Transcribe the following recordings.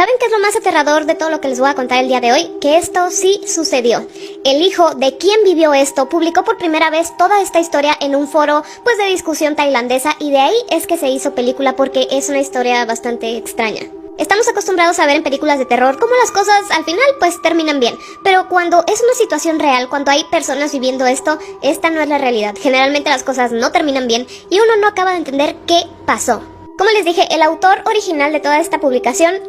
¿Saben qué es lo más aterrador de todo lo que les voy a contar el día de hoy? Que esto sí sucedió. El hijo de quien vivió esto publicó por primera vez toda esta historia en un foro pues de discusión tailandesa, y de ahí es que se hizo película porque es una historia bastante extraña. Estamos acostumbrados a ver en películas de terror cómo las cosas al final pues terminan bien, pero cuando es una situación real, cuando hay personas viviendo esto, esta no es la realidad. Generalmente las cosas no terminan bien y uno no acaba de entender qué pasó. Como les dije, el autor original de toda esta publicación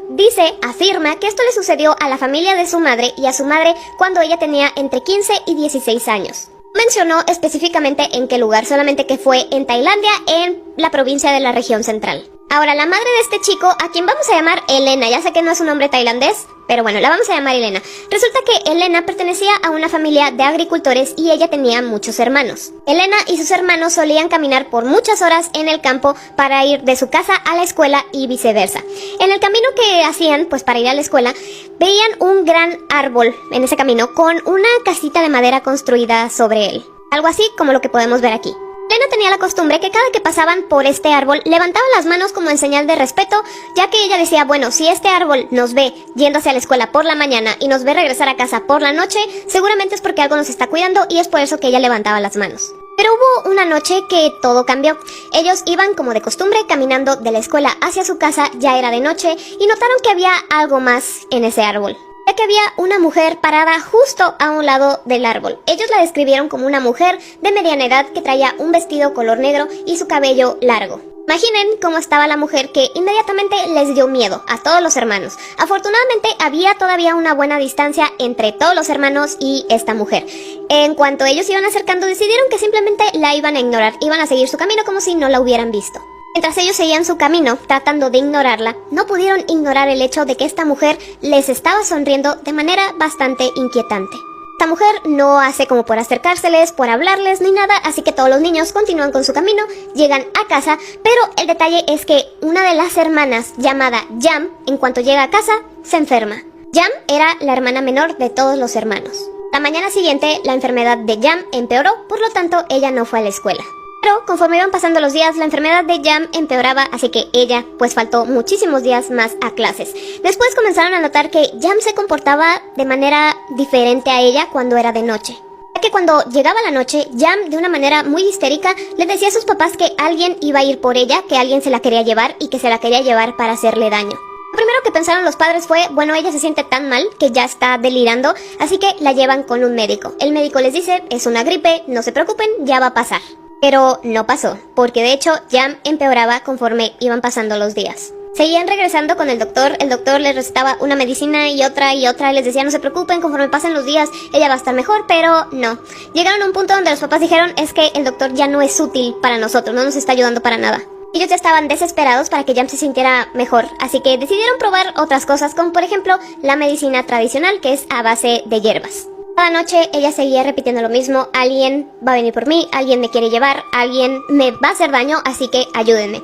afirma que esto le sucedió a la familia de su madre y a su madre cuando ella tenía entre 15 y 16 años. Mencionó específicamente en qué lugar, solamente que fue en Tailandia, en la provincia de la región central. Ahora, la madre de este chico, a quien vamos a llamar Elena, ya sé que no es un nombre tailandés, pero bueno, la vamos a llamar Elena. Resulta que Elena pertenecía a una familia de agricultores y ella tenía muchos hermanos. Elena y sus hermanos solían caminar por muchas horas en el campo para ir de su casa a la escuela y viceversa. En el camino que hacían, pues para ir a la escuela, veían un gran árbol en ese camino con una casita de madera construida sobre él. Algo así como lo que podemos ver aquí. Elena tenía la costumbre que cada que pasaban por este árbol levantaban las manos como en señal de respeto, ya que ella decía, bueno, si este árbol nos ve yendo hacia la escuela por la mañana y nos ve regresar a casa por la noche, seguramente es porque algo nos está cuidando y es por eso que ella levantaba las manos. Pero hubo una noche que todo cambió. Ellos iban como de costumbre caminando de la escuela hacia su casa, ya era de noche, y notaron que había algo más en ese árbol. Ya que había una mujer parada justo a un lado del árbol. Ellos la describieron como una mujer de mediana edad que traía un vestido color negro y su cabello largo. Imaginen cómo estaba la mujer, que inmediatamente les dio miedo a todos los hermanos. Afortunadamente había todavía una buena distancia entre todos los hermanos y esta mujer. En cuanto ellos iban acercando, decidieron que simplemente la iban a ignorar, iban a seguir su camino como si no la hubieran visto. Mientras ellos seguían su camino, tratando de ignorarla, no pudieron ignorar el hecho de que esta mujer les estaba sonriendo de manera bastante inquietante. Esta mujer no hace como por acercárseles, por hablarles ni nada, así que todos los niños continúan con su camino, llegan a casa, pero el detalle es que una de las hermanas, llamada Jam, en cuanto llega a casa, se enferma. Jam era la hermana menor de todos los hermanos. La mañana siguiente, la enfermedad de Jam empeoró, por lo tanto ella no fue a la escuela. Pero conforme iban pasando los días, la enfermedad de Jam empeoraba, así que ella pues faltó muchísimos días más a clases. Después comenzaron a notar que Jam se comportaba de manera diferente a ella cuando era de noche. Ya que cuando llegaba la noche, Jam de una manera muy histérica le decía a sus papás que alguien iba a ir por ella, que alguien se la quería llevar y que se la quería llevar para hacerle daño. Lo primero que pensaron los padres fue, bueno, ella se siente tan mal que ya está delirando, así que la llevan con un médico. El médico les dice, es una gripe, no se preocupen, ya va a pasar. Pero no pasó, porque de hecho Jam empeoraba conforme iban pasando los días. Seguían regresando con el doctor les recetaba una medicina y otra, y les decía no se preocupen, conforme pasen los días ella va a estar mejor, pero no. Llegaron a un punto donde los papás dijeron, es que el doctor ya no es útil para nosotros, no nos está ayudando para nada. Ellos ya estaban desesperados para que Jam se sintiera mejor, así que decidieron probar otras cosas, como por ejemplo la medicina tradicional, que es a base de hierbas. Cada noche ella seguía repitiendo lo mismo, alguien va a venir por mí, alguien me quiere llevar, alguien me va a hacer daño, así que ayúdenme.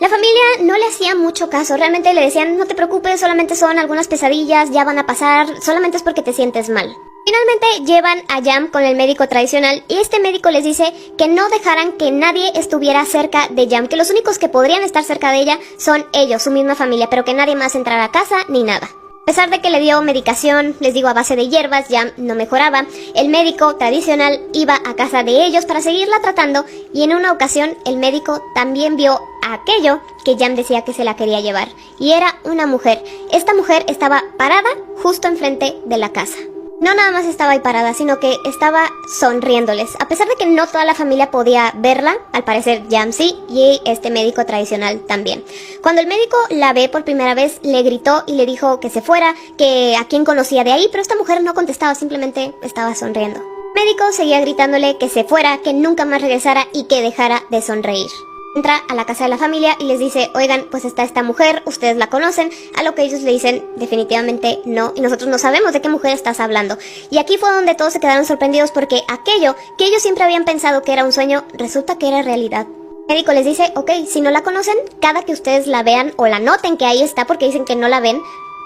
La familia no le hacía mucho caso, realmente le decían, no te preocupes, solamente son algunas pesadillas, ya van a pasar, solamente es porque te sientes mal. Finalmente llevan a Jam con el médico tradicional y este médico les dice que no dejaran que nadie estuviera cerca de Jam, que los únicos que podrían estar cerca de ella son ellos, su misma familia, pero que nadie más entrara a casa ni nada. A pesar de que le dio medicación, les digo, a base de hierbas, Jam no mejoraba. El médico tradicional iba a casa de ellos para seguirla tratando y en una ocasión el médico también vio aquello que Jam decía que se la quería llevar. Y era una mujer. Esta mujer estaba parada justo enfrente de la casa. No nada más estaba ahí parada, sino que estaba sonriéndoles. A pesar de que no toda la familia podía verla, al parecer Jam sí, y este médico tradicional también. Cuando el médico la ve por primera vez, le gritó y le dijo que se fuera, que a quién conocía de ahí, pero esta mujer no contestaba, simplemente estaba sonriendo. El médico seguía gritándole que se fuera, que nunca más regresara y que dejara de sonreír. Entra a la casa de la familia y les dice, oigan, pues está esta mujer, ustedes la conocen, a lo que ellos le dicen, definitivamente no, y nosotros no sabemos de qué mujer estás hablando. Y aquí fue donde todos se quedaron sorprendidos porque aquello que ellos siempre habían pensado que era un sueño, resulta que era realidad. El médico les dice, ok, si no la conocen, cada que ustedes la vean o la noten que ahí está porque dicen que no la ven,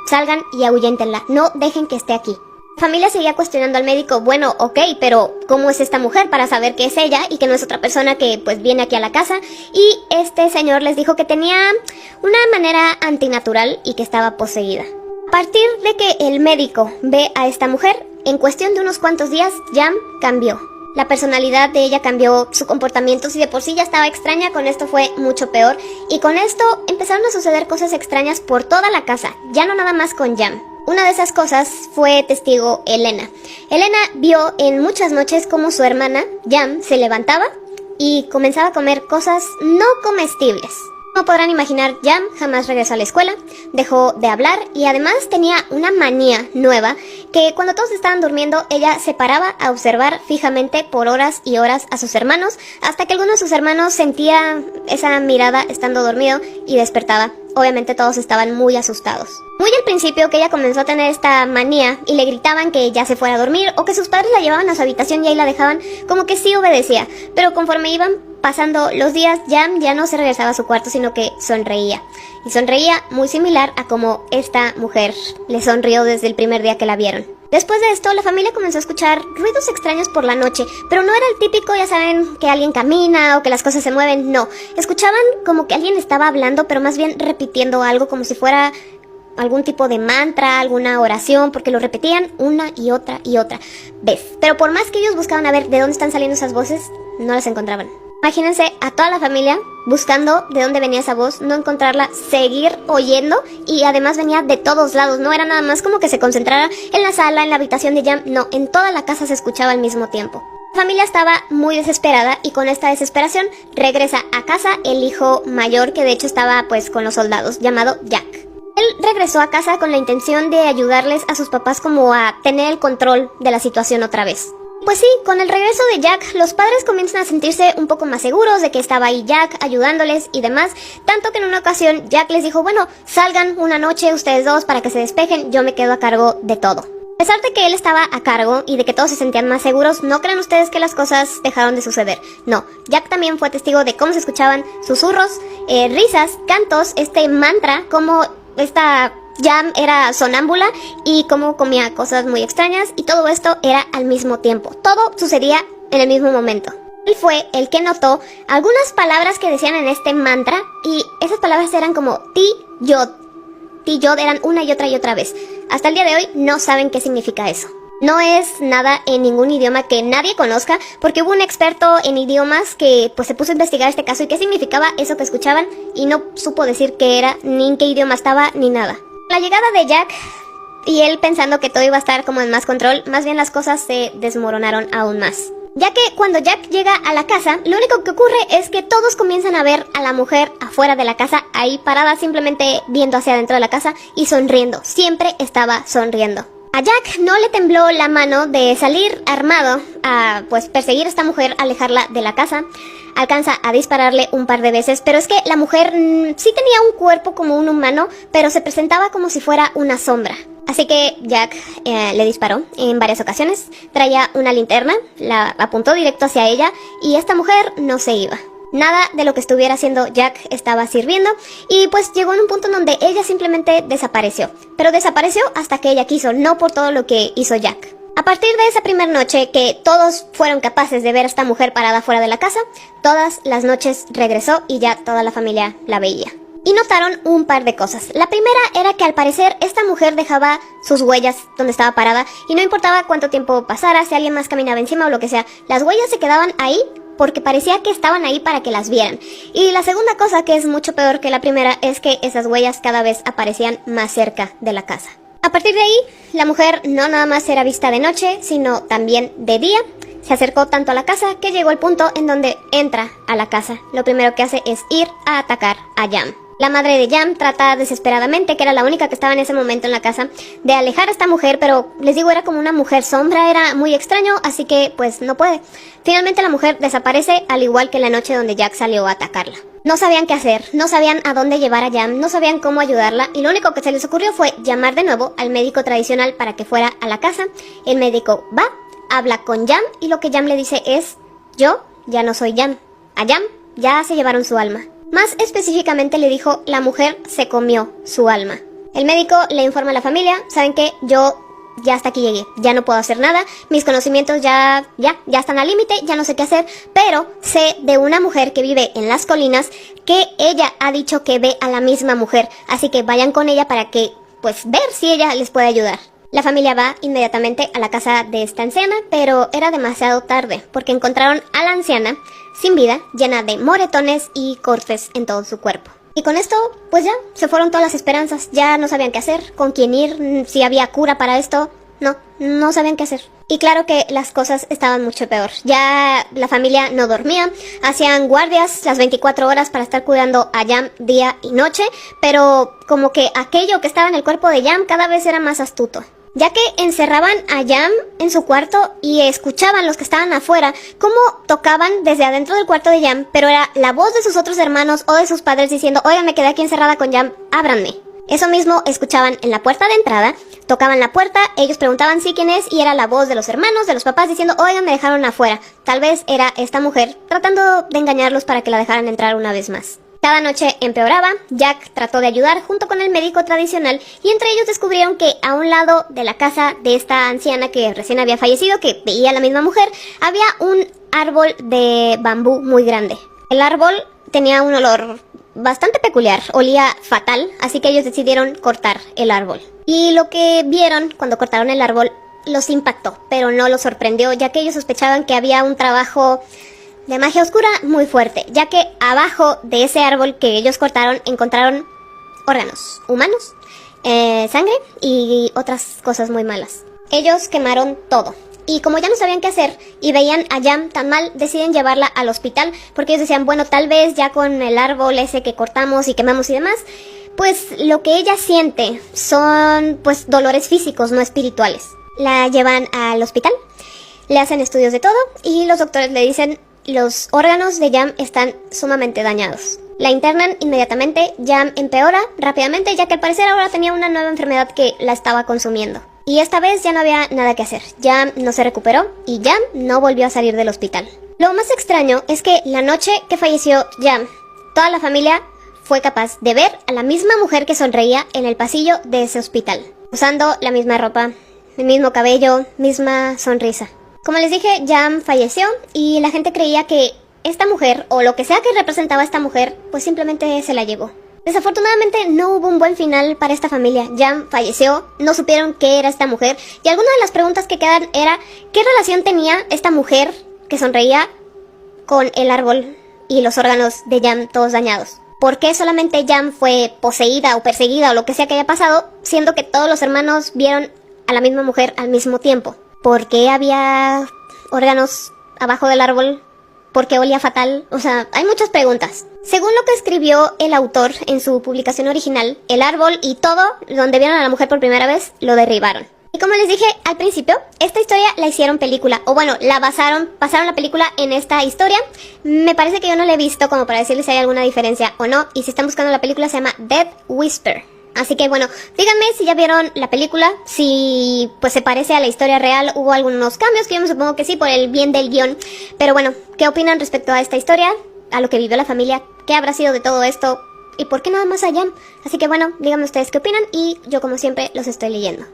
salgan y ahuyéntenla, no dejen que esté aquí. La familia seguía cuestionando al médico, bueno, ok, pero ¿cómo es esta mujer para saber que es ella y que no es otra persona que pues viene aquí a la casa? Y este señor les dijo que tenía una manera antinatural y que estaba poseída. A partir de que el médico ve a esta mujer, en cuestión de unos cuantos días, Jam cambió. La personalidad de ella cambió, su comportamiento, si de por sí ya estaba extraña, con esto fue mucho peor. Y con esto empezaron a suceder cosas extrañas por toda la casa, ya no nada más con Jam. Una de esas cosas fue testigo Elena. Elena vio en muchas noches cómo su hermana, Jam, se levantaba y comenzaba a comer cosas no comestibles. Como podrán imaginar, Jam jamás regresó a la escuela, dejó de hablar y además tenía una manía nueva que cuando todos estaban durmiendo ella se paraba a observar fijamente por horas y horas a sus hermanos hasta que alguno de sus hermanos sentía esa mirada estando dormido y despertaba. Obviamente todos estaban muy asustados. Muy al principio que ella comenzó a tener esta manía y le gritaban que ya se fuera a dormir o que sus padres la llevaban a su habitación y ahí la dejaban, como que sí obedecía, pero conforme iban pasando los días, Jam ya no se regresaba a su cuarto, sino que sonreía. Y sonreía muy similar a como esta mujer le sonrió desde el primer día que la vieron. Después de esto, la familia comenzó a escuchar ruidos extraños por la noche, pero no era el típico, ya saben, que alguien camina o que las cosas se mueven, no. Escuchaban como que alguien estaba hablando, pero más bien repitiendo algo como si fuera algún tipo de mantra, alguna oración, porque lo repetían una y otra vez. Pero por más que ellos buscaban a ver de dónde están saliendo esas voces, no las encontraban. Imagínense a toda la familia buscando de dónde venía esa voz, no encontrarla, seguir oyendo y además venía de todos lados, no era nada más como que se concentrara en la sala, en la habitación de Jam, no, en toda la casa se escuchaba al mismo tiempo. La familia estaba muy desesperada y con esta desesperación regresa a casa el hijo mayor que de hecho estaba pues con los soldados, llamado Jack. Él regresó a casa con la intención de ayudarles a sus papás como a tener el control de la situación otra vez. Pues sí, con el regreso de Jack, los padres comienzan a sentirse un poco más seguros de que estaba ahí Jack ayudándoles y demás, tanto que en una ocasión Jack les dijo, bueno, salgan una noche ustedes dos para que se despejen, yo me quedo a cargo de todo. A pesar de que él estaba a cargo y de que todos se sentían más seguros, no crean ustedes que las cosas dejaron de suceder. No, Jack también fue testigo de cómo se escuchaban susurros, risas, cantos, este mantra, como esta Jam era sonámbula y cómo comía cosas muy extrañas y todo esto era al mismo tiempo. Todo sucedía en el mismo momento. Él fue el que notó algunas palabras que decían en este mantra y esas palabras eran como ti-yod. Ti-yod eran una y otra vez. Hasta el día de hoy no saben qué significa eso. No es nada en ningún idioma que nadie conozca porque hubo un experto en idiomas que pues se puso a investigar este caso y qué significaba eso que escuchaban y no supo decir qué era, ni en qué idioma estaba, ni nada. La llegada de Jack y él pensando que todo iba a estar como en más control, más bien las cosas se desmoronaron aún más. Ya que cuando Jack llega a la casa, lo único que ocurre es que todos comienzan a ver a la mujer afuera de la casa, ahí parada simplemente viendo hacia adentro de la casa y sonriendo, siempre estaba sonriendo. A Jack no le tembló la mano de salir armado a pues perseguir a esta mujer, alejarla de la casa. Alcanza a dispararle un par de veces, pero es que la mujer sí tenía un cuerpo como un humano, pero se presentaba como si fuera una sombra. Así que Jack le disparó en varias ocasiones, traía una linterna, la apuntó directo hacia ella y esta mujer no se iba. Nada de lo que estuviera haciendo Jack estaba sirviendo y pues llegó en un punto en donde ella simplemente desapareció. Pero desapareció hasta que ella quiso, no por todo lo que hizo Jack. A partir de esa primera noche que todos fueron capaces de ver a esta mujer parada fuera de la casa, todas las noches regresó y ya toda la familia la veía. Y notaron un par de cosas. La primera era que al parecer esta mujer dejaba sus huellas donde estaba parada y no importaba cuánto tiempo pasara, si alguien más caminaba encima o lo que sea, las huellas se quedaban ahí porque parecía que estaban ahí para que las vieran. Y la segunda cosa, que es mucho peor que la primera, es que esas huellas cada vez aparecían más cerca de la casa. A partir de ahí, la mujer no nada más era vista de noche, sino también de día. Se acercó tanto a la casa que llegó el punto en donde entra a la casa. Lo primero que hace es ir a atacar a Jam. La madre de Jam trata desesperadamente, que era la única que estaba en ese momento en la casa, de alejar a esta mujer, pero les digo, era como una mujer sombra, era muy extraño, así que pues no puede. Finalmente la mujer desaparece, al igual que la noche donde Jack salió a atacarla. No sabían qué hacer, no sabían a dónde llevar a Jam, no sabían cómo ayudarla y lo único que se les ocurrió fue llamar de nuevo al médico tradicional para que fuera a la casa. El médico va, habla con Jam y lo que Jam le dice es: yo ya no soy Jam, a Jam ya se llevaron su alma. Más específicamente le dijo: la mujer se comió su alma. El médico le informa a la familia: ¿saben qué? Yo ya hasta aquí llegué, ya no puedo hacer nada, mis conocimientos ya están al límite, ya no sé qué hacer, pero sé de una mujer que vive en las colinas que ella ha dicho que ve a la misma mujer, así que vayan con ella para que pues ver si ella les puede ayudar. La familia va inmediatamente a la casa de esta anciana, pero era demasiado tarde, porque encontraron a la anciana sin vida, llena de moretones y cortes en todo su cuerpo. Y con esto, pues ya, se fueron todas las esperanzas, ya no sabían qué hacer, con quién ir, si había cura para esto, no sabían qué hacer. Y claro que las cosas estaban mucho peor, ya la familia no dormía, hacían guardias las 24 horas para estar cuidando a Jam día y noche, pero como que aquello que estaba en el cuerpo de Jam cada vez era más astuto, ya que encerraban a Jam en su cuarto y escuchaban los que estaban afuera cómo tocaban desde adentro del cuarto de Jam, pero era la voz de sus otros hermanos o de sus padres diciendo, oigan, me quedé aquí encerrada con Jam, ábranme. Eso mismo escuchaban en la puerta de entrada, tocaban la puerta, ellos preguntaban sí quién es y era la voz de los hermanos, de los papás diciendo, oigan, me dejaron afuera. Tal vez era esta mujer tratando de engañarlos para que la dejaran entrar una vez más. Cada noche empeoraba, Jack trató de ayudar junto con el médico tradicional y entre ellos descubrieron que a un lado de la casa de esta anciana que recién había fallecido, que veía a la misma mujer, había un árbol de bambú muy grande. El árbol tenía un olor bastante peculiar, olía fatal, así que ellos decidieron cortar el árbol. Y lo que vieron cuando cortaron el árbol los impactó, pero no los sorprendió, ya que ellos sospechaban que había un trabajo de magia oscura muy fuerte, ya que abajo de ese árbol que ellos cortaron encontraron órganos humanos, sangre y otras cosas muy malas. Ellos quemaron todo. Y como ya no sabían qué hacer y veían a Jam tan mal, deciden llevarla al hospital porque ellos decían, bueno, tal vez ya con el árbol ese que cortamos y quemamos y demás, pues lo que ella siente son pues dolores físicos, no espirituales. La llevan al hospital, le hacen estudios de todo y los doctores le dicen, los órganos de Jam están sumamente dañados. La internan inmediatamente, Jam empeora rápidamente ya que al parecer ahora tenía una nueva enfermedad que la estaba consumiendo. Y esta vez ya no había nada que hacer, Jam no se recuperó y Jam no volvió a salir del hospital. Lo más extraño es que la noche que falleció Jam, toda la familia fue capaz de ver a la misma mujer que sonreía en el pasillo de ese hospital, usando la misma ropa, el mismo cabello, misma sonrisa. Como les dije, Jam falleció y la gente creía que esta mujer, o lo que sea que representaba a esta mujer, pues simplemente se la llevó. Desafortunadamente no hubo un buen final para esta familia. Jam falleció, no supieron qué era esta mujer y alguna de las preguntas que quedan era ¿qué relación tenía esta mujer que sonreía con el árbol y los órganos de Jam todos dañados? ¿Por qué solamente Jam fue poseída o perseguida o lo que sea que haya pasado, siendo que todos los hermanos vieron a la misma mujer al mismo tiempo? ¿Por qué había órganos abajo del árbol? ¿Por qué olía fatal? O sea, hay muchas preguntas. Según lo que escribió el autor en su publicación original, el árbol y todo donde vieron a la mujer por primera vez lo derribaron. Y como les dije al principio, esta historia la hicieron película, o bueno, pasaron la película en esta historia. Me parece que yo no la he visto como para decirles si hay alguna diferencia o no, y si están buscando la película se llama Dead Whisper. Así que bueno, díganme si ya vieron la película, si pues se parece a la historia real, hubo algunos cambios que yo me supongo que sí por el bien del guión. Pero bueno, ¿qué opinan respecto a esta historia? A lo que vivió la familia, ¿qué habrá sido de todo esto? ¿Y por qué nada más a Jam? Así que bueno, díganme ustedes qué opinan y yo como siempre los estoy leyendo.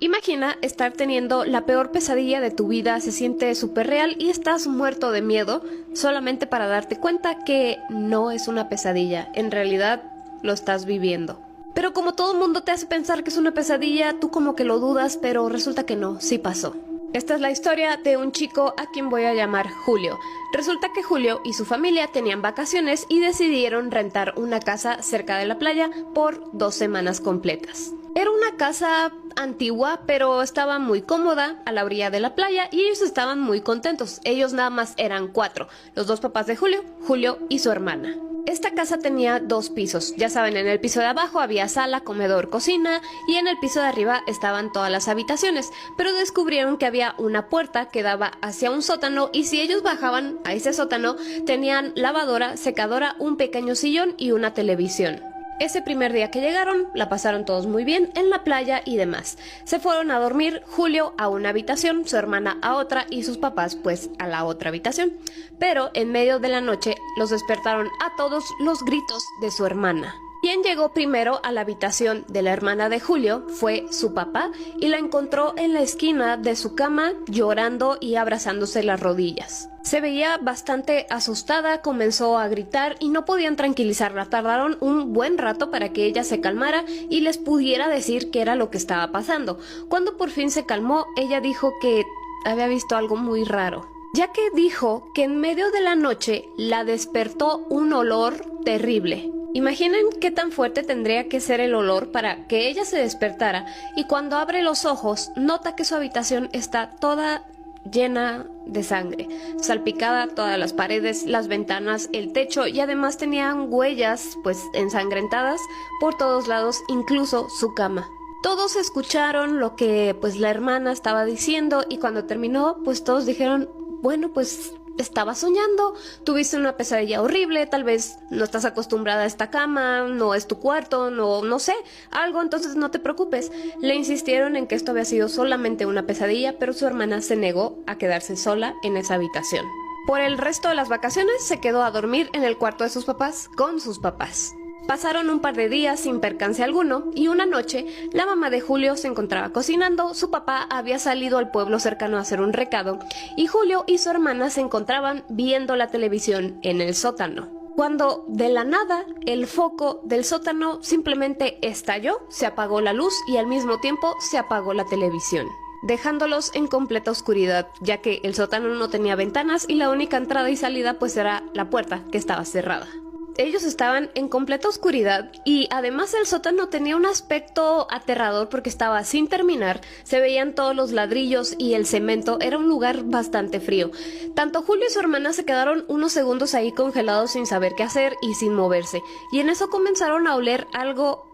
Imagina estar teniendo la peor pesadilla de tu vida, se siente súper real y estás muerto de miedo solamente para darte cuenta que no es una pesadilla, en realidad lo estás viviendo. Pero como todo el mundo te hace pensar que es una pesadilla, tú como que lo dudas, pero resulta que no, sí pasó. Esta es la historia de un chico a quien voy a llamar Julio. Resulta que Julio y su familia tenían vacaciones y decidieron rentar una casa cerca de la playa por 2 semanas completas. Era una casa antigua, pero estaba muy cómoda a la orilla de la playa y ellos estaban muy contentos. Ellos nada más eran 4, los 2 papás de Julio, Julio y su hermana. Esta casa tenía 2 pisos, ya saben, en el piso de abajo había sala, comedor, cocina y en el piso de arriba estaban todas las habitaciones, pero descubrieron que había una puerta que daba hacia un sótano y si ellos bajaban a ese sótano tenían lavadora, secadora, un pequeño sillón y una televisión. Ese primer día que llegaron, la pasaron todos muy bien en la playa y demás. Se fueron a dormir, Julio a una habitación, su hermana a otra y sus papás pues a la otra habitación. Pero en medio de la noche los despertaron a todos los gritos de su hermana. Y Quien llegó primero a la habitación de la hermana de Julio fue su papá y la encontró en la esquina de su cama llorando y abrazándose las rodillas. Se veía bastante asustada, comenzó a gritar y no podían tranquilizarla. Tardaron un buen rato para que ella se calmara y les pudiera decir qué era lo que estaba pasando. Cuando por fin se calmó, ella dijo que había visto algo muy raro, ya que dijo que en medio de la noche la despertó un olor terrible. Imaginen qué tan fuerte tendría que ser el olor para que ella se despertara, y cuando abre los ojos nota que su habitación está toda llena de sangre, salpicada todas las paredes, las ventanas, el techo, y además tenían huellas pues ensangrentadas por todos lados, incluso su cama. Todos escucharon lo que pues la hermana estaba diciendo, y cuando terminó pues todos dijeron: bueno, pues estaba soñando, tuviste una pesadilla horrible, tal vez no estás acostumbrada a esta cama, no es tu cuarto, no sé, algo, entonces no te preocupes. Le insistieron en que esto había sido solamente una pesadilla, pero su hermana se negó a quedarse sola en esa habitación. Por el resto de las vacaciones se quedó a dormir en el cuarto de sus papás con sus papás. Pasaron un par de días sin percance alguno, y una noche la mamá de Julio se encontraba cocinando, su papá había salido al pueblo cercano a hacer un recado, y Julio y su hermana se encontraban viendo la televisión en el sótano. Cuando de la nada el foco del sótano simplemente estalló, se apagó la luz y al mismo tiempo se apagó la televisión, dejándolos en completa oscuridad, ya que el sótano no tenía ventanas y la única entrada y salida pues era la puerta, que estaba cerrada. Ellos estaban en completa oscuridad, y además el sótano tenía un aspecto aterrador porque estaba sin terminar, se veían todos los ladrillos y el cemento, era un lugar bastante frío. Tanto Julio y su hermana se quedaron unos segundos ahí congelados sin saber qué hacer y sin moverse, y en eso comenzaron a oler algo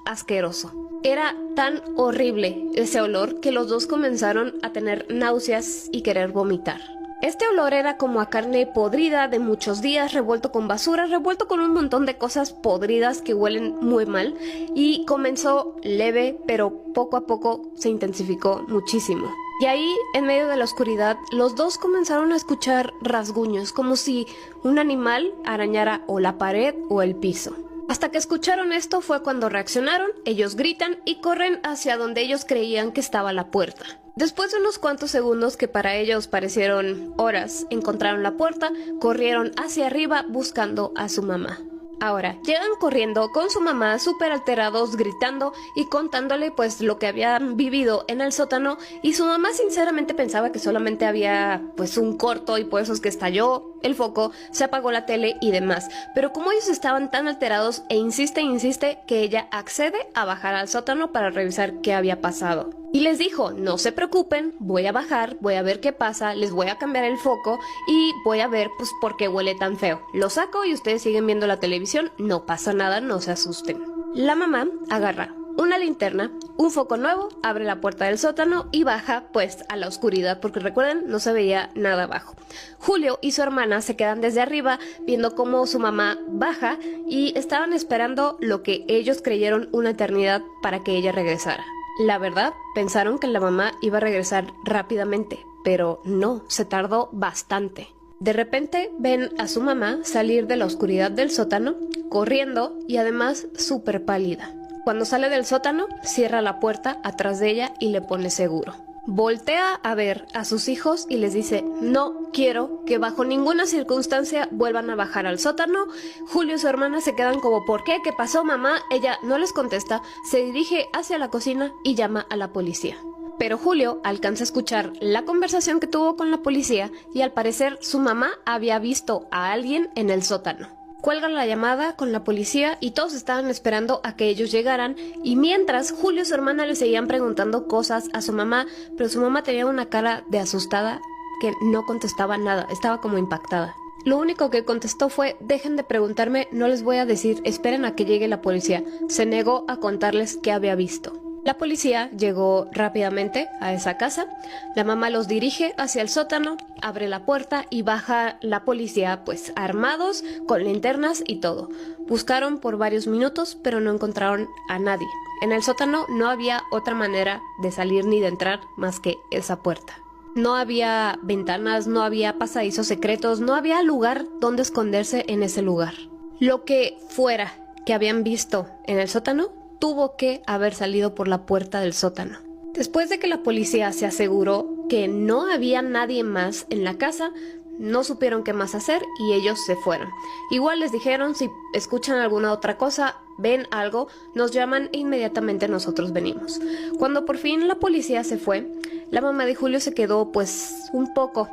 asqueroso. Era tan horrible ese olor que los dos comenzaron a tener náuseas y querer vomitar. Este olor era como a carne podrida de muchos días, revuelto con basura, revuelto con un montón de cosas podridas que huelen muy mal, y comenzó leve, pero poco a poco se intensificó muchísimo. Y ahí, en medio de la oscuridad, los dos comenzaron a escuchar rasguños, como si un animal arañara o la pared o el piso. Hasta que escucharon esto fue cuando reaccionaron, ellos gritan y corren hacia donde ellos creían que estaba la puerta. Después de unos cuantos segundos que para ellos parecieron horas, encontraron la puerta, corrieron hacia arriba buscando a su mamá. Ahora, llegan corriendo con su mamá súper alterados, gritando y contándole pues lo que habían vivido en el sótano, y su mamá sinceramente pensaba que solamente había pues un corto y por eso es que estalló el foco, se apagó la tele y demás. Pero como ellos estaban tan alterados e insiste que ella accede a bajar al sótano para revisar qué había pasado. Y les dijo: no se preocupen, voy a bajar, voy a ver qué pasa, les voy a cambiar el foco y voy a ver pues por qué huele tan feo. Lo saco y ustedes siguen viendo la televisión, no pasa nada, no se asusten. La mamá agarra una linterna, un foco nuevo, abre la puerta del sótano y baja pues a la oscuridad, porque recuerden, no se veía nada abajo. Julio y su hermana se quedan desde arriba viendo cómo su mamá baja, y estaban esperando lo que ellos creyeron una eternidad para que ella regresara. La verdad, pensaron que la mamá iba a regresar rápidamente, pero no, se tardó bastante. De repente ven a su mamá salir de la oscuridad del sótano, corriendo y además súper pálida. Cuando sale del sótano, cierra la puerta atrás de ella y le pone seguro. Voltea a ver a sus hijos y les dice: no quiero que bajo ninguna circunstancia vuelvan a bajar al sótano. Julio y su hermana se quedan como: ¿por qué? ¿Qué pasó, mamá? Ella no les contesta, se dirige hacia la cocina y llama a la policía. Pero Julio alcanza a escuchar la conversación que tuvo con la policía, y al parecer su mamá había visto a alguien en el sótano. Cuelgan la llamada con la policía y todos estaban esperando a que ellos llegaran, y mientras Julio y su hermana le seguían preguntando cosas a su mamá, pero su mamá tenía una cara de asustada que no contestaba nada, estaba como impactada. Lo único que contestó fue: dejen de preguntarme, no les voy a decir, esperen a que llegue la policía. Se negó a contarles qué había visto. La policía llegó rápidamente a esa casa, la mamá los dirige hacia el sótano, abre la puerta y baja la policía pues armados, con linternas y todo. Buscaron por varios minutos pero no encontraron a nadie. En el sótano no había otra manera de salir ni de entrar más que esa puerta. No había ventanas, no había pasadizos secretos, no había lugar donde esconderse en ese lugar. Lo que fuera que habían visto en el sótano tuvo que haber salido por la puerta del sótano. Después de que la policía se aseguró que no había nadie más en la casa, no supieron qué más hacer y ellos se fueron. Igual les dijeron, si escuchan alguna otra cosa, ven algo, nos llaman e inmediatamente nosotros venimos. Cuando por fin la policía se fue, la mamá de Julio se quedó pues un poco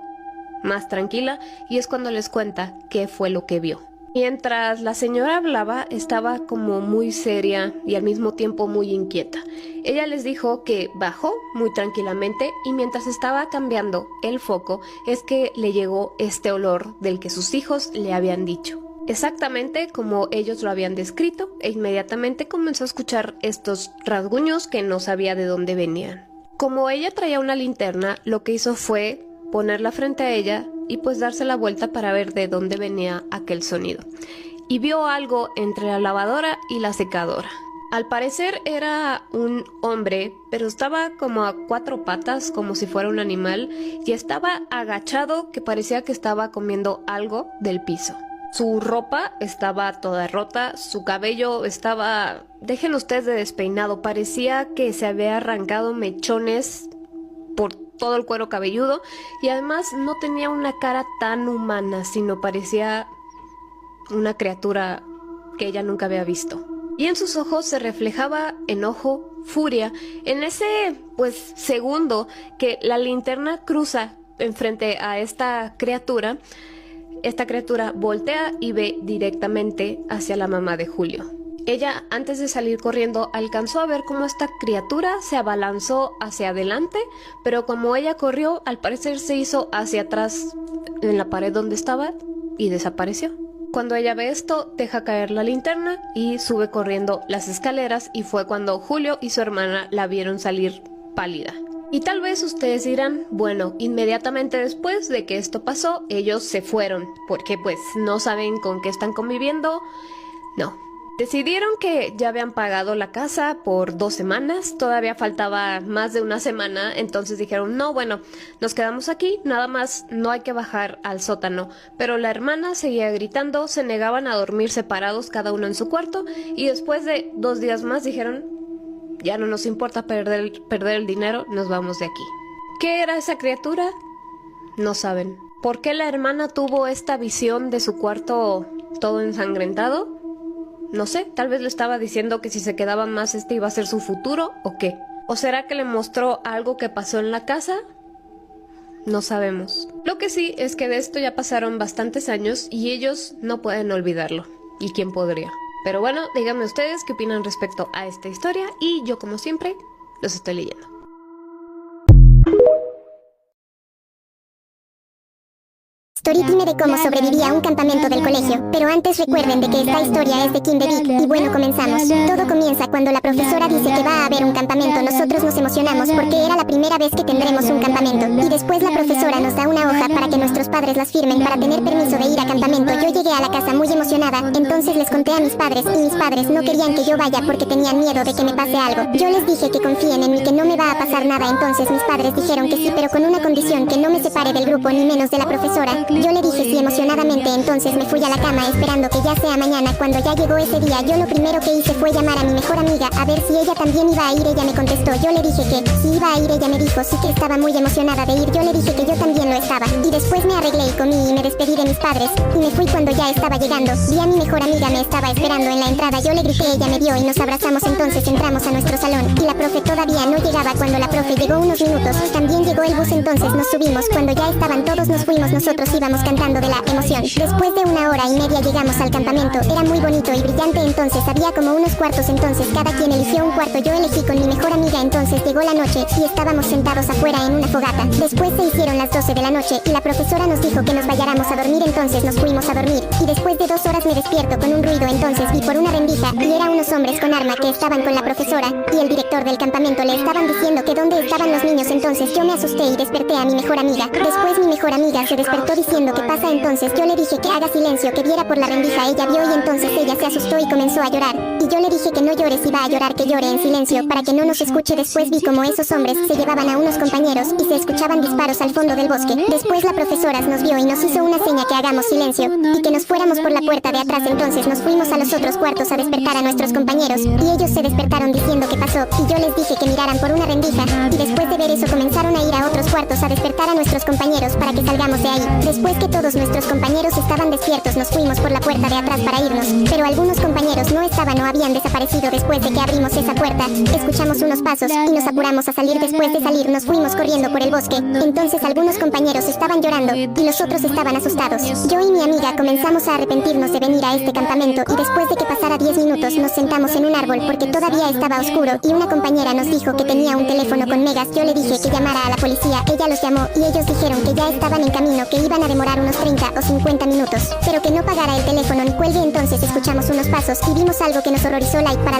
más tranquila y es cuando les cuenta qué fue lo que vio. Mientras la señora hablaba, estaba como muy seria y al mismo tiempo muy inquieta. Ella les dijo que bajó muy tranquilamente y mientras estaba cambiando el foco es que le llegó este olor del que sus hijos le habían dicho. Exactamente como ellos lo habían descrito, e inmediatamente comenzó a escuchar estos rasguños que no sabía de dónde venían. Como ella traía una linterna, lo que hizo fue ponerla frente a ella y pues darse la vuelta para ver de dónde venía aquel sonido. Y vio algo entre la lavadora y la secadora. Al parecer era un hombre, pero estaba como a 4 patas, como si fuera un animal, y estaba agachado que parecía que estaba comiendo algo del piso. Su ropa estaba toda rota, su cabello estaba, dejen ustedes de despeinado, parecía que se había arrancado mechones por todo el cuero cabelludo y además no tenía una cara tan humana, sino parecía una criatura que ella nunca había visto. Y en sus ojos se reflejaba enojo, furia. En ese segundo que la linterna cruza enfrente a esta criatura voltea y ve directamente hacia la mamá de Julio. Ella, antes de salir corriendo, alcanzó a ver cómo esta criatura se abalanzó hacia adelante, pero como ella corrió, al parecer se hizo hacia atrás en la pared donde estaba y desapareció. Cuando ella ve esto, deja caer la linterna y sube corriendo las escaleras y fue cuando Julio y su hermana la vieron salir pálida. Y tal vez ustedes dirán, bueno, inmediatamente después de que esto pasó, ellos se fueron, porque pues no saben con qué están conviviendo. No. Decidieron que ya habían pagado la casa por 2 semanas, todavía faltaba más de una semana, entonces dijeron, no, bueno, nos quedamos aquí, nada más no hay que bajar al sótano. Pero la hermana seguía gritando, se negaban a dormir separados cada uno en su cuarto y después de 2 días más dijeron, ya no nos importa perder el dinero, nos vamos de aquí. ¿Qué era esa criatura? No saben. ¿Por qué la hermana tuvo esta visión de su cuarto todo ensangrentado? No sé, tal vez le estaba diciendo que si se quedaba más este iba a ser su futuro o qué. ¿O será que le mostró algo que pasó en la casa? No sabemos. Lo que sí es que de esto ya pasaron bastantes años y ellos no pueden olvidarlo. ¿Y quién podría? Pero bueno, díganme ustedes qué opinan respecto a esta historia y yo como siempre los estoy leyendo. Storytime de cómo sobreviví a un campamento del colegio, pero antes recuerden de que esta historia es de Kim Bevic, y bueno, comenzamos. Todo comienza cuando la profesora dice que va a haber un campamento. Nosotros nos emocionamos porque era la primera vez que tendremos un campamento, y después la profesora nos da una hoja para que nuestros padres las firmen para tener permiso de ir a campamento. Yo llegué a la casa muy emocionada, entonces les conté a mis padres, y mis padres no querían que yo vaya porque tenían miedo de que me pase algo. Yo les dije que confíen en mí, que no me va a pasar nada, entonces mis padres dijeron que sí, pero con una condición, que no me separe del grupo ni menos de la profesora. Yo le dije sí emocionadamente, entonces me fui a la cama esperando que ya sea mañana. Cuando ya llegó ese día, yo lo primero que hice fue llamar a mi mejor amiga a ver si ella también iba a ir. Ella me contestó, yo le dije que si iba a ir. Ella me dijo sí, que estaba muy emocionada de ir. Yo le dije que yo también lo estaba, y después me arreglé y comí y me despedí de mis padres y me fui. Cuando ya estaba llegando, vi a mi mejor amiga, me estaba esperando en la entrada. Yo le grité, ella me vio y nos abrazamos. Entonces entramos a nuestro salón y la profe todavía no llegaba. Cuando la profe llegó unos minutos, también llegó el bus, entonces nos subimos. Cuando ya estaban todos nos fuimos. Nosotros íbamos cantando de la emoción. Después de 1 hora y media llegamos al campamento. Era muy bonito y brillante, entonces había como unos cuartos, entonces cada quien eligió un cuarto. Yo elegí con mi mejor amiga. Entonces llegó la noche y estábamos sentados afuera en una fogata. Después se hicieron las 12 de la noche y la profesora nos dijo que nos vayáramos a dormir, entonces nos fuimos a dormir. Y después de 2 horas me despierto con un ruido, entonces vi por una rendija y era unos hombres con arma que estaban con la profesora y el director. director del campamento le estaban diciendo que dónde estaban los niños. Entonces yo me asusté y desperté a mi mejor amiga. Después mi mejor amiga se despertó diciendo ¿qué pasa? Entonces yo le dije que haga silencio, que viera por la rendija. Ella vio y entonces ella se asustó y comenzó a llorar. Y yo le dije que no llores, y va a llorar, que llore en silencio para que no nos escuche. Después vi como esos hombres se llevaban a unos compañeros y se escuchaban disparos al fondo del bosque. Después la profesora nos vio y nos hizo una seña que hagamos silencio y que nos fuéramos por la puerta de atrás. Entonces nos fuimos a los otros cuartos a despertar a nuestros compañeros y ellos se despertaron diciendo qué pasó y yo les dije que miraran por una rendija y después de ver eso comenzaron a ir a otros cuartos a despertar a nuestros compañeros para que salgamos de ahí. Después que todos nuestros compañeros estaban despiertos nos fuimos por la puerta de atrás para irnos, pero algunos compañeros no estaban o habían desaparecido. Después de que abrimos esa puerta escuchamos unos pasos y nos apuramos a salir. Después de salir nos fuimos corriendo por el bosque. Entonces algunos compañeros estaban llorando y los otros estaban asustados. Yo y mi amiga comenzamos a arrepentirnos de venir a este campamento y después de que pasara 10 minutos nos sentamos en un árbol porque todavía estaba oscuro y una compañera nos dijo que tenía un teléfono con megas. Yo le dije que llamara a la policía, ella los llamó y ellos dijeron que ya estaban en camino, que iban a demorar unos 30 o 50 minutos, pero que no pagara el teléfono ni cuelgue. Entonces escuchamos unos pasos y vimos algo que nos horrorizó. Like para...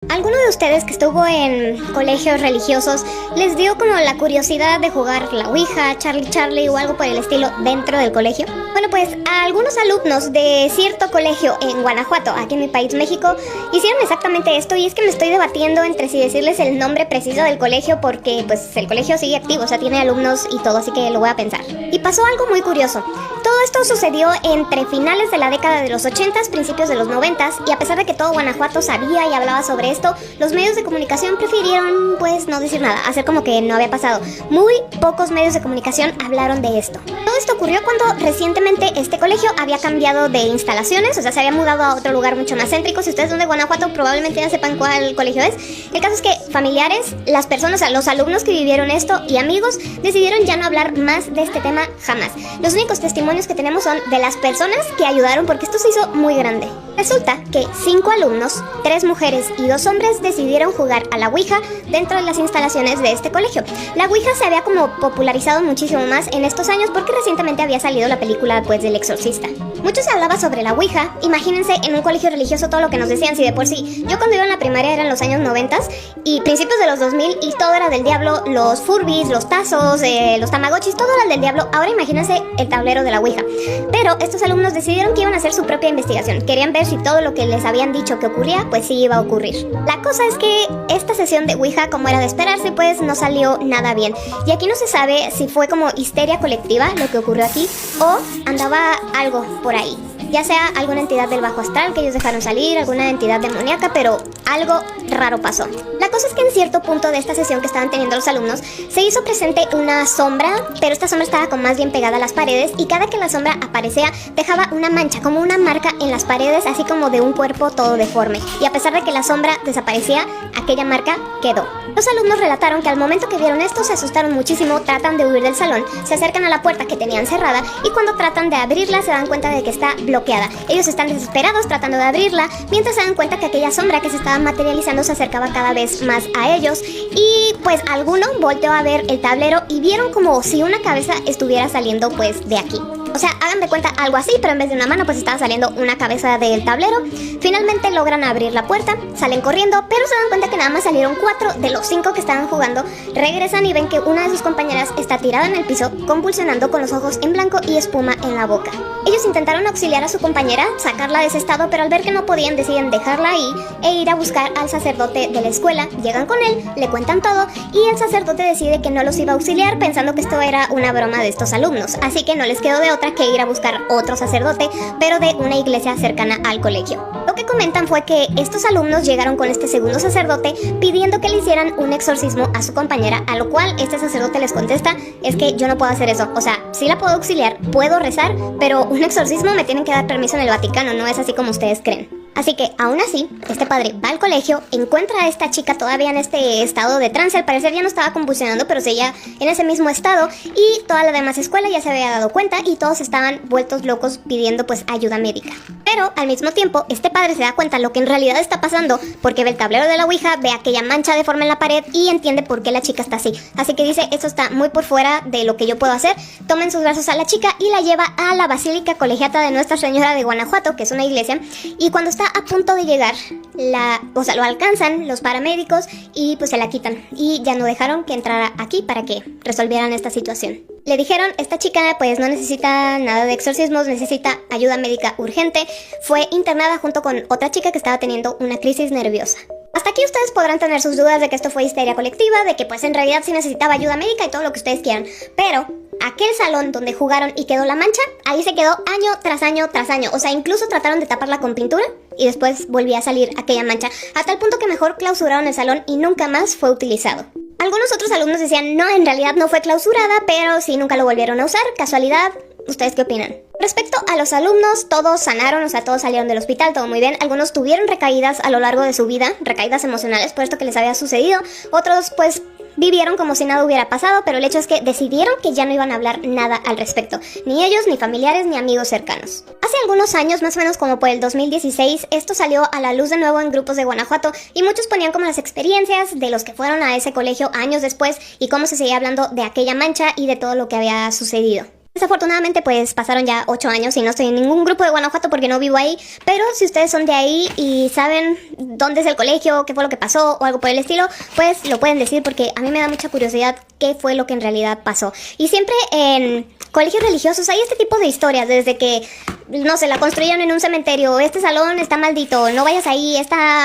¿Alguno de ustedes que estuvo en colegios religiosos les dio como la curiosidad de jugar la Ouija, Charlie o algo por el estilo dentro del colegio? Bueno, pues a algunos alumnos de cierto colegio en Guanajuato, aquí en mi país, México, hicieron exactamente esto, y es que me estoy debatiendo entre si decirles el nombre preciso del colegio porque pues el colegio sigue activo, o sea, tiene alumnos y todo, así que lo voy a pensar. Y pasó algo muy curioso. Todo esto sucedió entre finales de la década de los 80s, principios de los 90s, y a pesar de que todo Guanajuato sabía y hablaba sobre esto, los medios de comunicación prefirieron, pues, no decir nada, hacer como que no había pasado. Muy pocos medios de comunicación hablaron de esto. Todo esto ocurrió cuando recientemente este colegio había cambiado de instalaciones, o sea, se había mudado a otro lugar mucho más céntrico. Si ustedes son de Guanajuato, probablemente ya sepan cuál colegio es. El caso es que familiares, las personas, o sea, los alumnos que vivieron esto y amigos, decidieron ya no hablar más de este tema jamás. Los únicos testimonios que tenemos son de las personas que ayudaron porque esto se hizo muy grande. Resulta que 5 alumnos, 3 mujeres y 2 hombres decidieron jugar a la Ouija dentro de las instalaciones de este colegio. La Ouija se había como popularizado muchísimo más en estos años porque recientemente había salido la película pues del Exorcista. Mucho se hablaba sobre la Ouija. Imagínense en un colegio religioso todo lo que nos decían. Si de por sí, yo cuando iba en la primaria eran los años 90 y principios de los 2000 y todo era del diablo, los Furbies, los tazos, los tamagotchis, todo era del diablo. Ahora imagínense el tablero de la Ouija. Pero estos alumnos decidieron que iban a hacer su propia investigación. Querían ver si todo lo que les habían dicho que ocurría, pues sí iba a ocurrir. La cosa es que esta sesión de Ouija, como era de esperarse, pues no salió nada bien. Y aquí no se sabe si fue como histeria colectiva lo que ocurrió aquí o andaba algo por ahí. Ya sea alguna entidad del bajo astral que ellos dejaron salir, alguna entidad demoníaca, pero algo raro pasó. La cosa es que en cierto punto de esta sesión que estaban teniendo los alumnos, se hizo presente una sombra, pero esta sombra estaba como más bien pegada a las paredes y cada que la sombra aparecía dejaba una mancha, como una marca en las paredes, así como de un cuerpo todo deforme. Y a pesar de que la sombra desaparecía, aquella marca quedó. Los alumnos relataron que al momento que vieron esto se asustaron muchísimo, tratan de huir del salón, se acercan a la puerta que tenían cerrada y cuando tratan de abrirla se dan cuenta de que está bloqueada. Ellos están desesperados tratando de abrirla, mientras se dan cuenta que aquella sombra que se estaba materializando se acercaba cada vez más a ellos y pues alguno volteó a ver el tablero y vieron como si una cabeza estuviera saliendo pues de aquí. O sea, hagan de cuenta algo así, pero en vez de una mano pues estaba saliendo una cabeza del tablero. Finalmente logran abrir la puerta, salen corriendo, pero se dan cuenta que nada más salieron 4 de los 5 que estaban jugando. Regresan y ven que una de sus compañeras está tirada en el piso, convulsionando con los ojos en blanco y espuma en la boca. Ellos intentaron auxiliar a su compañera, sacarla de ese estado, pero al ver que no podían deciden dejarla ahí e ir a buscar al sacerdote de la escuela. Llegan con él, le cuentan todo y el sacerdote decide que no los iba a auxiliar pensando que esto era una broma de estos alumnos. Así que no les quedó de otra que ir a buscar otro sacerdote, pero de una iglesia cercana al colegio. Lo que comentan fue que estos alumnos llegaron con este segundo sacerdote pidiendo que le hicieran un exorcismo a su compañera, a lo cual este sacerdote les contesta, es que yo no puedo hacer eso, o sea, sí la puedo auxiliar, puedo rezar, pero un exorcismo me tienen que dar permiso en el Vaticano, no es así como ustedes creen. Así que, aún así, este padre va al colegio, encuentra a esta chica todavía en este estado de trance, al parecer ya no estaba convulsionando, pero seguía en ese mismo estado, y toda la demás escuela ya se había dado cuenta y todos estaban vueltos locos pidiendo pues ayuda médica. Pero, al mismo tiempo, este padre se da cuenta lo que en realidad está pasando, porque ve el tablero de la Ouija, ve aquella mancha deforme en la pared y entiende por qué la chica está así. Así que dice, esto está muy por fuera de lo que yo puedo hacer, toma en sus brazos a la chica y la lleva a la Basílica Colegiata de Nuestra Señora de Guanajuato, que es una iglesia, y cuando está está a punto de llegar. Lo alcanzan los paramédicos y pues se la quitan. Y ya no dejaron que entrara aquí para que resolvieran esta situación. Le dijeron, esta chica pues no necesita nada de exorcismos, necesita ayuda médica urgente. Fue internada junto con otra chica que estaba teniendo una crisis nerviosa. Hasta aquí ustedes podrán tener sus dudas de que esto fue histeria colectiva, de que pues en realidad sí necesitaba ayuda médica y todo lo que ustedes quieran. Pero aquel salón donde jugaron y quedó la mancha, ahí se quedó año tras año tras año. O sea, incluso trataron de taparla con pintura y después volvía a salir aquella mancha. A tal punto que mejor clausuraron el salón y nunca más fue utilizado. Algunos otros alumnos decían, no, en realidad no fue clausurada, pero sí nunca lo volvieron a usar. Casualidad. ¿Ustedes qué opinan? Respecto a los alumnos, todos sanaron, o sea, todos salieron del hospital, todo muy bien. Algunos tuvieron recaídas a lo largo de su vida, recaídas emocionales por esto que les había sucedido. Otros, pues, vivieron como si nada hubiera pasado, pero el hecho es que decidieron que ya no iban a hablar nada al respecto. Ni ellos, ni familiares, ni amigos cercanos. Hace algunos años, más o menos como por el 2016, esto salió a la luz de nuevo en grupos de Guanajuato y muchos ponían como las experiencias de los que fueron a ese colegio años después y cómo se seguía hablando de aquella mancha y de todo lo que había sucedido. Desafortunadamente pues pasaron ya 8 años y no estoy en ningún grupo de Guanajuato porque no vivo ahí, pero si ustedes son de ahí y saben dónde es el colegio, qué fue lo que pasó o algo por el estilo, pues lo pueden decir porque a mí me da mucha curiosidad qué fue lo que en realidad pasó. Y siempre en colegios religiosos hay este tipo de historias, desde que, no sé, la construyeron en un cementerio, este salón está maldito, no vayas ahí,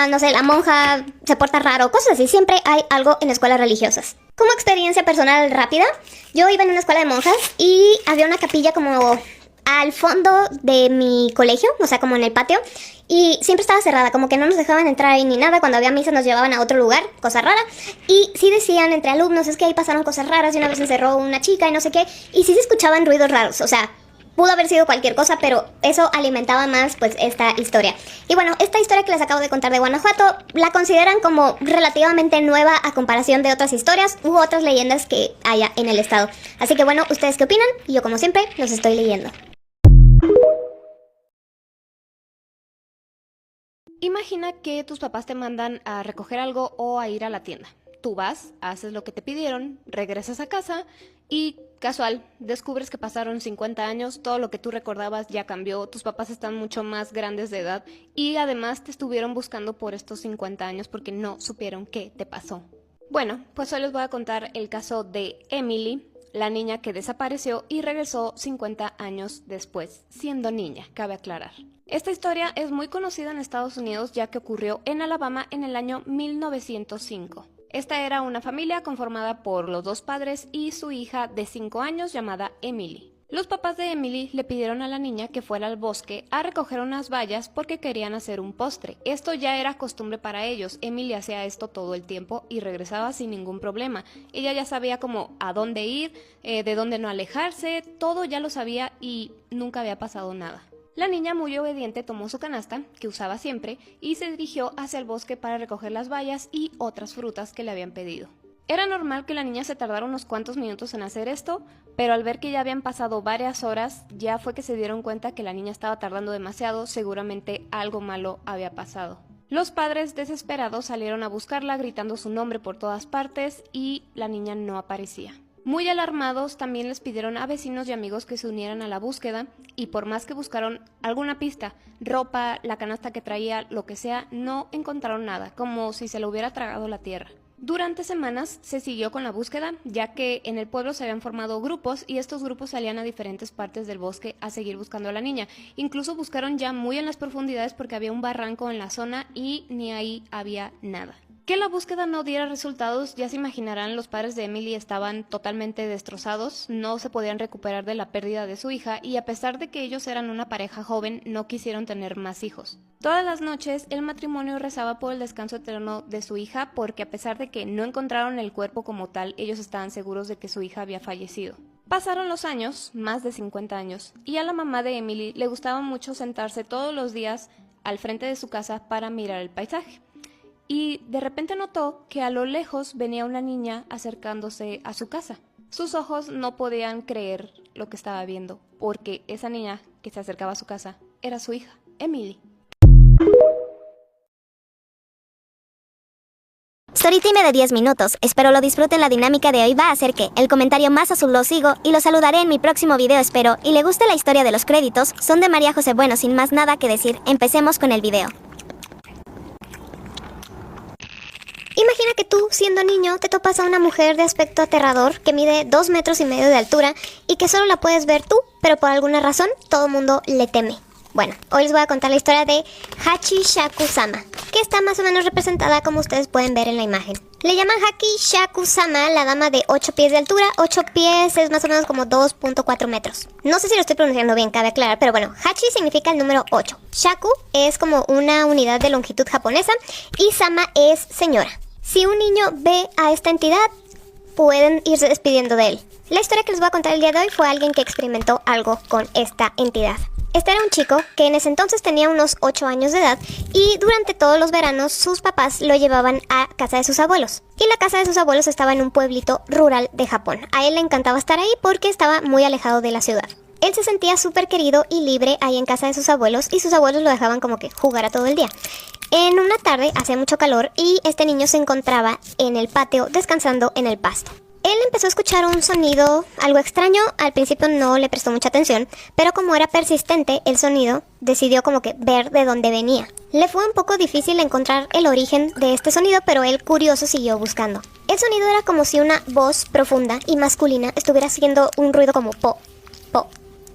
no sé, la monja se porta raro, cosas así, siempre hay algo en escuelas religiosas. Como experiencia personal rápida, yo iba en una escuela de monjas y había una capilla como al fondo de mi colegio, o sea, como en el patio, y siempre estaba cerrada, como que no nos dejaban entrar ahí ni nada. Cuando había misa nos llevaban a otro lugar, cosa rara, y sí decían entre alumnos, es que ahí pasaron cosas raras y una vez se encerró una chica y no sé qué, y sí se escuchaban ruidos raros, o sea, pudo haber sido cualquier cosa, pero eso alimentaba más, pues, esta historia. Y bueno, esta historia que les acabo de contar de Guanajuato, la consideran como relativamente nueva a comparación de otras historias u otras leyendas que haya en el estado. Así que bueno, ¿ustedes qué opinan? Y yo, como siempre, los estoy leyendo. Imagina que tus papás te mandan a recoger algo o a ir a la tienda. Tú vas, haces lo que te pidieron, regresas a casa y, casual, descubres que pasaron 50 años, todo lo que tú recordabas ya cambió, tus papás están mucho más grandes de edad y además te estuvieron buscando por estos 50 años porque no supieron qué te pasó. Bueno, pues hoy les voy a contar el caso de Emily, la niña que desapareció y regresó 50 años después, siendo niña, cabe aclarar. Esta historia es muy conocida en Estados Unidos ya que ocurrió en Alabama en el año 1905. Esta era una familia conformada por los dos padres y su hija de 5 años llamada Emily. Los papás de Emily le pidieron a la niña que fuera al bosque a recoger unas bayas porque querían hacer un postre. Esto ya era costumbre para ellos. Emily hacía esto todo el tiempo y regresaba sin ningún problema. Ella ya sabía como a dónde ir, de dónde no alejarse, todo ya lo sabía y nunca había pasado nada. La niña, muy obediente, tomó su canasta, que usaba siempre, y se dirigió hacia el bosque para recoger las bayas y otras frutas que le habían pedido. Era normal que la niña se tardara unos cuantos minutos en hacer esto, pero al ver que ya habían pasado varias horas, ya fue que se dieron cuenta que la niña estaba tardando demasiado, seguramente algo malo había pasado. Los padres, desesperados, salieron a buscarla gritando su nombre por todas partes y la niña no aparecía. Muy alarmados, también les pidieron a vecinos y amigos que se unieran a la búsqueda y por más que buscaron alguna pista, ropa, la canasta que traía, lo que sea, no encontraron nada, como si se lo hubiera tragado la tierra. Durante semanas se siguió con la búsqueda, ya que en el pueblo se habían formado grupos y estos grupos salían a diferentes partes del bosque a seguir buscando a la niña. Incluso buscaron ya muy en las profundidades porque había un barranco en la zona y ni ahí había nada. Que la búsqueda no diera resultados, ya se imaginarán, los padres de Emily estaban totalmente destrozados, no se podían recuperar de la pérdida de su hija y a pesar de que ellos eran una pareja joven, no quisieron tener más hijos. Todas las noches el matrimonio rezaba por el descanso eterno de su hija porque a pesar de que no encontraron el cuerpo como tal, ellos estaban seguros de que su hija había fallecido. Pasaron los años, más de 50 años, y a la mamá de Emily le gustaba mucho sentarse todos los días al frente de su casa para mirar el paisaje. Y de repente notó que a lo lejos venía una niña acercándose a su casa. Sus ojos no podían creer lo que estaba viendo, porque esa niña que se acercaba a su casa era su hija, Emily. Storytime de 10 minutos, espero lo disfruten. La dinámica de hoy va a ser que el comentario más azul lo sigo y lo saludaré en mi próximo video, espero y le guste la historia de los créditos, son de María José. Bueno, sin más nada que decir, empecemos con el video. Imagina que tú, siendo niño, te topas a una mujer de aspecto aterrador que mide 2,5 metros de altura y que solo la puedes ver tú, pero por alguna razón todo el mundo le teme. Bueno, hoy les voy a contar la historia de Hachi Shaku-sama, que está más o menos representada como ustedes pueden ver en la imagen. Le llaman Hachi Shaku-sama, la dama de 8 pies de altura. 8 pies es más o menos como 2,4 metros. No sé si lo estoy pronunciando bien, cabe aclarar, pero bueno, Hachi significa el número 8. Shaku es como una unidad de longitud japonesa y Sama es señora. Si un niño ve a esta entidad, pueden irse despidiendo de él. La historia que les voy a contar el día de hoy fue alguien que experimentó algo con esta entidad. Este era un chico que en ese entonces tenía unos 8 años de edad y durante todos los veranos sus papás lo llevaban a casa de sus abuelos. Y la casa de sus abuelos estaba en un pueblito rural de Japón. A él le encantaba estar ahí porque estaba muy alejado de la ciudad. Él se sentía súper querido y libre ahí en casa de sus abuelos y sus abuelos lo dejaban como que jugara todo el día. En una tarde hacía mucho calor y este niño se encontraba en el patio descansando en el pasto. Él empezó a escuchar un sonido algo extraño. Al principio no le prestó mucha atención, pero como era persistente el sonido, decidió como que ver de dónde venía. Le fue un poco difícil encontrar el origen de este sonido, pero él curioso siguió buscando. El sonido era como si una voz profunda y masculina estuviera haciendo un ruido como po, po,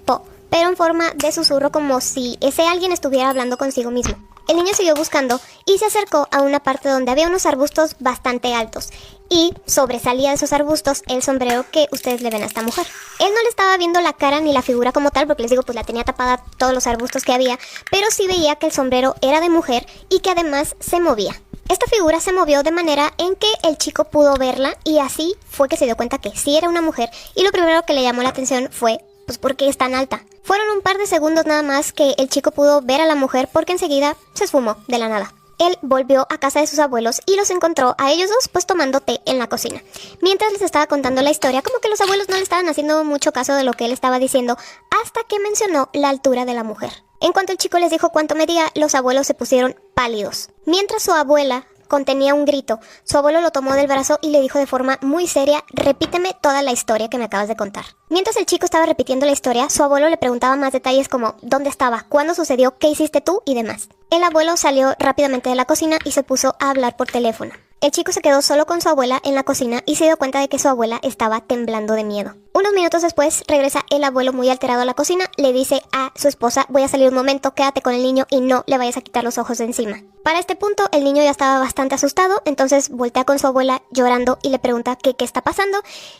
po, pero en forma de susurro, como si ese alguien estuviera hablando consigo mismo. El niño siguió buscando y se acercó a una parte donde había unos arbustos bastante altos y sobresalía de esos arbustos el sombrero que ustedes le ven a esta mujer. Él no le estaba viendo la cara ni la figura como tal, porque les digo, pues la tenía tapada todos los arbustos que había, pero sí veía que el sombrero era de mujer y que además se movía. Esta figura se movió de manera en que el chico pudo verla y así fue que se dio cuenta que sí era una mujer, y lo primero que le llamó la atención fue pues ¿por qué es tan alta? Fueron un par de segundos nada más que el chico pudo ver a la mujer porque enseguida se esfumó de la nada. Él volvió a casa de sus abuelos y los encontró a ellos dos pues tomando té en la cocina. Mientras les estaba contando la historia, como que los abuelos no le estaban haciendo mucho caso de lo que él estaba diciendo hasta que mencionó la altura de la mujer. En cuanto el chico les dijo cuánto medía, los abuelos se pusieron pálidos. Mientras su abuela contenía un grito, su abuelo lo tomó del brazo y le dijo de forma muy seria: repíteme toda la historia que me acabas de contar. Mientras el chico estaba repitiendo la historia, su abuelo le preguntaba más detalles como ¿dónde estaba? ¿Cuándo sucedió? ¿Qué hiciste tú? Y demás. El abuelo salió rápidamente de la cocina y se puso a hablar por teléfono. El chico se quedó solo con su abuela en la cocina y se dio cuenta de que su abuela estaba temblando de miedo. Unos minutos después regresa el abuelo muy alterado a la cocina, le dice a su esposa: voy a salir un momento, quédate con el niño y no le vayas a quitar los ojos de encima. Para este punto el niño ya estaba bastante asustado, entonces voltea con su abuela llorando y le pregunta qué está pasando,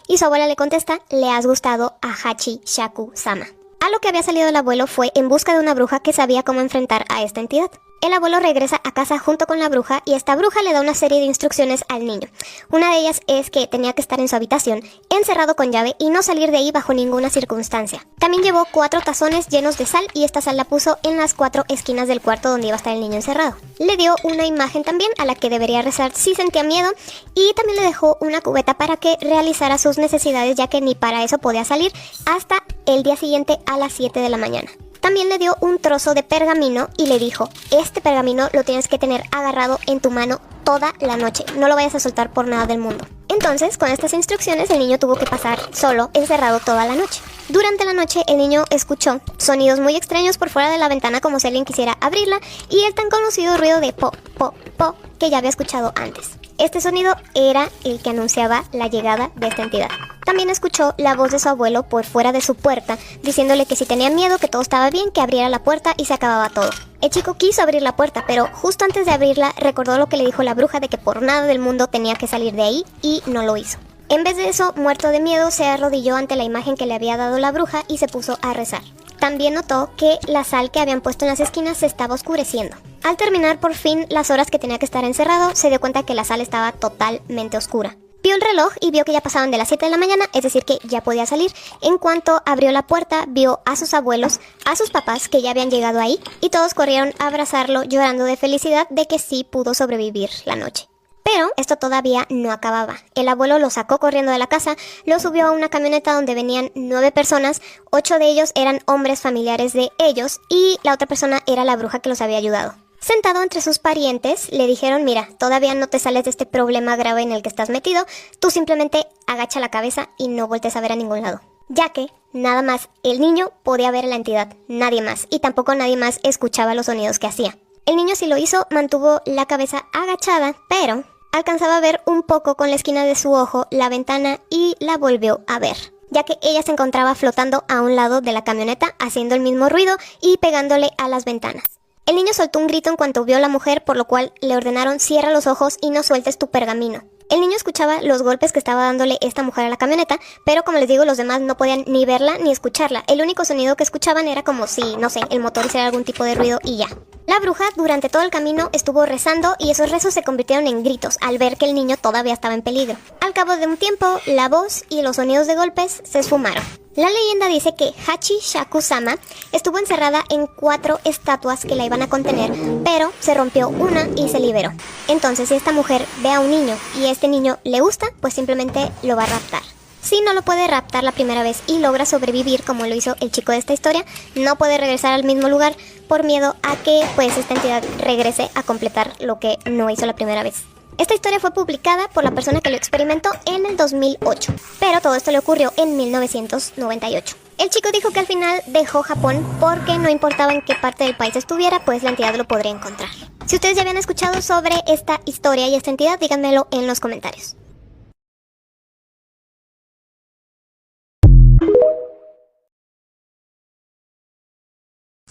y su abuela le contesta: le has gustado a Hachi Shaku-sama. A lo que había salido el abuelo fue en busca de una bruja que sabía cómo enfrentar a esta entidad. El abuelo regresa a casa junto con la bruja y esta bruja le da una serie de instrucciones al niño. Una de ellas es que tenía que estar en su habitación, encerrado con llave y no salir de ahí bajo ninguna circunstancia. También llevó 4 tazones llenos de sal y esta sal la puso en las 4 esquinas del cuarto donde iba a estar el niño encerrado. Le dio una imagen también a la que debería rezar si sentía miedo y también le dejó una cubeta para que realizara sus necesidades, ya que ni para eso podía salir hasta el día siguiente a las 7 de la mañana. También le dio un trozo de pergamino y le dijo: este pergamino lo tienes que tener agarrado en tu mano toda la noche, no lo vayas a soltar por nada del mundo. Entonces, con estas instrucciones, el niño tuvo que pasar solo, encerrado toda la noche. Durante la noche, el niño escuchó sonidos muy extraños por fuera de la ventana, como si alguien quisiera abrirla, y el tan conocido ruido de po, po, po, que ya había escuchado antes. Este sonido era el que anunciaba la llegada de esta entidad. También escuchó la voz de su abuelo por fuera de su puerta, diciéndole que si tenía miedo, que todo estaba bien, que abriera la puerta y se acababa todo. El chico quiso abrir la puerta, pero justo antes de abrirla recordó lo que le dijo la bruja de que por nada del mundo tenía que salir de ahí, y no lo hizo. En vez de eso, muerto de miedo, se arrodilló ante la imagen que le había dado la bruja y se puso a rezar. También notó que la sal que habían puesto en las esquinas se estaba oscureciendo. Al terminar por fin las horas que tenía que estar encerrado, se dio cuenta que la sal estaba totalmente oscura. Vio el reloj y vio que ya pasaban de las 7 de la mañana, es decir que ya podía salir. En cuanto abrió la puerta, vio a sus abuelos, a sus papás que ya habían llegado ahí, y todos corrieron a abrazarlo llorando de felicidad de que sí pudo sobrevivir la noche. Pero esto todavía no acababa. El abuelo lo sacó corriendo de la casa, lo subió a una camioneta donde venían 9 personas, 8 de ellos eran hombres familiares de ellos y la otra persona era la bruja que los había ayudado. Sentado entre sus parientes, le dijeron: mira, todavía no te sales de este problema grave en el que estás metido, tú simplemente agacha la cabeza y no voltees a ver a ningún lado. Ya que, nada más, el niño podía ver a la entidad, nadie más, y tampoco nadie más escuchaba los sonidos que hacía. El niño sí lo hizo, mantuvo la cabeza agachada, pero Alcanzaba a ver un poco con la esquina de su ojo la ventana y la volvió a ver, ya que ella se encontraba flotando a un lado de la camioneta, haciendo el mismo ruido y pegándole a las ventanas. El niño soltó un grito en cuanto vio a la mujer, por lo cual le ordenaron: cierra los ojos y no sueltes tu pergamino. El niño escuchaba los golpes que estaba dándole esta mujer a la camioneta, pero como les digo, los demás no podían ni verla ni escucharla. El único sonido que escuchaban era como si, no sé, el motor hiciera algún tipo de ruido y ya. La bruja durante todo el camino estuvo rezando y esos rezos se convirtieron en gritos al ver que el niño todavía estaba en peligro. Al cabo de un tiempo, la voz y los sonidos de golpes se esfumaron. La leyenda dice que Hachi Shaku-sama estuvo encerrada en 4 estatuas que la iban a contener, pero se rompió una y se liberó. Entonces, si esta mujer ve a un niño y a este niño le gusta, pues simplemente lo va a raptar. Si no lo puede raptar la primera vez y logra sobrevivir como lo hizo el chico de esta historia, no puede regresar al mismo lugar por miedo a que pues esta entidad regrese a completar lo que no hizo la primera vez. Esta historia fue publicada por la persona que lo experimentó en el 2008, pero todo esto le ocurrió en 1998. El chico dijo que al final dejó Japón porque no importaba en qué parte del país estuviera, pues la entidad lo podría encontrar. Si ustedes ya habían escuchado sobre esta historia y esta entidad, díganmelo en los comentarios.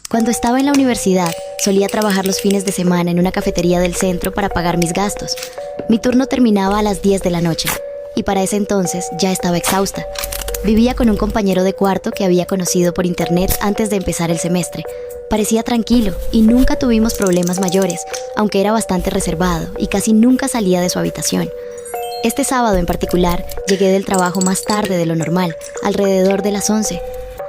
Cuando estaba en la universidad, solía trabajar los fines de semana en una cafetería del centro para pagar mis gastos. Mi turno terminaba a las 10 de la noche, y para ese entonces ya estaba exhausta. Vivía con un compañero de cuarto que había conocido por internet antes de empezar el semestre. Parecía tranquilo y nunca tuvimos problemas mayores, aunque era bastante reservado y casi nunca salía de su habitación. Este sábado en particular, llegué del trabajo más tarde de lo normal, alrededor de las 11.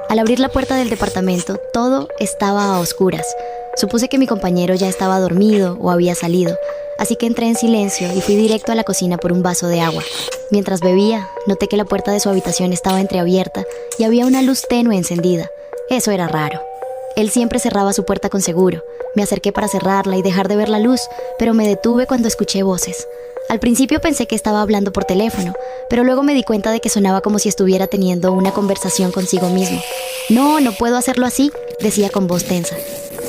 Al abrir la puerta del departamento, todo estaba a oscuras. Supuse que mi compañero ya estaba dormido o había salido, así que entré en silencio y fui directo a la cocina por un vaso de agua. Mientras bebía, noté que la puerta de su habitación estaba entreabierta y había una luz tenue encendida. Eso era raro. Él siempre cerraba su puerta con seguro. Me acerqué para cerrarla y dejar de ver la luz, pero me detuve cuando escuché voces. Al principio pensé que estaba hablando por teléfono, pero luego me di cuenta de que sonaba como si estuviera teniendo una conversación consigo mismo. No puedo hacerlo así, decía con voz tensa.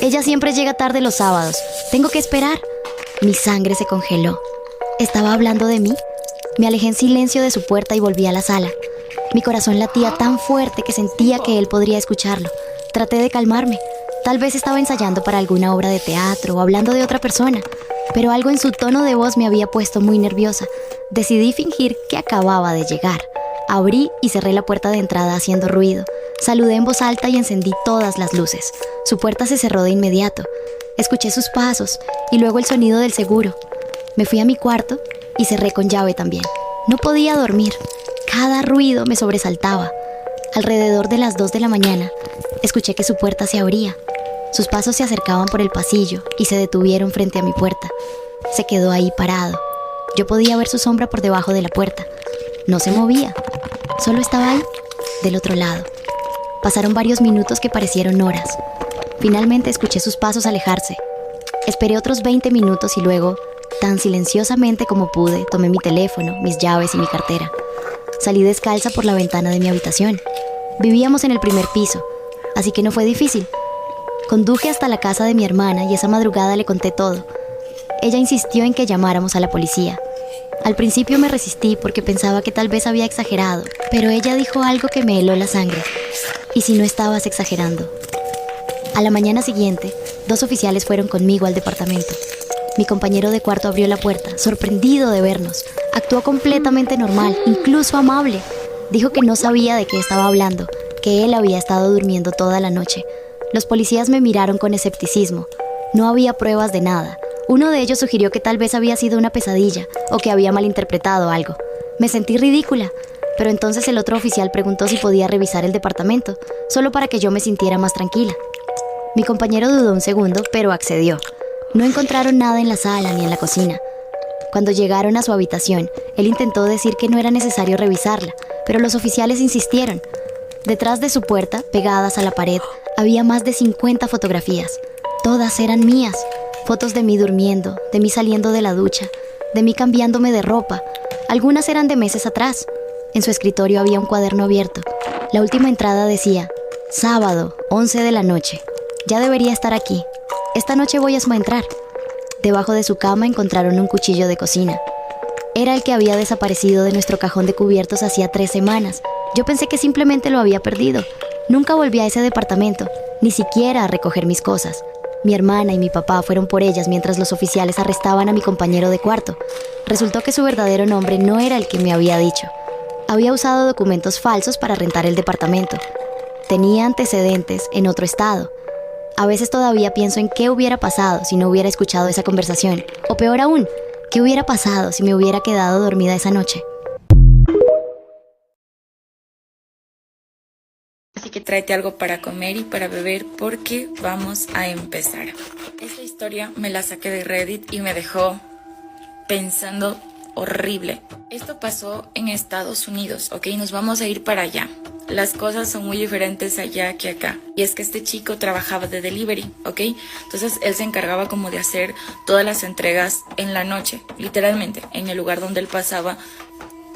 Ella siempre llega tarde los sábados. Tengo que esperar. Mi sangre se congeló. ¿Estaba hablando de mí? Me alejé en silencio de su puerta y volví a la sala. Mi corazón latía tan fuerte que sentía que él podría escucharlo. Traté de calmarme. Tal vez estaba ensayando para alguna obra de teatro o hablando de otra persona, pero algo en su tono de voz me había puesto muy nerviosa. Decidí fingir que acababa de llegar. Abrí y cerré la puerta de entrada haciendo ruido. Saludé en voz alta y encendí todas las luces. Su puerta se cerró de inmediato. Escuché sus pasos y luego el sonido del seguro. Me fui a mi cuarto y cerré con llave también. No podía dormir. Cada ruido me sobresaltaba. Alrededor de las 2 de la mañana, escuché que su puerta se abría. Sus pasos se acercaban por el pasillo y se detuvieron frente a mi puerta. Se quedó ahí parado. Yo podía ver su sombra por debajo de la puerta. No se movía. Solo estaba ahí, del otro lado. Pasaron varios minutos que parecieron horas. Finalmente escuché sus pasos alejarse. Esperé otros 20 minutos y luego, tan silenciosamente como pude, tomé mi teléfono, mis llaves y mi cartera. Salí descalza por la ventana de mi habitación. Vivíamos en el primer piso, así que no fue difícil. Conduje hasta la casa de mi hermana y esa madrugada le conté todo. Ella insistió en que llamáramos a la policía. Al principio me resistí porque pensaba que tal vez había exagerado, pero ella dijo algo que me heló la sangre. ¿Y si no estabas exagerando? A la mañana siguiente, 2 oficiales fueron conmigo al departamento. Mi compañero de cuarto abrió la puerta, sorprendido de vernos. Actuó completamente normal, incluso amable. Dijo que no sabía de qué estaba hablando, que él había estado durmiendo toda la noche. Los policías me miraron con escepticismo. No había pruebas de nada. Uno de ellos sugirió que tal vez había sido una pesadilla o que había malinterpretado algo. Me sentí ridícula, pero entonces el otro oficial preguntó si podía revisar el departamento, solo para que yo me sintiera más tranquila. Mi compañero dudó un segundo, pero accedió. No encontraron nada en la sala ni en la cocina. Cuando llegaron a su habitación, él intentó decir que no era necesario revisarla, pero los oficiales insistieron. Detrás de su puerta, pegadas a la pared, había más de 50 fotografías. Todas eran mías. Fotos de mí durmiendo, de mí saliendo de la ducha, de mí cambiándome de ropa. Algunas eran de meses atrás. En su escritorio había un cuaderno abierto. La última entrada decía: sábado, 11 de la noche. Ya debería estar aquí. Esta noche voy a entrar. Debajo de su cama encontraron un cuchillo de cocina. Era el que había desaparecido de nuestro cajón de cubiertos hacía 3 semanas. Yo pensé que simplemente lo había perdido. Nunca volví a ese departamento, ni siquiera a recoger mis cosas. Mi hermana y mi papá fueron por ellas mientras los oficiales arrestaban a mi compañero de cuarto. Resultó que su verdadero nombre no era el que me había dicho. Había usado documentos falsos para rentar el departamento. Tenía antecedentes en otro estado. A veces todavía pienso en qué hubiera pasado si no hubiera escuchado esa conversación. O peor aún, ¿qué hubiera pasado si me hubiera quedado dormida esa noche? Así que tráete algo para comer y para beber porque vamos a empezar. Esta historia me la saqué de Reddit y me dejó pensando horrible. Esto pasó en Estados Unidos, ¿ok? Nos vamos a ir para allá. Las cosas son muy diferentes allá que acá. Y es que este chico trabajaba de delivery, ¿ok? Entonces él se encargaba como de hacer todas las entregas en la noche. Literalmente, en el lugar donde él pasaba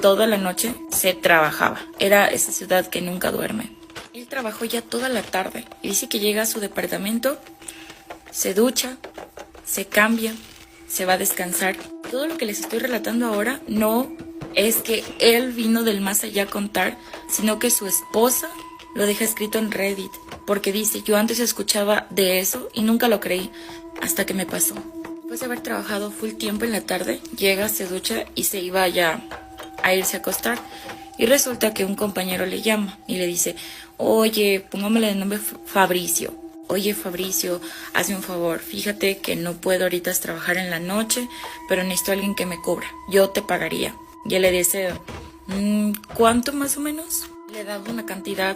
toda la noche se trabajaba. Era esa ciudad que nunca duerme. Él trabajó ya toda la tarde y dice que llega a su departamento, se ducha, se cambia, se va a descansar. Todo lo que les estoy relatando ahora no es que él vino del más allá a contar, sino que su esposa lo deja escrito en Reddit, porque dice, yo antes escuchaba de eso y nunca lo creí, hasta que me pasó. Después de haber trabajado full tiempo en la tarde, llega, se ducha y se iba ya a irse a acostar. Y resulta que un compañero le llama y le dice, oye, póngamele de nombre Fabricio. Oye, Fabricio, hazme un favor, fíjate que no puedo ahorita trabajar en la noche, pero necesito a alguien que me cubra, yo te pagaría. Y él le dice, ¿cuánto más o menos? Le daba una cantidad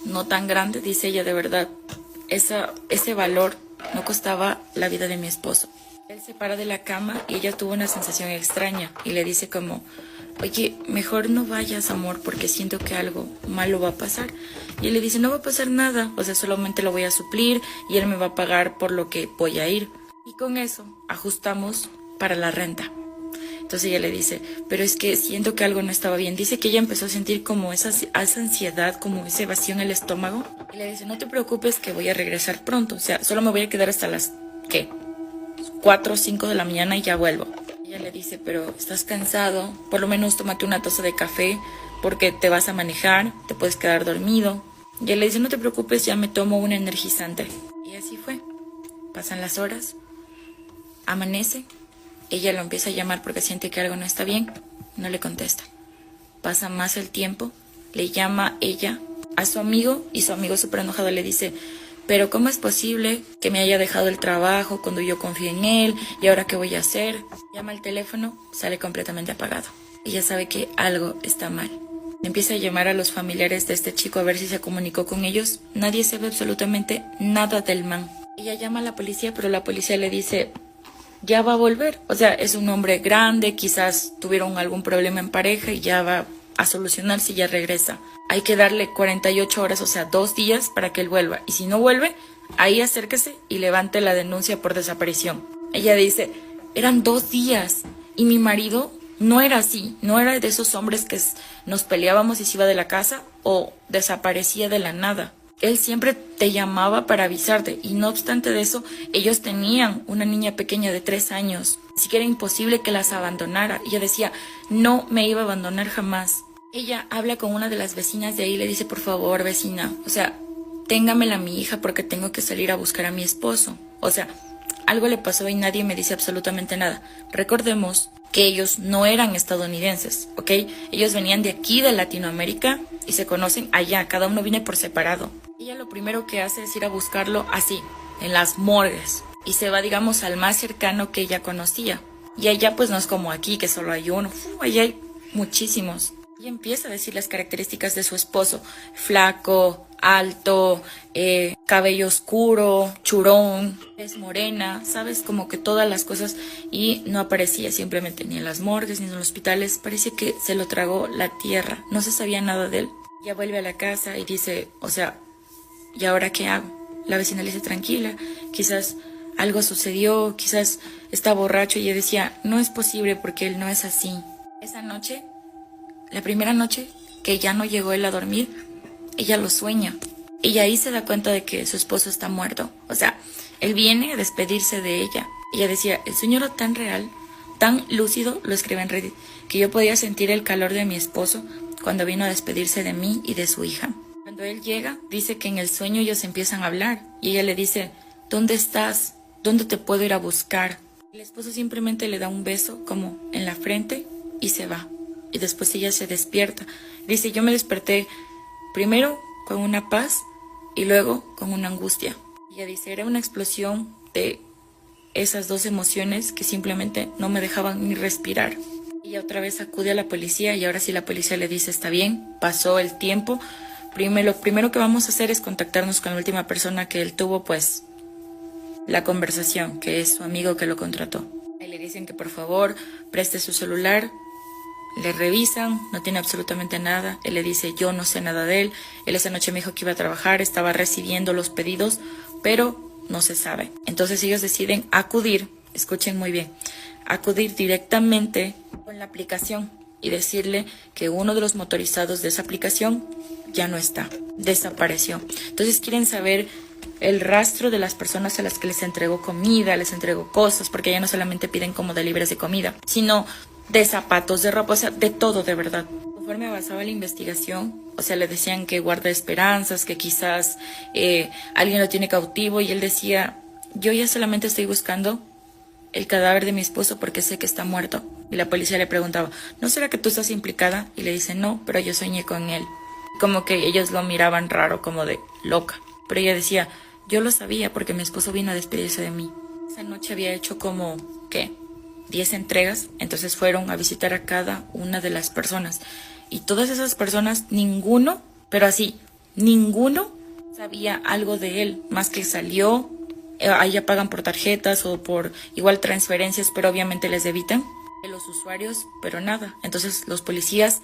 no tan grande, dice ella, de verdad, ese valor no costaba la vida de mi esposo. Él se para de la cama y ella tuvo una sensación extraña y le dice como, oye, mejor no vayas, amor, porque siento que algo malo va a pasar. Y él le dice, no va a pasar nada, o sea, solamente lo voy a suplir y él me va a pagar por lo que voy a ir. Y con eso ajustamos para la renta. Entonces ella le dice, pero es que siento que algo no estaba bien. Dice que ella empezó a sentir como esa ansiedad, como ese vacío en el estómago. Y le dice, no te preocupes que voy a regresar pronto, o sea, solo me voy a quedar hasta las, 4 o 5 de la mañana y ya vuelvo. Ella le dice, pero estás cansado, por lo menos tómate una taza de café porque te vas a manejar, te puedes quedar dormido. Y él le dice, no te preocupes, ya me tomo un energizante. Y así fue. Pasan las horas, amanece, ella lo empieza a llamar porque siente que algo no está bien, no le contesta. Pasa más el tiempo, le llama ella a su amigo y su amigo súper enojado le dice, pero ¿cómo es posible que me haya dejado el trabajo cuando yo confié en él? ¿Y ahora qué voy a hacer? Llama al teléfono, sale completamente apagado. Ella sabe que algo está mal. Empieza a llamar a los familiares de este chico a ver si se comunicó con ellos. Nadie sabe absolutamente nada del man. Ella llama a la policía, pero la policía le dice, ya va a volver. O sea, es un hombre grande, quizás tuvieron algún problema en pareja y ya va a solucionarse y ya regresa. Hay que darle 48 horas, o sea, 2 días para que él vuelva. Y si no vuelve, ahí acérquese y levante la denuncia por desaparición. Ella dice, eran 2 días y mi marido no era así, no era de esos hombres que nos peleábamos y se iba de la casa o desaparecía de la nada. Él siempre te llamaba para avisarte y no obstante de eso, ellos tenían una niña pequeña de 3 años. Así que era imposible que las abandonara. Ella decía, no me iba a abandonar jamás. Ella habla con una de las vecinas de ahí y le dice, por favor, vecina, o sea, téngamela a mi hija porque tengo que salir a buscar a mi esposo. O sea, algo le pasó y nadie me dice absolutamente nada. Recordemos que ellos no eran estadounidenses, ¿ok? Ellos venían de aquí, de Latinoamérica, y se conocen allá, cada uno viene por separado. Ella lo primero que hace es ir a buscarlo así, en las morgues, y se va, digamos, al más cercano que ella conocía. Y allá pues no es como aquí, que solo hay uno, allá hay muchísimos. Y empieza a decir las características de su esposo, flaco, alto, cabello oscuro, churón, es morena, sabes, como que todas las cosas, y no aparecía simplemente ni en las morgues ni en los hospitales, parecía que se lo tragó la tierra, no se sabía nada de él. Ya vuelve a la casa y dice, o sea, ¿y ahora qué hago? La vecina le dice, tranquila, quizás algo sucedió, quizás está borracho, y ella decía, no es posible porque él no es así. Esa noche, la primera noche que ya no llegó él a dormir, ella lo sueña. Y ahí se da cuenta de que su esposo está muerto. O sea, él viene a despedirse de ella. Ella decía, el sueño era tan real tan lúcido, lo escribe en Reddit, que yo podía sentir el calor de mi esposo cuando vino a despedirse de mí y de su hija. Cuando él llega, dice que en el sueño ellos empiezan a hablar y ella le dice, ¿dónde estás? ¿Dónde te puedo ir a buscar? El esposo simplemente le da un beso como en la frente y se va. Y después ella se despierta. Dice, yo me desperté primero con una paz y luego con una angustia. Y ella dice, era una explosión de esas dos emociones que simplemente no me dejaban ni respirar. Ella otra vez acude a la policía y ahora sí la policía le dice, está bien, pasó el tiempo. Lo primero que vamos a hacer es contactarnos con la última persona que él tuvo, pues, la conversación, que es su amigo que lo contrató. Ahí le dicen que por favor preste su celular. Le revisan, no tiene absolutamente nada. Él le dice, yo no sé nada de él. Él esa noche me dijo que iba a trabajar, estaba recibiendo los pedidos, pero no se sabe. Entonces ellos deciden acudir, escuchen muy bien, acudir directamente con la aplicación y decirle que uno de los motorizados de esa aplicación ya no está, desapareció. Entonces quieren saber el rastro de las personas a las que les entregó comida, les entregó cosas, porque ya no solamente piden como deliveries de comida, sino de zapatos, de ropa, o sea, de todo, de verdad. Conforme avanzaba la investigación, o sea, le decían que guarda esperanzas, que quizás alguien lo tiene cautivo, y él decía, yo ya solamente estoy buscando el cadáver de mi esposo porque sé que está muerto. Y la policía le preguntaba, ¿no será que tú estás implicada? Y le dice, no, pero yo soñé con él. Como que ellos lo miraban raro, como de loca. Pero ella decía, yo lo sabía porque mi esposo vino a despedirse de mí. Esa noche había hecho como, ¿qué? 10 entregas, entonces fueron a visitar a cada una de las personas. Y todas esas personas, ninguno, pero así, ninguno sabía algo de él, más que salió, ahí ya pagan por tarjetas o por igual transferencias, pero obviamente les debitan de los usuarios, pero nada. Entonces los policías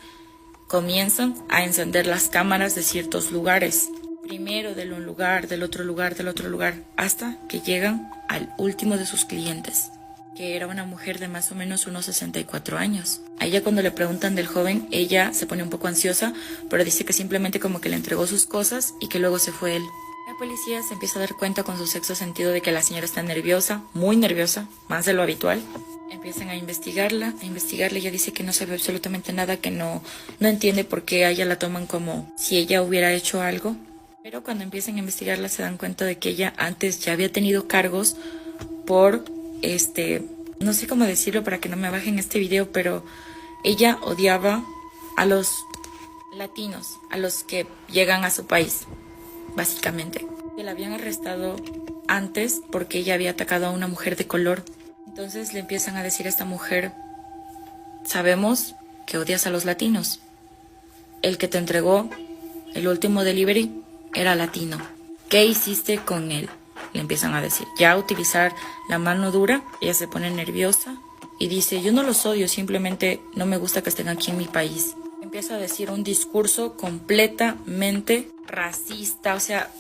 comienzan a encender las cámaras de ciertos lugares. Primero de un lugar, del otro lugar, del otro lugar, hasta que llegan al último de sus clientes, que era una mujer de más o menos unos 64 años. A ella cuando le preguntan del joven, ella se pone un poco ansiosa, pero dice que simplemente como que le entregó sus cosas y que luego se fue él. La policía se empieza a dar cuenta con su sexto sentido de que la señora está nerviosa, muy nerviosa, más de lo habitual. Empiezan a investigarla, ella dice que no sabe absolutamente nada, que no entiende por qué a ella la toman como si ella hubiera hecho algo. Pero cuando empiezan a investigarla se dan cuenta de que ella antes ya había tenido cargos por, no sé cómo decirlo para que no me bajen este video, pero ella odiaba a los latinos, a los que llegan a su país, básicamente. Que la habían arrestado antes porque ella había atacado a una mujer de color. Entonces le empiezan a decir a esta mujer, sabemos que odias a los latinos. El que te entregó el último delivery era latino. ¿Qué hiciste con él? Le empiezan a decir. Ya a utilizar la mano dura, ella se pone nerviosa y dice, yo no los odio, simplemente no me gusta que estén aquí en mi país. Empieza a decir un discurso completamente racista, o sea,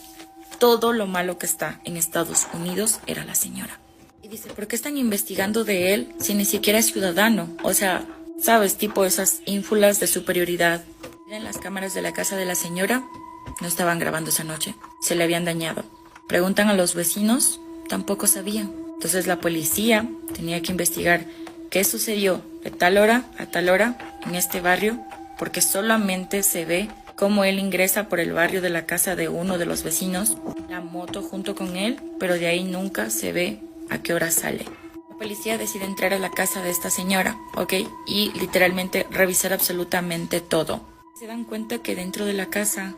todo lo malo que está en Estados Unidos era la señora. Y dice, ¿por qué están investigando de él si ni siquiera es ciudadano? O sea, ¿sabes? Tipo esas ínfulas de superioridad. En las cámaras de la casa de la señora no estaban grabando esa noche, se le habían dañado. Preguntan a los vecinos, tampoco sabían. Entonces la policía tenía que investigar qué sucedió de tal hora a tal hora en este barrio, porque solamente se ve cómo él ingresa por el barrio de la casa de uno de los vecinos, la moto junto con él, pero de ahí nunca se ve a qué hora sale. La policía decide entrar a la casa de esta señora, ¿ok? Y literalmente revisar absolutamente todo. Se dan cuenta que dentro de la casa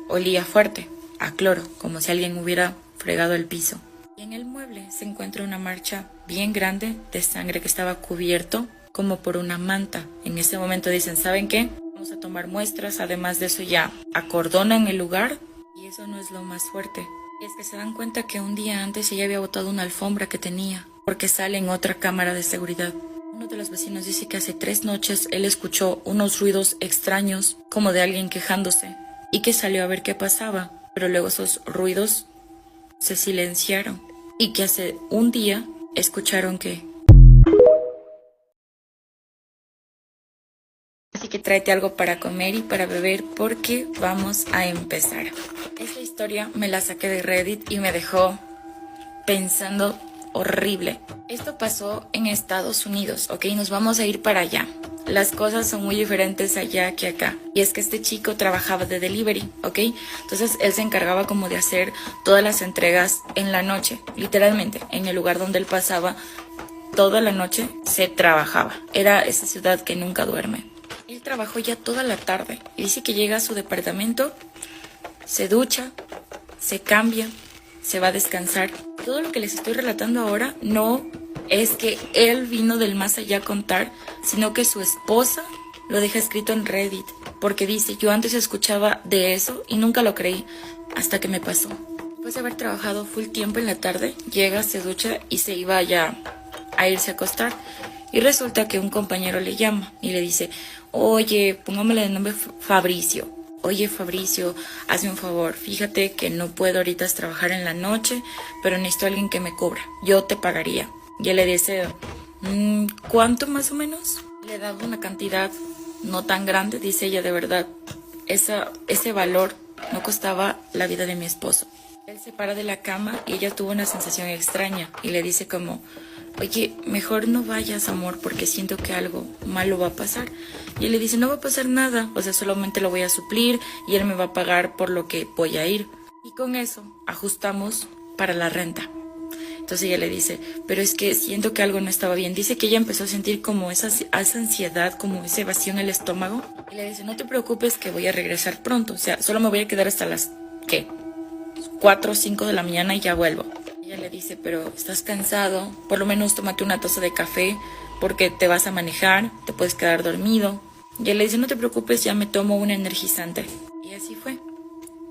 olía fuerte, a cloro, como si alguien hubiera fregado el piso. Y en el mueble se encuentra una mancha bien grande de sangre que estaba cubierto como por una manta. En ese momento dicen, ¿saben qué? Vamos a tomar muestras, además de eso ya acordonan el lugar. Y eso no es lo más fuerte. Y es que se dan cuenta que un día antes ella había botado una alfombra que tenía, porque sale en otra cámara de seguridad. Uno de los vecinos dice que hace 3 noches él escuchó unos ruidos extraños, como de alguien quejándose, y que salió a ver qué pasaba, pero luego esos ruidos se silenciaron, y que hace un día escucharon que... Así que tráete algo para comer y para beber porque vamos a empezar. Esta historia me la saqué de Reddit y me dejó pensando horrible. Esto pasó en Estados Unidos, ¿ok? Nos vamos a ir para allá. Las cosas son muy diferentes allá que acá. Y es que este chico trabajaba de delivery, ¿ok? Entonces él se encargaba como de hacer todas las entregas en la noche, literalmente, en el lugar donde él pasaba toda la noche se trabajaba. Era esa ciudad que nunca duerme. Él trabajó ya toda la tarde y dice que llega a su departamento, se ducha, se cambia, se va a descansar. Todo lo que les estoy relatando ahora no es que él vino del más allá a contar, sino que su esposa lo deja escrito en Reddit, porque dice, yo antes escuchaba de eso y nunca lo creí, hasta que me pasó. Después de haber trabajado full tiempo en la tarde, llega, se ducha y se iba ya a irse a acostar. Y resulta que un compañero le llama y le dice, oye, póngamele de nombre Fabricio. Oye, Fabricio, hazme un favor, fíjate que no puedo ahorita trabajar en la noche, pero necesito a alguien que me cubra. Yo te pagaría. Y él le dice, ¿cuánto más o menos? Le daba una cantidad no tan grande, dice ella, de verdad. Ese valor no costaba la vida de mi esposo. Él se para de la cama y ella tuvo una sensación extraña y le dice como, oye, mejor no vayas, amor, porque siento que algo malo va a pasar. Y él le dice, no va a pasar nada, o sea, solamente lo voy a suplir y él me va a pagar por lo que voy a ir. Y con eso ajustamos para la renta. Entonces ella le dice, pero es que siento que algo no estaba bien. Dice que ella empezó a sentir como esa ansiedad, como ese vacío en el estómago. Y le dice, no te preocupes que voy a regresar pronto, o sea, solo me voy a quedar hasta las, 4 o 5 de la mañana y ya vuelvo. Ella le dice, pero estás cansado, por lo menos tómate una taza de café porque te vas a manejar, te puedes quedar dormido. Y él le dice, no te preocupes, ya me tomo un energizante. Y así fue.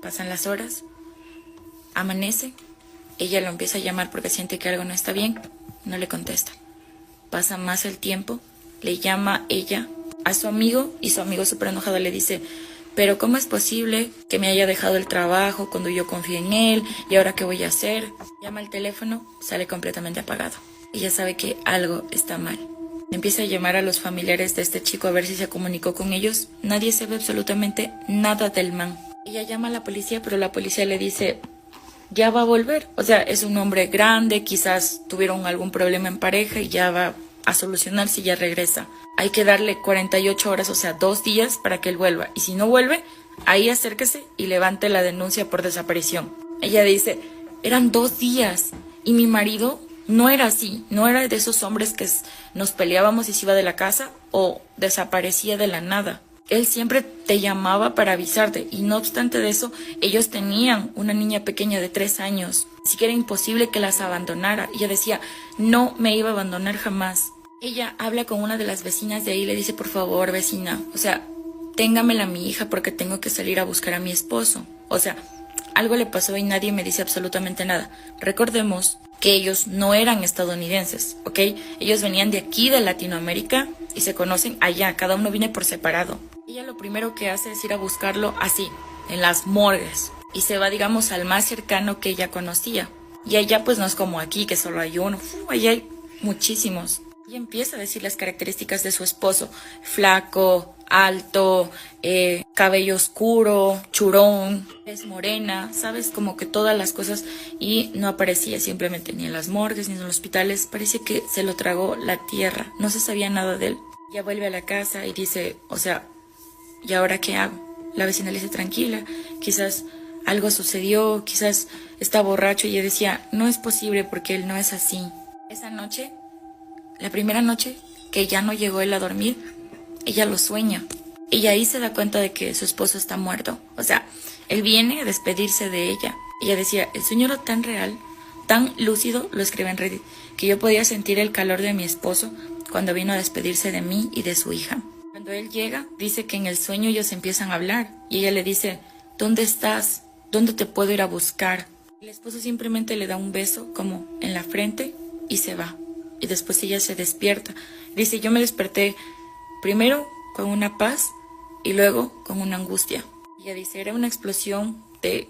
Pasan las horas, amanece, ella lo empieza a llamar porque siente que algo no está bien, no le contesta. Pasa más el tiempo, le llama ella a su amigo y su amigo súper enojado le dice, pero ¿cómo es posible que me haya dejado el trabajo cuando yo confié en él? ¿Y ahora qué voy a hacer? Llama al teléfono, sale completamente apagado. Ella sabe que algo está mal. Empieza a llamar a los familiares de este chico a ver si se comunicó con ellos. Nadie sabe absolutamente nada del man. Ella llama a la policía, pero la policía le dice, ya va a volver. O sea, es un hombre grande, quizás tuvieron algún problema en pareja y ya va a solucionar si ya regresa. Hay que darle 48 horas, o sea, 2 días para que él vuelva. Y si no vuelve, ahí acérquese y levante la denuncia por desaparición. Ella dice, eran 2 días y mi marido no era así, no era de esos hombres que nos peleábamos y se iba de la casa o desaparecía de la nada. Él siempre te llamaba para avisarte y no obstante de eso, ellos tenían una niña pequeña de 3 años. Así que era imposible que las abandonara. Ella decía, no me iba a abandonar jamás. Ella habla con una de las vecinas de ahí y le dice, por favor, vecina, o sea, téngamela a mi hija porque tengo que salir a buscar a mi esposo. O sea, algo le pasó y nadie me dice absolutamente nada. Recordemos que ellos no eran estadounidenses, ¿ok? Ellos venían de aquí, de Latinoamérica, y se conocen allá, cada uno viene por separado. Ella lo primero que hace es ir a buscarlo así, en las morgues, y se va, digamos, al más cercano que ella conocía. Y allá pues no es como aquí, que solo hay uno, allá hay muchísimos. Y empieza a decir las características de su esposo, flaco, alto, cabello oscuro, churón, es morena, sabes, como que todas las cosas, y no aparecía simplemente ni en las morgues ni en los hospitales, parece que se lo tragó la tierra, no se sabía nada de él. Ya vuelve a la casa y dice, o sea, ¿y ahora qué hago? La vecina le dice, tranquila, quizás algo sucedió, quizás está borracho, y ella decía, no es posible porque él no es así. Esa noche, la primera noche que ya no llegó él a dormir, ella lo sueña. Y ahí se da cuenta de que su esposo está muerto. O sea, él viene a despedirse de ella. Ella decía, el sueño era tan real, tan lúcido, lo escribe en Reddit, que yo podía sentir el calor de mi esposo cuando vino a despedirse de mí y de su hija. Cuando él llega, dice que en el sueño ellos empiezan a hablar. Y ella le dice, ¿dónde estás? ¿Dónde te puedo ir a buscar? El esposo simplemente le da un beso como en la frente y se va. Y después ella se despierta. Dice, yo me desperté primero con una paz y luego con una angustia. Ella dice, era una explosión de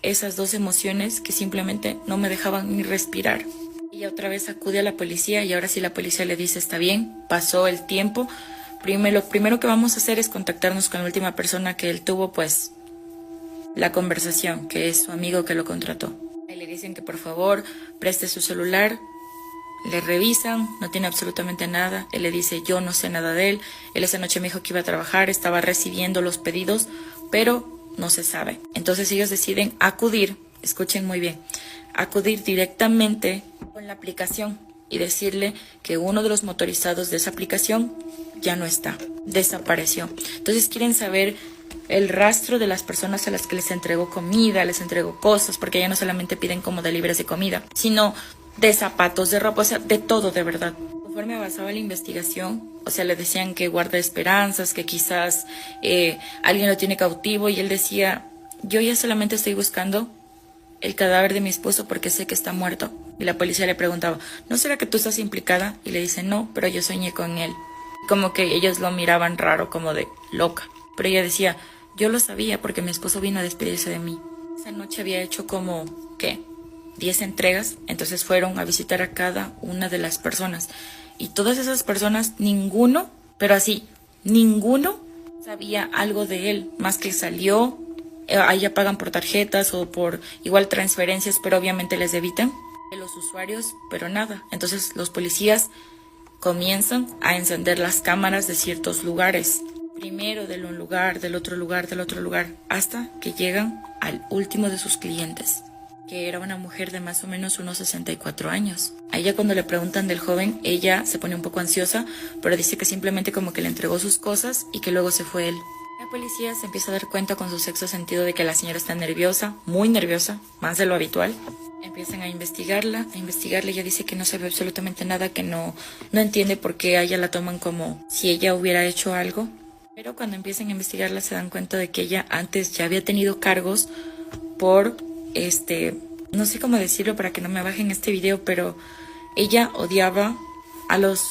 esas dos emociones que simplemente no me dejaban ni respirar. Ella otra vez acude a la policía y ahora sí la policía le dice, está bien, pasó el tiempo. Lo primero que vamos a hacer es contactarnos con la última persona que él tuvo, pues, la conversación, que es su amigo que lo contrató. Y le dicen que por favor preste su celular le revisan, no tiene absolutamente nada. Él le dice, yo no sé nada de él. Él esa noche me dijo que iba a trabajar, estaba recibiendo los pedidos, pero no se sabe. Entonces ellos deciden acudir, escuchen muy bien, acudir directamente con la aplicación y decirle que uno de los motorizados de esa aplicación ya no está, desapareció. Entonces quieren saber el rastro de las personas a las que les entregó comida, les entregó cosas, porque ya no solamente piden como deliveries de comida, sino de zapatos, de ropa, o sea, de todo, de verdad. Conforme avanzaba la investigación, o sea, le decían que guarda esperanzas, que quizás alguien lo tiene cautivo, y él decía, yo ya solamente estoy buscando el cadáver de mi esposo porque sé que está muerto. Y la policía le preguntaba, ¿no será que tú estás implicada? Y le dice, no, pero yo soñé con él. Como que ellos lo miraban raro, como de loca. Pero ella decía, yo lo sabía porque mi esposo vino a despedirse de mí. Esa noche había hecho como, ¿qué? 10 entregas. Entonces fueron a visitar a cada una de las personas. Y todas esas personas, ninguno, pero así, ninguno sabía algo de él. Más que salió, ahí ya pagan por tarjetas o por igual transferencias, pero obviamente les debitan de los usuarios, pero nada. Entonces los policías comienzan a encender las cámaras de ciertos lugares. Primero de un lugar, del otro lugar, del otro lugar, hasta que llegan al último de sus clientes, que era una mujer de más o menos unos 64 años. A ella cuando le preguntan del joven, ella se pone un poco ansiosa, pero dice que simplemente como que le entregó sus cosas y que luego se fue él. La policía se empieza a dar cuenta con su sexto sentido de que la señora está nerviosa, muy nerviosa, más de lo habitual. Empiezan a investigarla, ella dice que no sabe absolutamente nada, que no entiende por qué a ella la toman como si ella hubiera hecho algo. Pero cuando empiezan a investigarla se dan cuenta de que ella antes ya había tenido cargos por, no sé cómo decirlo para que no me bajen este video, pero ella odiaba a los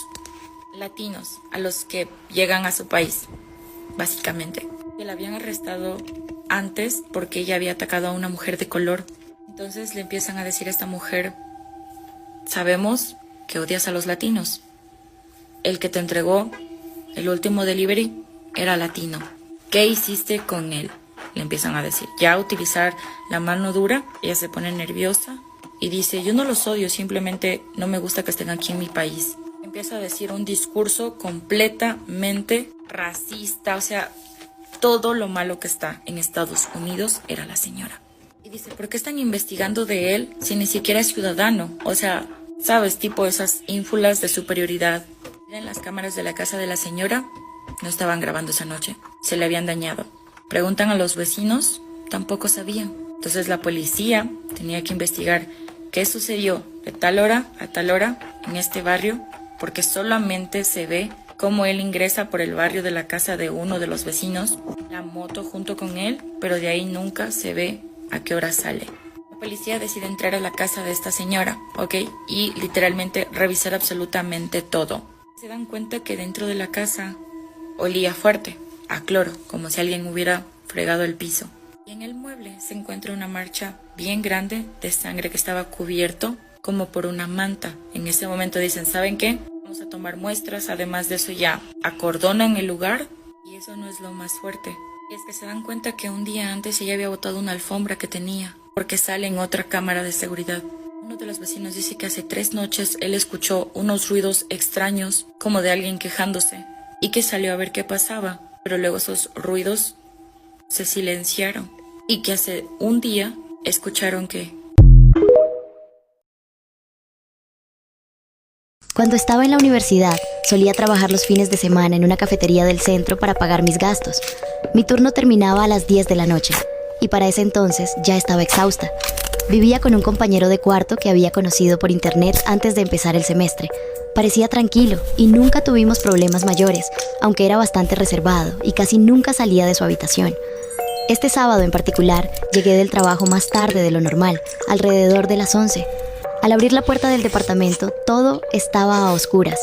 latinos, a los que llegan a su país, básicamente. Que la habían arrestado antes porque ella había atacado a una mujer de color. Entonces le empiezan a decir a esta mujer, sabemos que odias a los latinos. El que te entregó el último delivery era latino. ¿Qué hiciste con él? Le empiezan a decir. Ya a utilizar la mano dura, ella se pone nerviosa y dice, yo no los odio, simplemente no me gusta que estén aquí en mi país. Empieza a decir un discurso completamente racista, o sea, todo lo malo que está en Estados Unidos era la señora. Y dice, ¿por qué están investigando de él si ni siquiera es ciudadano? O sea, ¿sabes? Tipo esas ínfulas de superioridad. En las cámaras de la casa de la señora no estaban grabando esa noche, se le habían dañado. Preguntan a los vecinos, tampoco sabían. Entonces la policía tenía que investigar qué sucedió de tal hora a tal hora en este barrio, porque solamente se ve cómo él ingresa por el barrio de la casa de uno de los vecinos, la moto junto con él, pero de ahí nunca se ve a qué hora sale. La policía decide entrar a la casa de esta señora, ¿ok? Y literalmente revisar absolutamente todo. Se dan cuenta que dentro de la casa olía fuerte, a cloro, como si alguien hubiera fregado el piso. Y en el mueble se encuentra una mancha bien grande de sangre que estaba cubierto como por una manta. En ese momento dicen, ¿saben qué? Vamos a tomar muestras, además de eso ya acordonan el lugar. Y eso no es lo más fuerte. Y es que se dan cuenta que un día antes ella había botado una alfombra que tenía, porque sale en otra cámara de seguridad. Uno de los vecinos dice que hace 3 noches él escuchó unos ruidos extraños, como de alguien quejándose, y que salió a ver qué pasaba, pero luego esos ruidos se silenciaron, y que hace un día escucharon que... Cuando estaba en la universidad, solía trabajar los fines de semana en una cafetería del centro para pagar mis gastos. Mi turno terminaba a las 10 de la noche, y para ese entonces ya estaba exhausta. Vivía con un compañero de cuarto que había conocido por internet antes de empezar el semestre. Parecía tranquilo y nunca tuvimos problemas mayores, aunque era bastante reservado y casi nunca salía de su habitación. Este sábado en particular, llegué del trabajo más tarde de lo normal, alrededor de las 11. Al abrir la puerta del departamento, todo estaba a oscuras.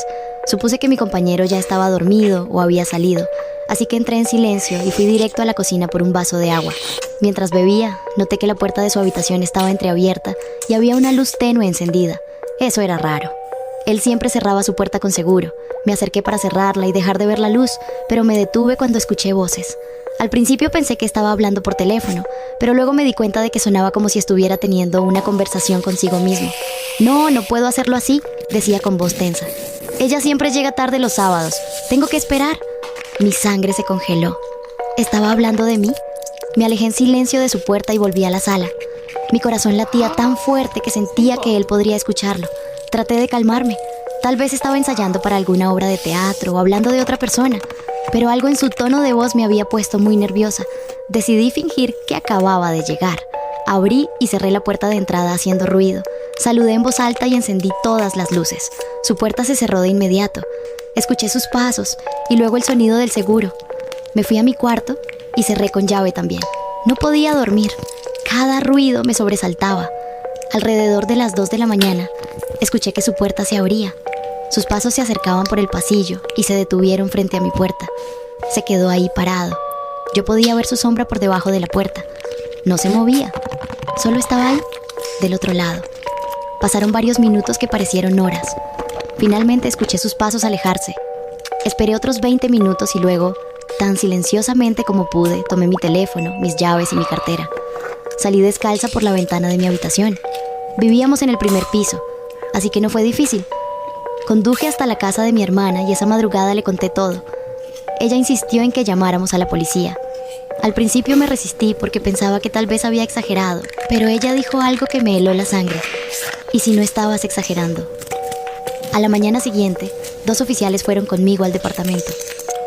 Supuse que mi compañero ya estaba dormido o había salido, así que entré en silencio y fui directo a la cocina por un vaso de agua. Mientras bebía, noté que la puerta de su habitación estaba entreabierta y había una luz tenue encendida. Eso era raro. Él siempre cerraba su puerta con seguro. Me acerqué para cerrarla y dejar de ver la luz, pero me detuve cuando escuché voces. Al principio pensé que estaba hablando por teléfono, pero luego me di cuenta de que sonaba como si estuviera teniendo una conversación consigo mismo. No puedo hacerlo así. decía con voz tensa. Ella siempre llega tarde los sábados. Tengo que esperar. Mi sangre se congeló. ¿Estaba hablando de mí? Me alejé en silencio de su puerta y volví a la sala. Mi corazón latía tan fuerte que sentía que él podría escucharlo. Traté de calmarme. Tal vez estaba ensayando para alguna obra de teatro o hablando de otra persona, pero algo en su tono de voz me había puesto muy nerviosa. Decidí fingir que acababa de llegar. Abrí y cerré la puerta de entrada haciendo ruido. Saludé en voz alta y encendí todas las luces. Su puerta se cerró de inmediato. Escuché sus pasos y luego el sonido del seguro. Me fui a mi cuarto y cerré con llave también. No podía dormir. Cada ruido me sobresaltaba. Alrededor de las 2 de la mañana, escuché que su puerta se abría. Sus pasos se acercaban por el pasillo y se detuvieron frente a mi puerta. Se quedó ahí parado. Yo podía ver su sombra por debajo de la puerta. No se movía. Solo estaba ahí, del otro lado. Pasaron varios minutos que parecieron horas. Finalmente escuché sus pasos alejarse. Esperé otros 20 minutos y luego, tan silenciosamente como pude, tomé mi teléfono, mis llaves y mi cartera. Salí descalza por la ventana de mi habitación. Vivíamos en el primer piso, así que no fue difícil. Conduje hasta la casa de mi hermana y esa madrugada le conté todo. Ella insistió en que llamáramos a la policía. Al principio me resistí porque pensaba que tal vez había exagerado, pero ella dijo algo que me heló la sangre. ¿Y si no estabas exagerando? A la mañana siguiente, 2 oficiales fueron conmigo al departamento.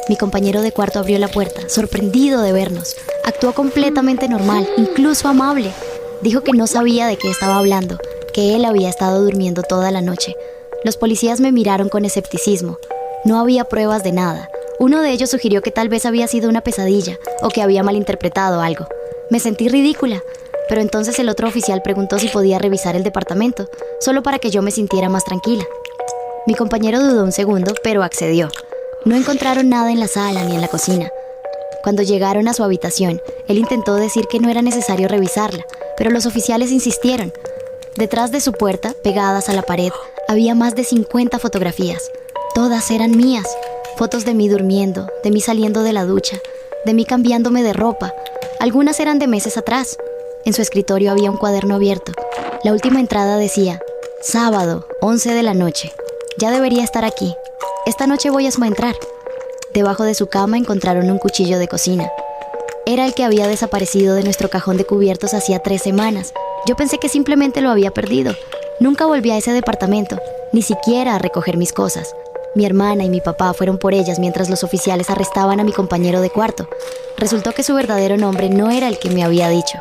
Mi compañero de cuarto abrió la puerta, sorprendido de vernos. Actuó completamente normal, incluso amable. Dijo que no sabía de qué estaba hablando, que él había estado durmiendo toda la noche. Los policías me miraron con escepticismo. No había pruebas de nada. Uno de ellos sugirió que tal vez había sido una pesadilla o que había malinterpretado algo. Me sentí ridícula, pero entonces el otro oficial preguntó si podía revisar el departamento, solo para que yo me sintiera más tranquila. Mi compañero dudó un segundo, pero accedió. No encontraron nada en la sala ni en la cocina. Cuando llegaron a su habitación, él intentó decir que no era necesario revisarla, pero los oficiales insistieron. Detrás de su puerta, pegadas a la pared, había más de 50 fotografías. Todas eran mías. Fotos de mí durmiendo, de mí saliendo de la ducha, de mí cambiándome de ropa. Algunas eran de meses atrás. En su escritorio había un cuaderno abierto. La última entrada decía: sábado, 11 de la noche. Ya debería estar aquí. Esta noche voy a entrar. Debajo de su cama encontraron un cuchillo de cocina. Era el que había desaparecido de nuestro cajón de cubiertos hacía 3 semanas. Yo pensé que simplemente lo había perdido. Nunca volví a ese departamento, ni siquiera a recoger mis cosas. Mi hermana y mi papá fueron por ellas mientras los oficiales arrestaban a mi compañero de cuarto. Resultó que su verdadero nombre no era el que me había dicho.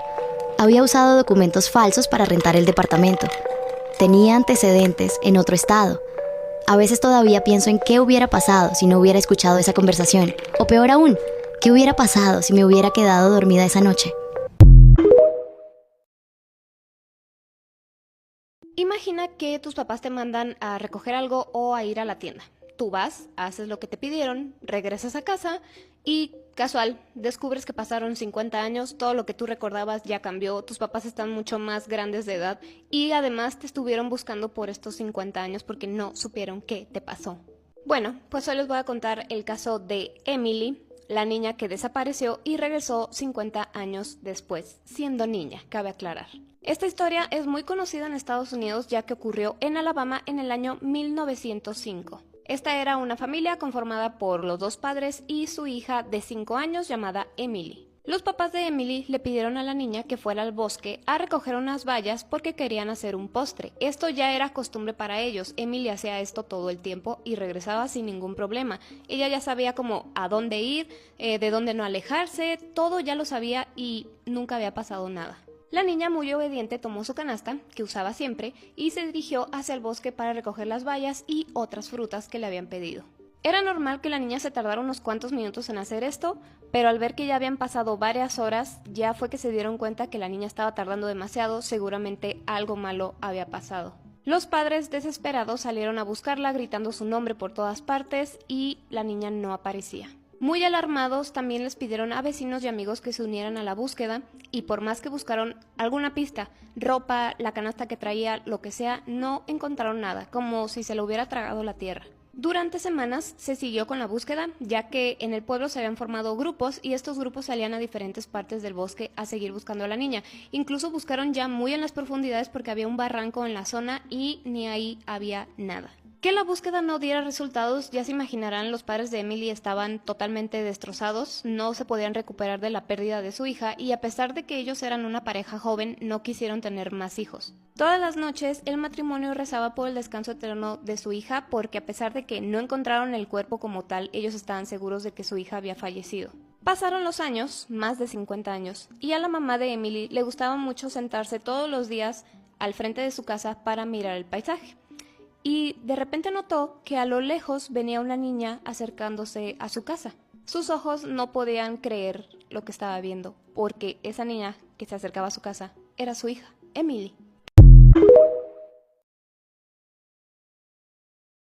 Había usado documentos falsos para rentar el departamento. Tenía antecedentes en otro estado. A veces todavía pienso en qué hubiera pasado si no hubiera escuchado esa conversación. O peor aún, qué hubiera pasado si me hubiera quedado dormida esa noche. Imagina que tus papás te mandan a recoger algo o a ir a la tienda. Tú vas, haces lo que te pidieron, regresas a casa y, casual, descubres que pasaron 50 años, todo lo que tú recordabas ya cambió, tus papás están mucho más grandes de edad y además te estuvieron buscando por estos 50 años porque no supieron qué te pasó. Bueno, pues hoy les voy a contar el caso de Emily, la niña que desapareció y regresó 50 años después, siendo niña, cabe aclarar. Esta historia es muy conocida en Estados Unidos ya que ocurrió en Alabama en el año 1905. Esta era una familia conformada por los 2 padres y su hija de 5 años llamada Emily. Los papás de Emily le pidieron a la niña que fuera al bosque a recoger unas bayas porque querían hacer un postre. Esto ya era costumbre para ellos. Emily hacía esto todo el tiempo y regresaba sin ningún problema. Ella ya sabía como a dónde ir, de dónde no alejarse, todo ya lo sabía y nunca había pasado nada. La niña muy obediente tomó su canasta, que usaba siempre, y se dirigió hacia el bosque para recoger las bayas y otras frutas que le habían pedido. Era normal que la niña se tardara unos cuantos minutos en hacer esto, pero al ver que ya habían pasado varias horas, ya fue que se dieron cuenta que la niña estaba tardando demasiado, seguramente algo malo había pasado. Los padres desesperados salieron a buscarla gritando su nombre por todas partes y la niña no aparecía. Muy alarmados, también les pidieron a vecinos y amigos que se unieran a la búsqueda y por más que buscaron alguna pista, ropa, la canasta que traía, lo que sea, no encontraron nada, como si se lo hubiera tragado la tierra. Durante semanas se siguió con la búsqueda, ya que en el pueblo se habían formado grupos y estos grupos salían a diferentes partes del bosque a seguir buscando a la niña. Incluso buscaron ya muy en las profundidades porque había un barranco en la zona y ni ahí había nada. Que la búsqueda no diera resultados, ya se imaginarán, los padres de Emily estaban totalmente destrozados, no se podían recuperar de la pérdida de su hija y a pesar de que ellos eran una pareja joven, no quisieron tener más hijos. Todas las noches el matrimonio rezaba por el descanso eterno de su hija porque a pesar de que no encontraron el cuerpo como tal, ellos estaban seguros de que su hija había fallecido. Pasaron los años, más de 50 años, y a la mamá de Emily le gustaba mucho sentarse todos los días al frente de su casa para mirar el paisaje. Y de repente notó que a lo lejos venía una niña acercándose a su casa. Sus ojos no podían creer lo que estaba viendo, porque esa niña que se acercaba a su casa era su hija, Emily.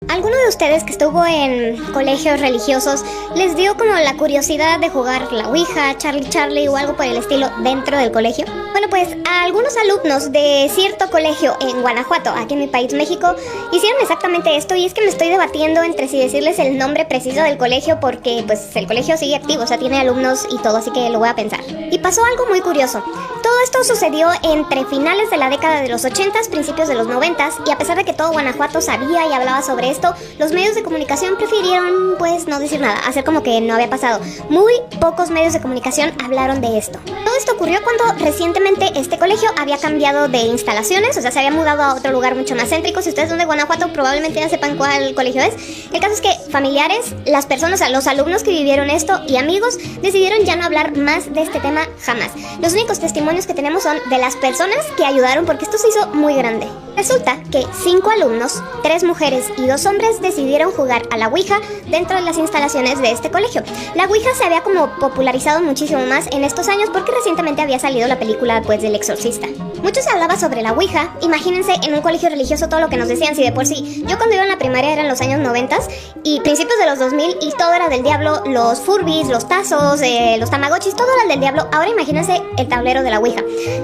¿Alguno de ustedes que estuvo en colegios religiosos les dio como la curiosidad de jugar la Ouija, Charlie o algo por el estilo dentro del colegio? Bueno, pues a algunos alumnos de cierto colegio en Guanajuato, aquí en mi país, México, hicieron exactamente esto y es que me estoy debatiendo entre si decirles el nombre preciso del colegio porque pues el colegio sigue activo, o sea, tiene alumnos y todo, así que lo voy a pensar. Y pasó algo muy curioso. Todo esto sucedió entre finales de la década de los 80s, principios de los 90s, y a pesar de que todo Guanajuato sabía y hablaba sobre esto, los medios de comunicación prefirieron, pues, no decir nada, hacer como que no había pasado. Muy pocos medios de comunicación hablaron de esto. Todo esto ocurrió cuando recientemente este colegio había cambiado de instalaciones, o sea, se había mudado a otro lugar mucho más céntrico. Si ustedes son de Guanajuato, probablemente ya sepan cuál colegio es. El caso es que familiares, las personas, o sea, los alumnos que vivieron esto y amigos, decidieron ya no hablar más de este tema jamás. Los únicos testimonios que tenemos son de las personas que ayudaron porque esto se hizo muy grande. Resulta que 5 alumnos, 3 mujeres y 2 hombres decidieron jugar a la Ouija dentro de las instalaciones de este colegio. La Ouija se había como popularizado muchísimo más en estos años porque recientemente había salido la película pues del Exorcista. Mucho se hablaba sobre la Ouija. Imagínense en un colegio religioso todo lo que nos decían, si de por sí. Yo cuando iba en la primaria eran los años 90 y principios de los 2000 y todo era del diablo, los Furbies, los tazos, los Tamagotchis, todo era del diablo. Ahora imagínense el tablero de la Ouija.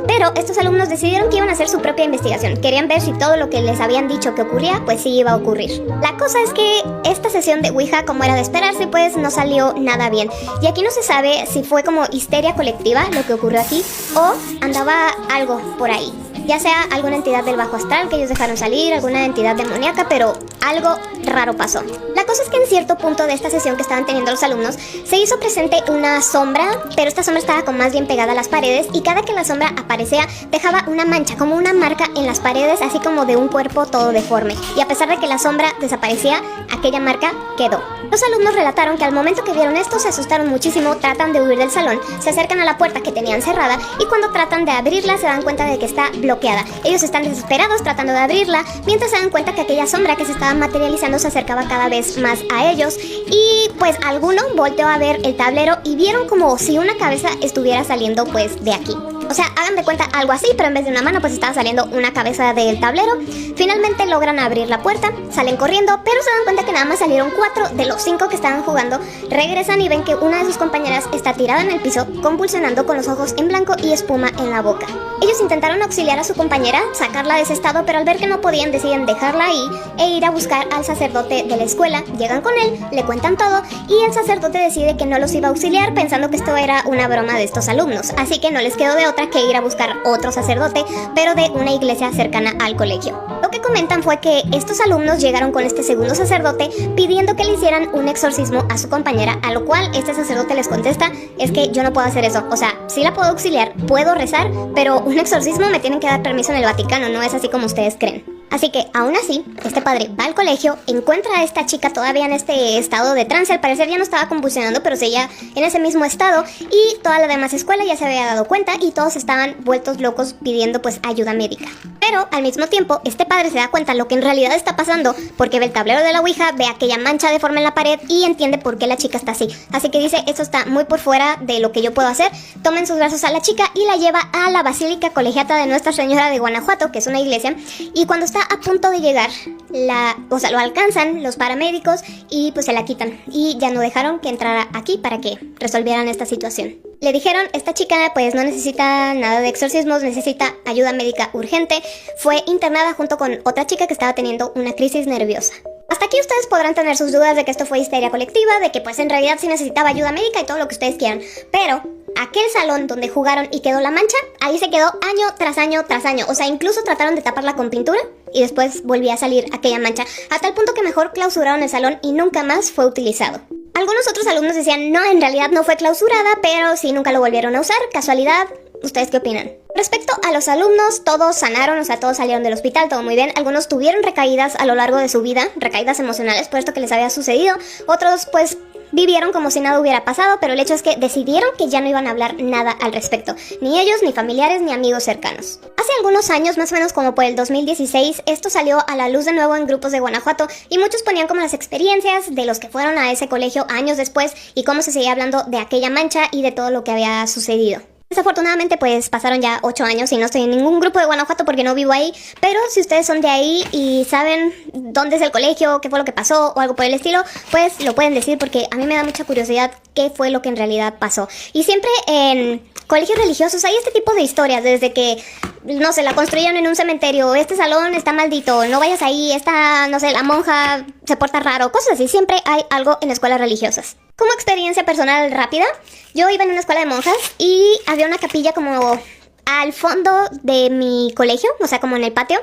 Pero estos alumnos decidieron que iban a hacer su propia investigación. Querían ver si todo lo que les habían dicho que ocurría, pues sí iba a ocurrir. La cosa es que esta sesión de Ouija, como era de esperarse, pues no salió nada bien. Y aquí no se sabe si fue como histeria colectiva lo que ocurrió aquí o andaba algo por ahí. Ya sea alguna entidad del bajo astral que ellos dejaron salir, alguna entidad demoníaca, pero algo raro pasó. La cosa es que en cierto punto de esta sesión que estaban teniendo los alumnos, se hizo presente una sombra, pero esta sombra estaba como más bien pegada a las paredes y cada que la sombra aparecía dejaba una mancha, como una marca en las paredes, así como de un cuerpo todo deforme. Y a pesar de que la sombra desaparecía, aquella marca quedó. Los alumnos relataron que al momento que vieron esto se asustaron muchísimo, tratan de huir del salón, se acercan a la puerta que tenían cerrada y cuando tratan de abrirla se dan cuenta de que está bloqueada. Ellos están desesperados tratando de abrirla, mientras se dan cuenta que aquella sombra que se estaba materializando se acercaba cada vez más a ellos y pues alguno volteó a ver el tablero y vieron como si una cabeza estuviera saliendo pues de aquí. O sea, hagan de cuenta algo así, pero en vez de una mano pues estaba saliendo una cabeza del tablero. Finalmente logran abrir la puerta, salen corriendo, pero se dan cuenta que nada más salieron 4 de los 5 que estaban jugando. Regresan y ven que una de sus compañeras está tirada en el piso, convulsionando con los ojos en blanco y espuma en la boca. Ellos intentaron auxiliar a su compañera, sacarla de ese estado, pero al ver que no podían deciden dejarla ahí e ir a buscar al sacerdote de la escuela. Llegan con él, le cuentan todo y el sacerdote decide que no los iba a auxiliar pensando que esto era una broma de estos alumnos, así que no les quedó de otra que ir a buscar otro sacerdote, pero de una iglesia cercana al colegio. Lo que comentan fue que estos alumnos llegaron con este segundo sacerdote pidiendo que le hicieran un exorcismo a su compañera, a lo cual este sacerdote les contesta, es que yo no puedo hacer eso, o sea, sí la puedo auxiliar, puedo rezar, pero un exorcismo me tienen que dar permiso en el Vaticano, no es así como ustedes creen. Así que, aún así, este padre va al colegio, encuentra a esta chica todavía en este estado de trance, al parecer ya no estaba convulsionando, pero seguía en ese mismo estado, y toda la demás escuela ya se había dado cuenta y todos estaban vueltos locos pidiendo pues ayuda médica. Pero, al mismo tiempo, este padre se da cuenta lo que en realidad está pasando, porque ve el tablero de la Ouija, ve aquella mancha deforme en la pared y entiende por qué la chica está así. Así que dice, esto está muy por fuera de lo que yo puedo hacer, toma en sus brazos a la chica y la lleva a la Basílica Colegiata de Nuestra Señora de Guanajuato, que es una iglesia, y cuando está a punto de llegar, lo alcanzan los paramédicos y pues se la quitan y ya no dejaron que entrara aquí para que resolvieran esta situación. Le dijeron, esta chica pues no necesita nada de exorcismos, necesita ayuda médica urgente. Fue internada junto con otra chica que estaba teniendo una crisis nerviosa. Hasta Hasta aquí ustedes podrán tener sus dudas de que esto fue histeria colectiva, de que pues en realidad sí necesitaba ayuda médica y todo lo que ustedes quieran. Pero aquel salón donde jugaron y quedó la mancha, ahí se quedó año tras año tras año. O sea, incluso trataron de taparla con pintura y después volvía a salir aquella mancha, hasta el punto que mejor clausuraron el salón y nunca más fue utilizado. Algunos otros alumnos decían, no, en realidad no fue clausurada, pero sí nunca lo volvieron a usar, casualidad. ¿Ustedes qué opinan? Respecto a los alumnos, todos sanaron, o sea, todos salieron del hospital, todo muy bien. Algunos tuvieron recaídas a lo largo de su vida, recaídas emocionales por esto que les había sucedido. Otros, pues, vivieron como si nada hubiera pasado, pero el hecho es que decidieron que ya no iban a hablar nada al respecto. Ni ellos, ni familiares, ni amigos cercanos. Hace algunos años, más o menos como por el 2016, esto salió a la luz de nuevo en grupos de Guanajuato y muchos ponían como las experiencias de los que fueron a ese colegio años después y cómo se seguía hablando de aquella mancha y de todo lo que había sucedido. Desafortunadamente pues pasaron ya 8 años y no estoy en ningún grupo de Guanajuato porque no vivo ahí, pero si ustedes son de ahí y saben dónde es el colegio, qué fue lo que pasó o algo por el estilo, pues lo pueden decir porque a mí me da mucha curiosidad qué fue lo que en realidad pasó. Y siempre en colegios religiosos hay este tipo de historias, desde que, no sé, la construyeron en un cementerio, este salón está maldito, no vayas ahí, esta, no sé, la monja se porta raro, cosas así, siempre hay algo en escuelas religiosas. Como experiencia personal rápida, yo iba en una escuela de monjas y había una capilla como al fondo de mi colegio, o sea, como en el patio,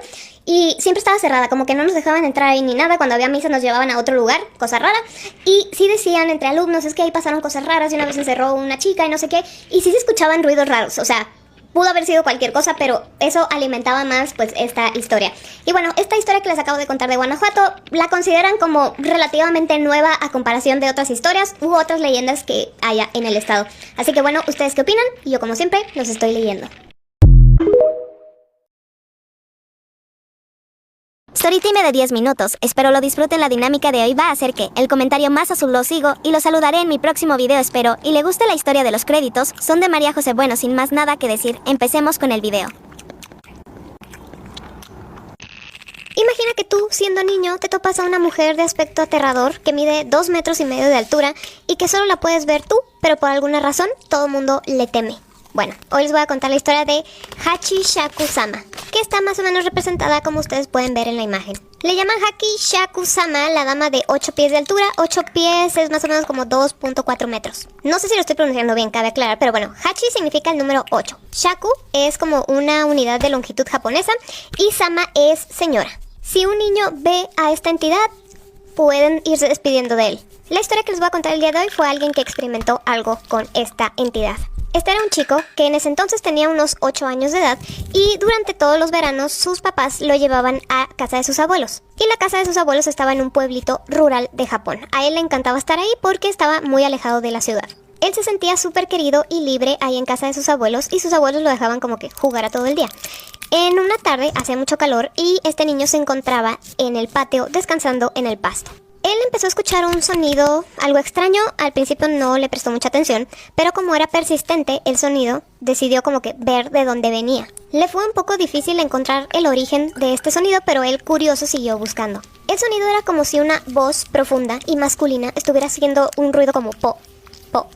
y siempre estaba cerrada, como que no nos dejaban entrar ahí ni nada. Cuando había misa nos llevaban a otro lugar, cosa rara, y sí decían entre alumnos, es que ahí pasaron cosas raras y una vez se encerró una chica y no sé qué, y sí se escuchaban ruidos raros, o sea, pudo haber sido cualquier cosa, pero eso alimentaba más pues esta historia. Y bueno, esta historia que les acabo de contar de Guanajuato la consideran como relativamente nueva a comparación de otras historias u otras leyendas que haya en el estado. Así que bueno, ¿ustedes qué opinan? Y yo como siempre los estoy leyendo. Storytime de 10 minutos. Espero lo disfruten. La dinámica de hoy va a ser que el comentario más azul lo sigo y lo saludaré en mi próximo video, espero. Y le guste la historia de los créditos, son de María José. Bueno, sin más nada que decir, empecemos con el video. Imagina que tú, siendo niño, te topas a una mujer de aspecto aterrador que mide 2,5 metros de altura y que solo la puedes ver tú, pero por alguna razón todo el mundo le teme. Bueno, hoy les voy a contar la historia de Hachi Shaku-sama, que está más o menos representada como ustedes pueden ver en la imagen. Le llaman Hachi Shaku-sama, la dama de 8 pies de altura. 8 pies es más o menos como 2,4 metros. No sé si lo estoy pronunciando bien, cabe aclarar, pero bueno, Hachi significa el número 8. Shaku es como una unidad de longitud japonesa y Sama es señora. Si un niño ve a esta entidad, pueden irse despidiendo de él. La historia que les voy a contar el día de hoy fue alguien que experimentó algo con esta entidad. Este era un chico que en ese entonces tenía unos 8 años de edad y durante todos los veranos sus papás lo llevaban a casa de sus abuelos. Y la casa de sus abuelos estaba en un pueblito rural de Japón. A él le encantaba estar ahí porque estaba muy alejado de la ciudad. Él se sentía súper querido y libre ahí en casa de sus abuelos y sus abuelos lo dejaban como que jugara todo el día. En una tarde hacía mucho calor y este niño se encontraba en el patio descansando en el pasto. Él empezó a escuchar un sonido algo extraño. Al principio no le prestó mucha atención, pero como era persistente el sonido, decidió como que ver de dónde venía. Le fue un poco difícil encontrar el origen de este sonido, pero él curioso siguió buscando. El sonido era como si una voz profunda y masculina estuviera haciendo un ruido como po, po,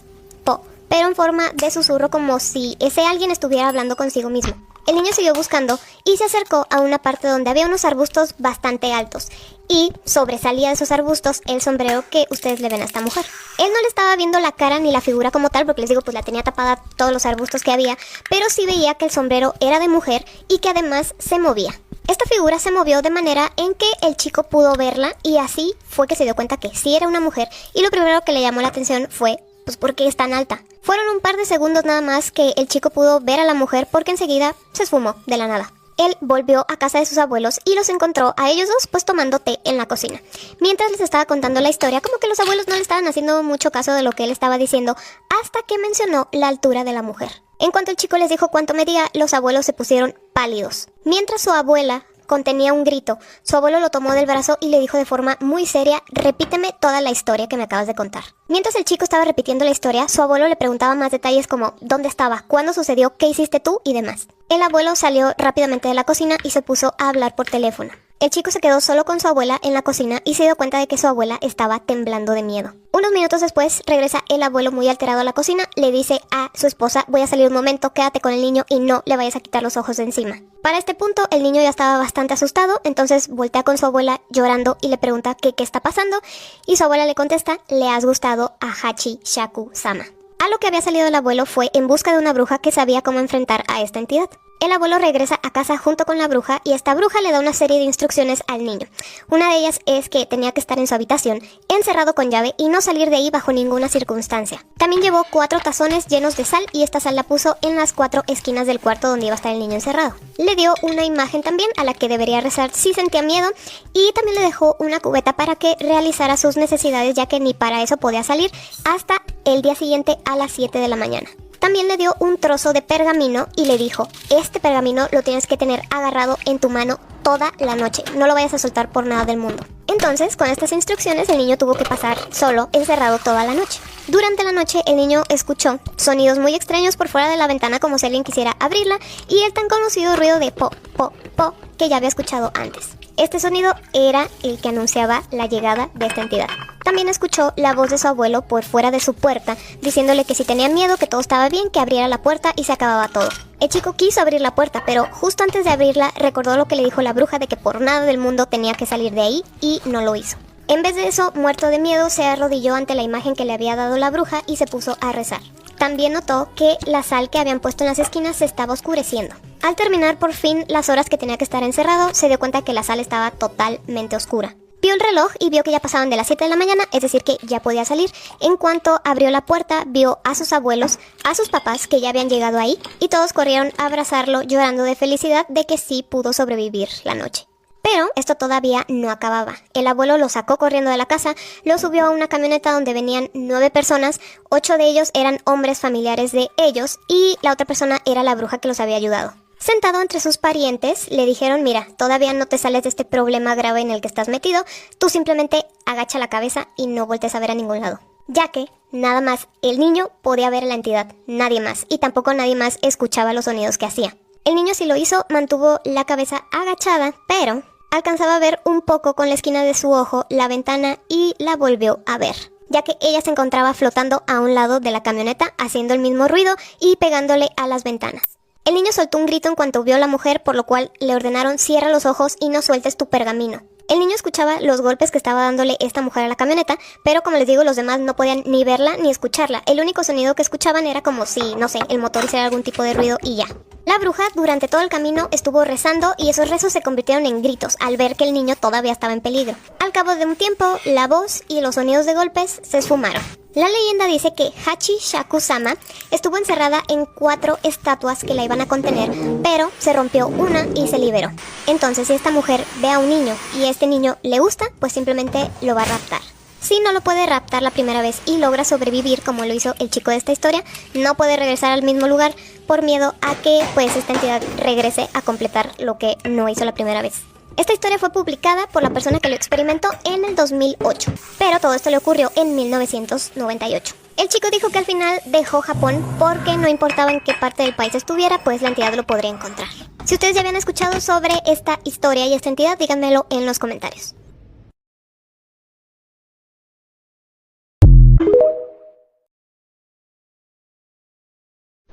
po, pero en forma de susurro, como si ese alguien estuviera hablando consigo mismo. El niño siguió buscando y se acercó a una parte donde había unos arbustos bastante altos y sobresalía de esos arbustos el sombrero que ustedes le ven a esta mujer. Él no le estaba viendo la cara ni la figura como tal, porque les digo, pues la tenía tapada todos los arbustos que había, pero sí veía que el sombrero era de mujer y que además se movía. Esta figura se movió de manera en que el chico pudo verla y así fue que se dio cuenta que sí era una mujer, y lo primero que le llamó la atención fue pues ¿por qué es tan alta? Fueron un par de segundos nada más que el chico pudo ver a la mujer, porque enseguida se esfumó de la nada. Él volvió a casa de sus abuelos y los encontró a ellos dos pues tomando té en la cocina. Mientras les estaba contando la historia, como que los abuelos no le estaban haciendo mucho caso de lo que él estaba diciendo, hasta que mencionó la altura de la mujer. En cuanto el chico les dijo cuánto medía, los abuelos se pusieron pálidos. Mientras su abuela contenía un grito, su abuelo lo tomó del brazo y le dijo de forma muy seria: repíteme toda la historia que me acabas de contar. Mientras el chico estaba repitiendo la historia, su abuelo le preguntaba más detalles como ¿dónde estaba? ¿Cuándo sucedió? ¿Qué hiciste tú? Y demás. El abuelo salió rápidamente de la cocina y se puso a hablar por teléfono. El chico se quedó solo con su abuela en la cocina y se dio cuenta de que su abuela estaba temblando de miedo. Unos minutos después regresa el abuelo muy alterado a la cocina, le dice a su esposa: voy a salir un momento, quédate con el niño y no le vayas a quitar los ojos de encima. Para este punto el niño ya estaba bastante asustado, entonces voltea con su abuela llorando y le pregunta qué está pasando, y su abuela le contesta: le has gustado a Hachi Shaku Sama. A lo que había salido el abuelo fue en busca de una bruja que sabía cómo enfrentar a esta entidad. El abuelo regresa a casa junto con la bruja y esta bruja le da una serie de instrucciones al niño. Una de ellas es que tenía que estar en su habitación, encerrado con llave y no salir de ahí bajo ninguna circunstancia. También llevó 4 tazones llenos de sal y esta sal la puso en las 4 esquinas del cuarto donde iba a estar el niño encerrado. Le dio una imagen también a la que debería rezar si sentía miedo y también le dejó una cubeta para que realizara sus necesidades, ya que ni para eso podía salir hasta el día siguiente a las 7 de la mañana. También le dio un trozo de pergamino y le dijo: este pergamino lo tienes que tener agarrado en tu mano toda la noche, no lo vayas a soltar por nada del mundo. Entonces, con estas instrucciones, el niño tuvo que pasar solo, encerrado toda la noche. Durante la noche, el niño escuchó sonidos muy extraños por fuera de la ventana, como si alguien quisiera abrirla, y el tan conocido ruido de po, po, po, que ya había escuchado antes. Este sonido era el que anunciaba la llegada de esta entidad. También escuchó la voz de su abuelo por fuera de su puerta, diciéndole que si tenía miedo, que todo estaba bien, que abriera la puerta y se acababa todo. El chico quiso abrir la puerta, pero justo antes de abrirla recordó lo que le dijo la bruja de que por nada del mundo tenía que salir de ahí y no lo hizo. En vez de eso, muerto de miedo, se arrodilló ante la imagen que le había dado la bruja y se puso a rezar. También notó que la sal que habían puesto en las esquinas se estaba oscureciendo. Al terminar por fin las horas que tenía que estar encerrado, se dio cuenta que la sal estaba totalmente oscura. Vio el reloj y vio que ya pasaban de las 7 de la mañana, es decir que ya podía salir. En cuanto abrió la puerta, vio a sus abuelos, a sus papás que ya habían llegado ahí, y todos corrieron a abrazarlo llorando de felicidad de que sí pudo sobrevivir la noche. Pero esto todavía no acababa. El abuelo lo sacó corriendo de la casa, lo subió a una camioneta donde venían 9 personas, 8 de ellos eran hombres familiares de ellos y la otra persona era la bruja que los había ayudado. Sentado entre sus parientes, le dijeron: mira, todavía no te sales de este problema grave en el que estás metido, tú simplemente agacha la cabeza y no voltees a ver a ningún lado. Ya que nada más el niño podía ver a la entidad, nadie más, y tampoco nadie más escuchaba los sonidos que hacía. El niño, sí lo hizo, mantuvo la cabeza agachada, pero alcanzaba a ver un poco con la esquina de su ojo la ventana y la volvió a ver, ya que ella se encontraba flotando a un lado de la camioneta, haciendo el mismo ruido y pegándole a las ventanas. El niño soltó un grito en cuanto vio a la mujer, por lo cual le ordenaron: cierra los ojos y no sueltes tu pergamino. El niño escuchaba los golpes que estaba dándole esta mujer a la camioneta, pero como les digo, los demás no podían ni verla ni escucharla. El único sonido que escuchaban era como si, no sé, el motor hiciera algún tipo de ruido y ya. La bruja durante todo el camino estuvo rezando y esos rezos se convirtieron en gritos al ver que el niño todavía estaba en peligro. Al cabo de un tiempo, la voz y los sonidos de golpes se esfumaron. La leyenda dice que Hachi Shaku Sama estuvo encerrada en 4 estatuas que la iban a contener, pero se rompió una y se liberó. Entonces, si esta mujer ve a un niño y este niño le gusta, pues simplemente lo va a raptar. Si no lo puede raptar la primera vez y logra sobrevivir como lo hizo el chico de esta historia, no puede regresar al mismo lugar por miedo a que pues esta entidad regrese a completar lo que no hizo la primera vez. Esta historia fue publicada por la persona que lo experimentó en el 2008, pero todo esto le ocurrió en 1998. El chico dijo que al final dejó Japón porque no importaba en qué parte del país estuviera, pues la entidad lo podría encontrar. Si ustedes ya habían escuchado sobre esta historia y esta entidad, díganmelo en los comentarios.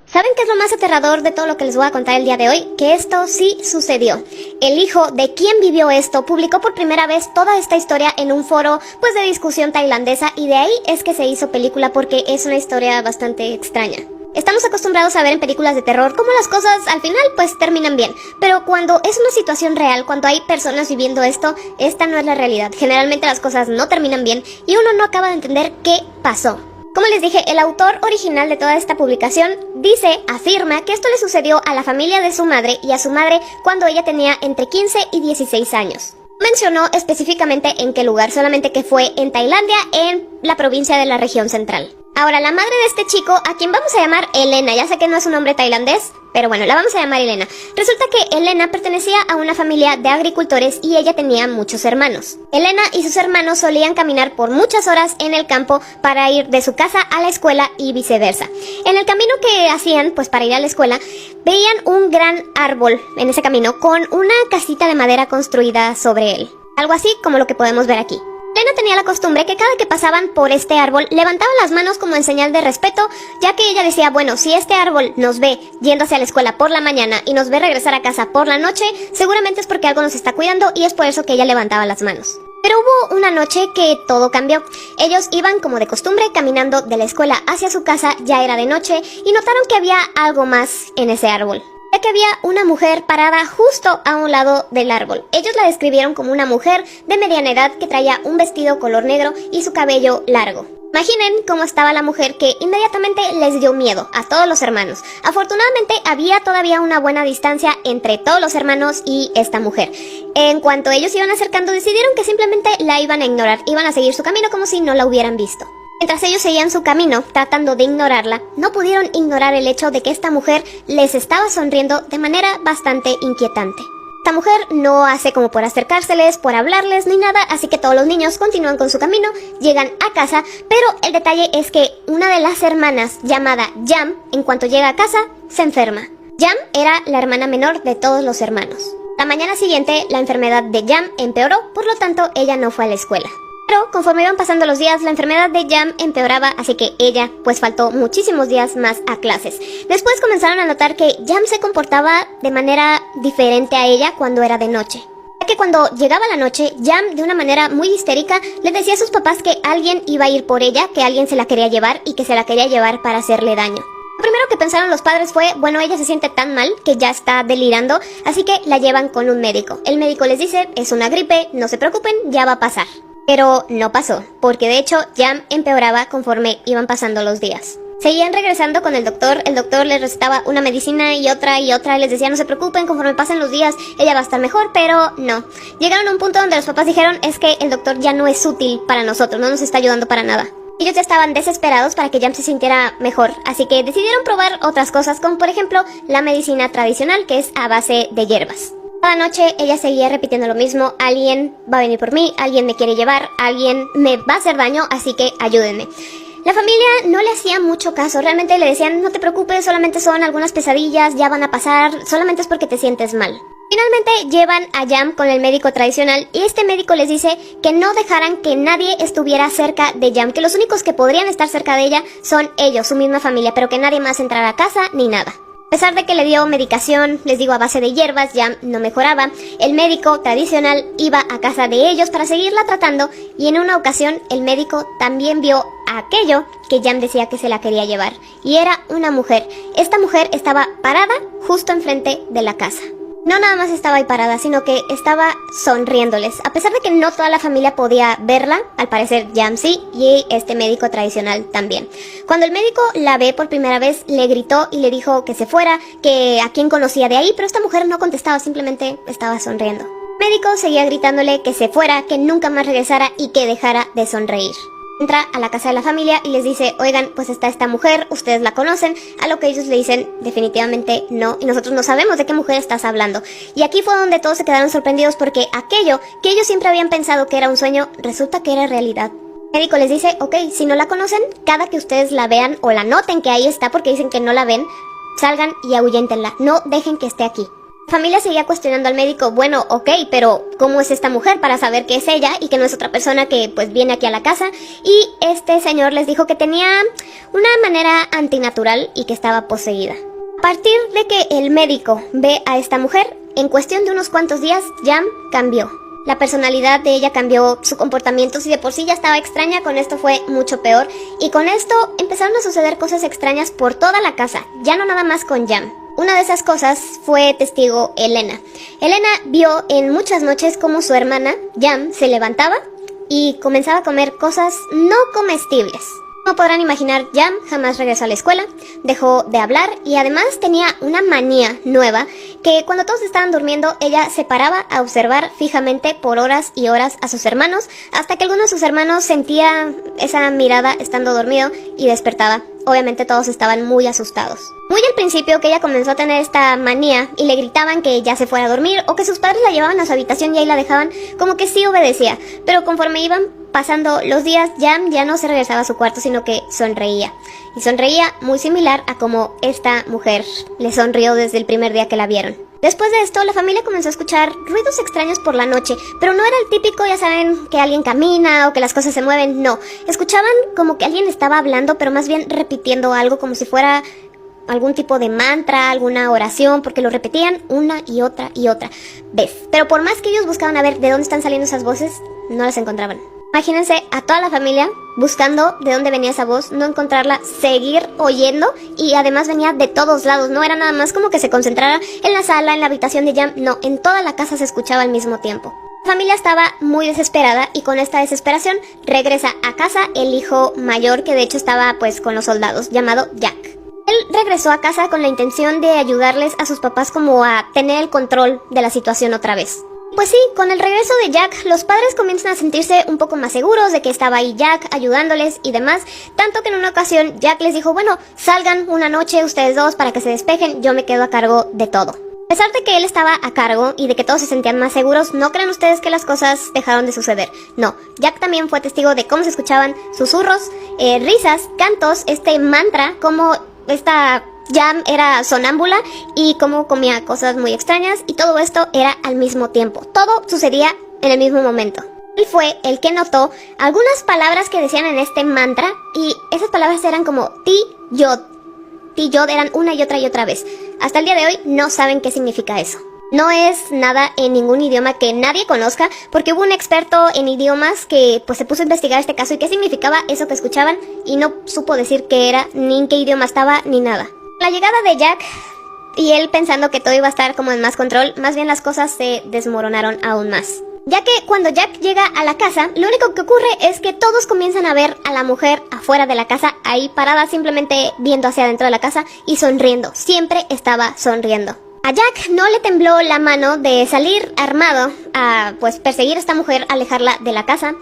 ¿Saben qué es lo más aterrador de todo lo que les voy a contar el día de hoy? Que esto sí sucedió. El hijo de quien vivió esto publicó por primera vez toda esta historia en un foro pues de discusión tailandesa y de ahí es que se hizo película porque es una historia bastante extraña. Estamos acostumbrados a ver en películas de terror cómo las cosas al final pues terminan bien, pero cuando es una situación real, cuando hay personas viviendo esto, esta no es la realidad. Generalmente las cosas no terminan bien y uno no acaba de entender qué pasó. Como les dije, el autor original de toda esta publicación afirma que esto le sucedió a la familia de su madre y a su madre cuando ella tenía entre 15 y 16 años. Mencionó específicamente en qué lugar, solamente que fue en Tailandia, en la provincia de la región central. Ahora, la madre de este chico, a quien vamos a llamar Elena, ya sé que no es un nombre tailandés, Pero bueno, la vamos a llamar Elena. Resulta que Elena pertenecía a una familia de agricultores y ella tenía muchos hermanos. Elena y sus hermanos solían caminar por muchas horas en el campo para ir de su casa a la escuela y viceversa. En el camino que hacían, pues para ir a la escuela, veían un gran árbol en ese camino con una casita de madera construida sobre él. Algo así como lo que podemos ver aquí. Elena tenía la costumbre que cada que pasaban por este árbol levantaba las manos como en señal de respeto, ya que ella decía, bueno, si este árbol nos ve yendo hacia la escuela por la mañana y nos ve regresar a casa por la noche, seguramente es porque algo nos está cuidando y es por eso que ella levantaba las manos. Pero hubo una noche que todo cambió. Ellos iban como de costumbre caminando de la escuela hacia su casa, ya era de noche, y notaron que había algo más en ese árbol. Ya que había una mujer parada justo a un lado del árbol. Ellos la describieron como una mujer de mediana edad que traía un vestido color negro y su cabello largo. Imaginen cómo estaba la mujer, que inmediatamente les dio miedo a todos los hermanos. Afortunadamente había todavía una buena distancia entre todos los hermanos y esta mujer. En cuanto ellos iban acercando, decidieron que simplemente la iban a ignorar, iban a seguir su camino como si no la hubieran visto. Mientras ellos seguían su camino, tratando de ignorarla, no pudieron ignorar el hecho de que esta mujer les estaba sonriendo de manera bastante inquietante. Esta mujer no hace como por acercárseles, por hablarles ni nada, así que todos los niños continúan con su camino, llegan a casa, pero el detalle es que una de las hermanas, llamada Jam, en cuanto llega a casa, se enferma. Jam era la hermana menor de todos los hermanos. La mañana siguiente, la enfermedad de Jam empeoró, por lo tanto, ella no fue a la escuela. Pero conforme iban pasando los días, la enfermedad de Jam empeoraba, así que ella pues faltó muchísimos días más a clases. Después comenzaron a notar que Jam se comportaba de manera diferente a ella cuando era de noche. Ya que cuando llegaba la noche, Jam de una manera muy histérica le decía a sus papás que alguien iba a ir por ella, que alguien se la quería llevar y que se la quería llevar para hacerle daño. Lo primero que pensaron los padres fue, bueno, ella se siente tan mal que ya está delirando, así que la llevan con un médico. El médico les dice, es una gripe, no se preocupen, ya va a pasar. Pero no pasó, porque de hecho Jam empeoraba conforme iban pasando los días. Seguían regresando con el doctor les recetaba una medicina y otra, les decía no se preocupen, conforme pasen los días ella va a estar mejor, pero no. Llegaron a un punto donde los papás dijeron, es que el doctor ya no es útil para nosotros, no nos está ayudando para nada. Ellos ya estaban desesperados para que Jam se sintiera mejor, así que decidieron probar otras cosas, como por ejemplo la medicina tradicional, que es a base de hierbas. Cada noche ella seguía repitiendo lo mismo, alguien va a venir por mí, alguien me quiere llevar, alguien me va a hacer daño, así que ayúdenme. La familia no le hacía mucho caso, realmente le decían, no te preocupes, solamente son algunas pesadillas, ya van a pasar, solamente es porque te sientes mal. Finalmente llevan a Jam con el médico tradicional y este médico les dice que no dejaran que nadie estuviera cerca de Jam, que los únicos que podrían estar cerca de ella son ellos, su misma familia, pero que nadie más entrara a casa ni nada. A pesar de que le dio medicación, les digo a base de hierbas, Jam no mejoraba, el médico tradicional iba a casa de ellos para seguirla tratando y en una ocasión el médico también vio aquello que Jam decía que se la quería llevar y era una mujer. Esta mujer estaba parada justo enfrente de la casa. No nada más estaba ahí parada, sino que estaba sonriéndoles. A pesar de que no toda la familia podía verla, al parecer Jam sí, y este médico tradicional también. Cuando el médico la ve por primera vez, le gritó y le dijo que se fuera, que a quién conocía de ahí, pero esta mujer no contestaba, simplemente estaba sonriendo. El médico seguía gritándole que se fuera, que nunca más regresara y que dejara de sonreír. Entra a la casa de la familia y les dice, oigan, pues está esta mujer, ustedes la conocen, a lo que ellos le dicen, definitivamente no, y nosotros no sabemos de qué mujer estás hablando. Y aquí fue donde todos se quedaron sorprendidos porque aquello que ellos siempre habían pensado que era un sueño, resulta que era realidad. El médico les dice, ok, si no la conocen, cada que ustedes la vean o la noten que ahí está porque dicen que no la ven, salgan y ahuyéntenla, no dejen que esté aquí. La familia seguía cuestionando al médico, bueno, ok, pero ¿cómo es esta mujer para saber que es ella y que no es otra persona que pues viene aquí a la casa? Y este señor les dijo que tenía una manera antinatural y que estaba poseída. A partir de que el médico ve a esta mujer, en cuestión de unos cuantos días, Jam cambió. La personalidad de ella cambió, su comportamiento, si de por sí ya estaba extraña, con esto fue mucho peor. Y con esto empezaron a suceder cosas extrañas por toda la casa, ya no nada más con Jam. Una de esas cosas fue testigo Elena. Elena vio en muchas noches cómo su hermana, Jam, se levantaba y comenzaba a comer cosas no comestibles. Como podrán imaginar, Jam jamás regresó a la escuela, dejó de hablar y además tenía una manía nueva que cuando todos estaban durmiendo, ella se paraba a observar fijamente por horas y horas a sus hermanos, hasta que alguno de sus hermanos sentía esa mirada estando dormido y despertaba. obviamente todos estaban muy asustados. Muy al principio que ella comenzó a tener esta manía y le gritaban que ya se fuera a dormir o que sus padres la llevaban a su habitación y ahí la dejaban, como que sí obedecía, pero conforme iban pasando los días, Jam ya no se regresaba a su cuarto, sino que sonreía. Y sonreía muy similar a como esta mujer le sonrió desde el primer día que la vieron. Después de esto, la familia comenzó a escuchar ruidos extraños por la noche, pero no era el típico, ya saben, que alguien camina o que las cosas se mueven, no. Escuchaban como que alguien estaba hablando, pero más bien repitiendo algo como si fuera algún tipo de mantra, alguna oración, porque lo repetían una y otra vez. Pero por más que ellos buscaban a ver de dónde están saliendo esas voces, no las encontraban. Imagínense a toda la familia buscando de dónde venía esa voz, no encontrarla, seguir oyendo, y además venía de todos lados, no era nada más como que se concentrara en la sala, en la habitación de Jam, no, en toda la casa se escuchaba al mismo tiempo. La familia estaba muy desesperada y con esta desesperación regresa a casa el hijo mayor, que de hecho estaba pues con los soldados, llamado Jack. Él regresó a casa con la intención de ayudarles a sus papás como a tener el control de la situación otra vez. Pues sí, con el regreso de Jack, los padres comienzan a sentirse un poco más seguros de que estaba ahí Jack ayudándoles y demás, tanto que en una ocasión Jack les dijo, bueno, salgan una noche ustedes dos para que se despejen, yo me quedo a cargo de todo. A pesar de que él estaba a cargo y de que todos se sentían más seguros, no crean ustedes que las cosas dejaron de suceder. No, Jack también fue testigo de cómo se escuchaban susurros, risas, cantos, este mantra, como esta Jam era sonámbula y cómo comía cosas muy extrañas, y todo esto era al mismo tiempo. Todo sucedía en el mismo momento. Él fue el que notó algunas palabras que decían en este mantra, y esas palabras eran como Ti-Yod. Ti-Yod eran una y otra vez. Hasta el día de hoy no saben qué significa eso. No es nada en ningún idioma que nadie conozca, porque hubo un experto en idiomas que pues se puso a investigar este caso y qué significaba eso que escuchaban, y no supo decir qué era, ni en qué idioma estaba, ni nada. La llegada de Jack y él pensando que todo iba a estar como en más control, más bien las cosas se desmoronaron aún más. Ya que cuando Jack llega a la casa, lo único que ocurre es que todos comienzan a ver a la mujer afuera de la casa, ahí parada simplemente viendo hacia adentro de la casa y sonriendo. Siempre estaba sonriendo. A Jack no le tembló la mano de salir armado a pues perseguir a esta mujer, alejarla de la casa.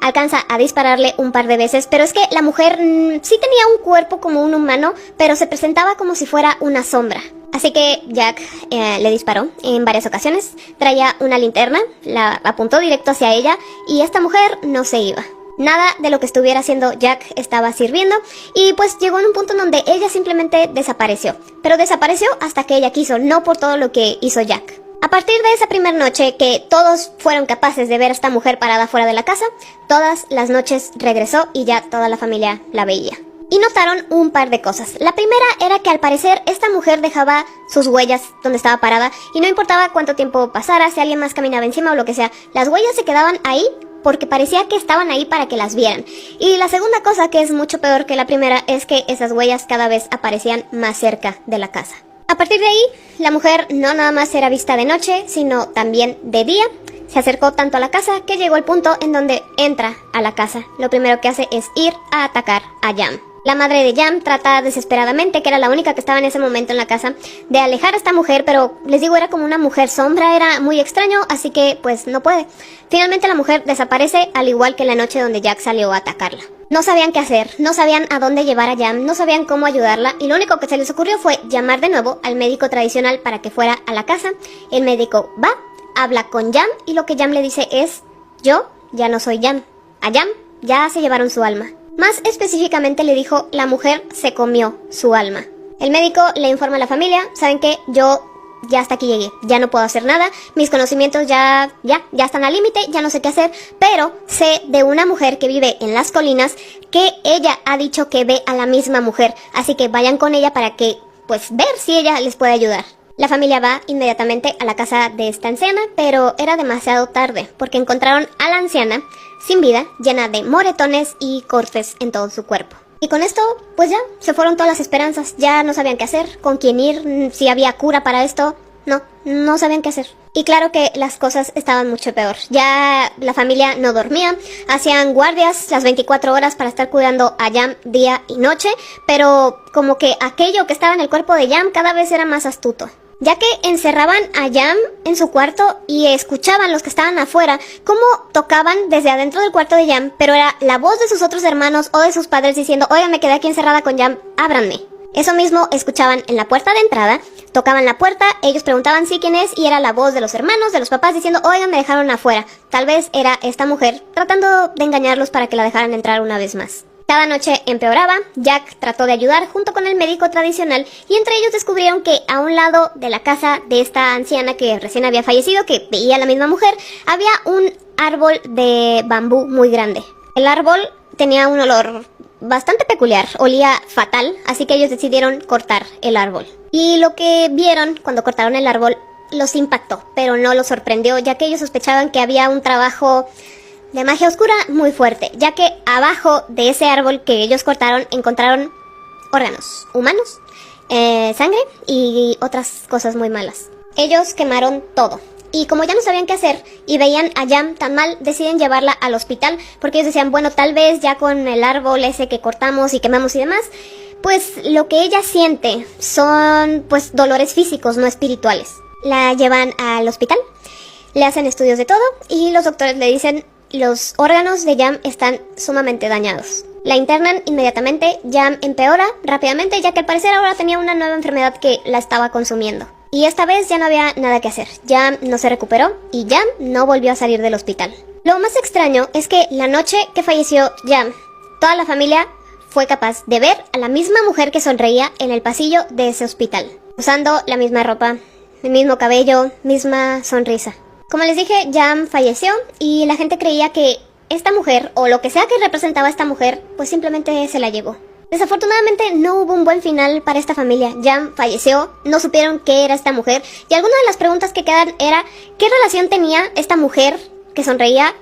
Alcanza a dispararle un par de veces, pero es que la mujer sí tenía un cuerpo como un humano, pero se presentaba como si fuera una sombra. Así que Jack le disparó en varias ocasiones, traía una linterna, la apuntó directo hacia ella y esta mujer no se iba. Nada de lo que estuviera haciendo Jack estaba sirviendo y pues llegó en un punto en donde ella simplemente desapareció. Pero desapareció hasta que ella quiso, no por todo lo que hizo Jack. A partir de esa primera noche que todos fueron capaces de ver a esta mujer parada fuera de la casa, todas las noches regresó y ya toda la familia la veía. Y notaron un par de cosas. La primera era que al parecer esta mujer dejaba sus huellas donde estaba parada y no importaba cuánto tiempo pasara, si alguien más caminaba encima o lo que sea, las huellas se quedaban ahí porque parecía que estaban ahí para que las vieran. Y la segunda cosa, que es mucho peor que la primera, es que esas huellas cada vez aparecían más cerca de la casa. A partir de ahí, la mujer no nada más era vista de noche, sino también de día. Se acercó tanto a la casa que llegó el punto en donde entra a la casa. Lo primero que hace es ir a atacar a Jam. La madre de Jam trata desesperadamente, que era la única que estaba en ese momento en la casa, de alejar a esta mujer, pero les digo, era como una mujer sombra, era muy extraño, así que pues no puede. Finalmente la mujer desaparece, al igual que la noche donde Jack salió a atacarla. No sabían qué hacer, no sabían a dónde llevar a Jam, no sabían cómo ayudarla, y lo único que se les ocurrió fue llamar de nuevo al médico tradicional para que fuera a la casa. El médico va, habla con Jam, y lo que Jam le dice es: yo ya no soy Jam. A Jam ya se llevaron su alma. Más específicamente le dijo, la mujer se comió su alma. El médico le informa a la familia, ¿saben qué? Yo ya hasta aquí llegué, ya no puedo hacer nada, mis conocimientos ya están al límite, ya no sé qué hacer, pero sé de una mujer que vive en las colinas que ella ha dicho que ve a la misma mujer, así que vayan con ella para que, pues, ver si ella les puede ayudar. La familia va inmediatamente a la casa de esta anciana, pero era demasiado tarde, porque encontraron a la anciana sin vida, llena de moretones y cortes en todo su cuerpo. Y con esto, pues ya, se fueron todas las esperanzas, ya no sabían qué hacer, con quién ir, si había cura para esto, no sabían qué hacer. Y claro que las cosas estaban mucho peor, ya la familia no dormía, hacían guardias las 24 horas para estar cuidando a Jam día y noche, pero como que aquello que estaba en el cuerpo de Jam cada vez era más astuto. ya que encerraban a Jam en su cuarto y escuchaban los que estaban afuera cómo tocaban desde adentro del cuarto de Jam, pero era la voz de sus otros hermanos o de sus padres diciendo: oigan, me quedé aquí encerrada con Jam, ábranme. Eso mismo escuchaban en la puerta de entrada, tocaban la puerta, ellos preguntaban sí quién es y era la voz de los hermanos, de los papás diciendo: oigan, me dejaron afuera. Tal vez era esta mujer tratando de engañarlos para que la dejaran entrar una vez más. Cada noche empeoraba, Jack trató de ayudar junto con el médico tradicional y entre ellos descubrieron que a un lado de la casa de esta anciana que recién había fallecido, que veía a la misma mujer, había un árbol de bambú muy grande. El árbol tenía un olor bastante peculiar, olía fatal, así que ellos decidieron cortar el árbol. Y lo que vieron cuando cortaron el árbol los impactó, pero no los sorprendió, ya que ellos sospechaban que había un trabajo de magia oscura muy fuerte, ya que abajo de ese árbol que ellos cortaron encontraron órganos humanos, sangre y otras cosas muy malas. Ellos quemaron todo. Y como ya no sabían qué hacer y veían a Jam tan mal, deciden llevarla al hospital porque ellos decían: bueno, tal vez ya con el árbol ese que cortamos y quemamos y demás, pues lo que ella siente son pues dolores físicos, no espirituales. La llevan al hospital, le hacen estudios de todo y los doctores le dicen: los órganos de Jam están sumamente dañados. La internan inmediatamente, Jam empeora rápidamente ya que al parecer ahora tenía una nueva enfermedad que la estaba consumiendo. Y esta vez ya no había nada que hacer. Jam no se recuperó y Jam no volvió a salir del hospital. Lo más extraño es que la noche que falleció Jam, toda la familia fue capaz de ver a la misma mujer que sonreía en el pasillo de ese hospital, usando la misma ropa, el mismo cabello, misma sonrisa. Como les dije, Jam falleció y la gente creía que esta mujer, o lo que sea que representaba a esta mujer, pues simplemente se la llevó. Desafortunadamente no hubo un buen final para esta familia. Jam falleció, no supieron qué era esta mujer y alguna de las preguntas que quedan era: ¿qué relación tenía esta mujer que sonreía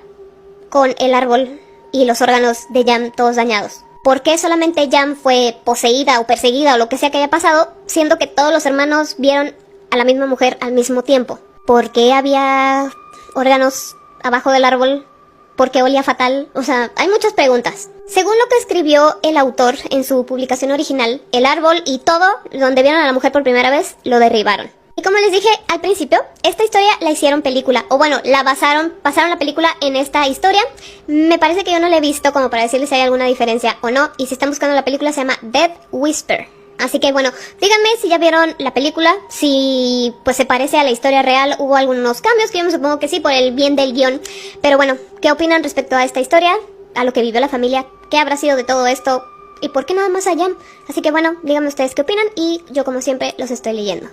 con el árbol y los órganos de Jam todos dañados? ¿Por qué solamente Jam fue poseída o perseguida o lo que sea que haya pasado, siendo que todos los hermanos vieron a la misma mujer al mismo tiempo? ¿Por qué había órganos abajo del árbol? ¿Por qué olía fatal? O sea, hay muchas preguntas. Según lo que escribió el autor en su publicación original, el árbol y todo donde vieron a la mujer por primera vez lo derribaron. Y como les dije al principio, esta historia la hicieron película, o bueno, pasaron la película en esta historia. Me parece que yo no la he visto como para decirles si hay alguna diferencia o no, y si están buscando la película se llama Dead Whisper. Así que bueno, díganme si ya vieron la película, si pues se parece a la historia real, hubo algunos cambios que yo me supongo que sí por el bien del guión. Pero bueno, ¿qué opinan respecto a esta historia? A lo que vivió la familia, ¿qué habrá sido de todo esto? ¿Y por qué nada más a Jam? Así que bueno, díganme ustedes qué opinan y yo como siempre los estoy leyendo.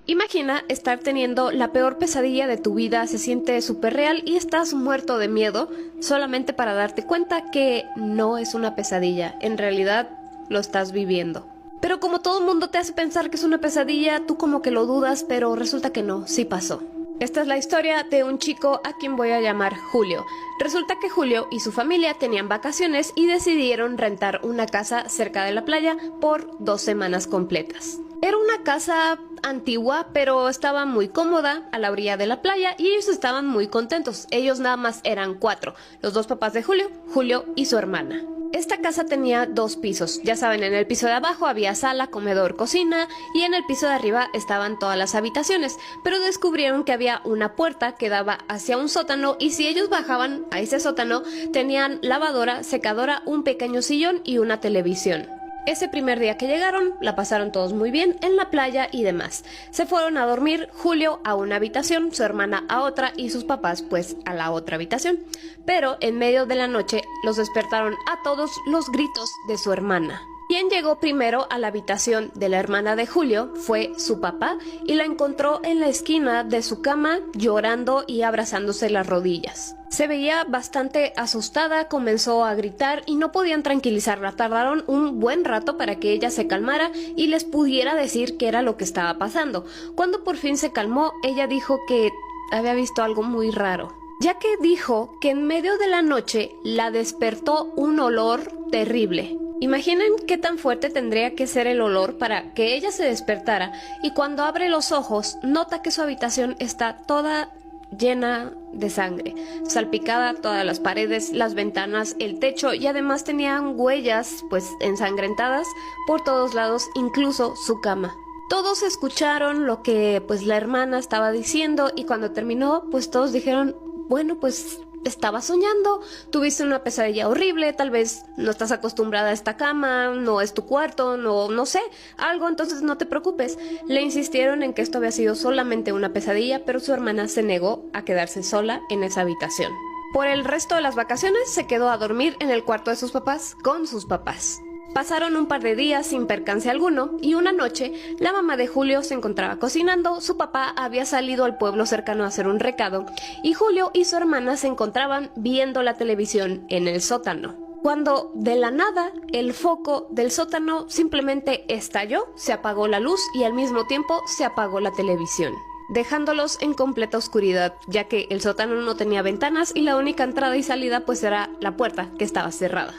Imagina estar teniendo la peor pesadilla de tu vida, se siente súper real y estás muerto de miedo solamente para darte cuenta que no es una pesadilla, en realidad lo estás viviendo. Pero como todo el mundo te hace pensar que es una pesadilla, tú como que lo dudas, pero resulta que no, sí pasó. Esta es la historia de un chico a quien voy a llamar Julio. Resulta que Julio y su familia tenían vacaciones y decidieron rentar una casa cerca de la playa por 2 semanas completas. Era una casa antigua, pero estaba muy cómoda a la orilla de la playa y ellos estaban muy contentos. Ellos nada más eran 4, los 2 papás de Julio, Julio y su hermana. Esta casa tenía 2 pisos, ya saben, en el piso de abajo había sala, comedor, cocina y en el piso de arriba estaban todas las habitaciones, pero descubrieron que había una puerta que daba hacia un sótano y si ellos bajaban a ese sótano tenían lavadora, secadora, un pequeño sillón y una televisión. Ese primer día que llegaron, la pasaron todos muy bien en la playa y demás. Se fueron a dormir, Julio a una habitación, su hermana a otra y sus papás pues a la otra habitación. Pero en medio de la noche los despertaron a todos los gritos de su hermana. Quien llegó primero a la habitación de la hermana de Julio fue su papá y la encontró en la esquina de su cama llorando y abrazándose las rodillas. Se veía bastante asustada, comenzó a gritar y no podían tranquilizarla. Tardaron un buen rato para que ella se calmara y les pudiera decir qué era lo que estaba pasando. Cuando por fin se calmó, ella dijo que había visto algo muy raro, ya que dijo que en medio de la noche la despertó un olor terrible. Imaginen qué tan fuerte tendría que ser el olor para que ella se despertara y cuando abre los ojos nota que su habitación está toda llena de sangre, salpicada todas las paredes, las ventanas, el techo, y además tenían huellas pues ensangrentadas por todos lados, incluso su cama. Todos escucharon lo que pues la hermana estaba diciendo, y cuando terminó pues todos dijeron, bueno, pues estabas soñando, tuviste una pesadilla horrible, tal vez no estás acostumbrada a esta cama, no es tu cuarto, no sé, algo, entonces no te preocupes. Le insistieron en que esto había sido solamente una pesadilla, pero su hermana se negó a quedarse sola en esa habitación. Por el resto de las vacaciones se quedó a dormir en el cuarto de sus papás con sus papás. Pasaron un par de días sin percance alguno, y una noche la mamá de Julio se encontraba cocinando, su papá había salido al pueblo cercano a hacer un recado, y Julio y su hermana se encontraban viendo la televisión en el sótano. Cuando de la nada el foco del sótano simplemente estalló, se apagó la luz y al mismo tiempo se apagó la televisión, dejándolos en completa oscuridad, ya que el sótano no tenía ventanas y la única entrada y salida pues era la puerta, que estaba cerrada.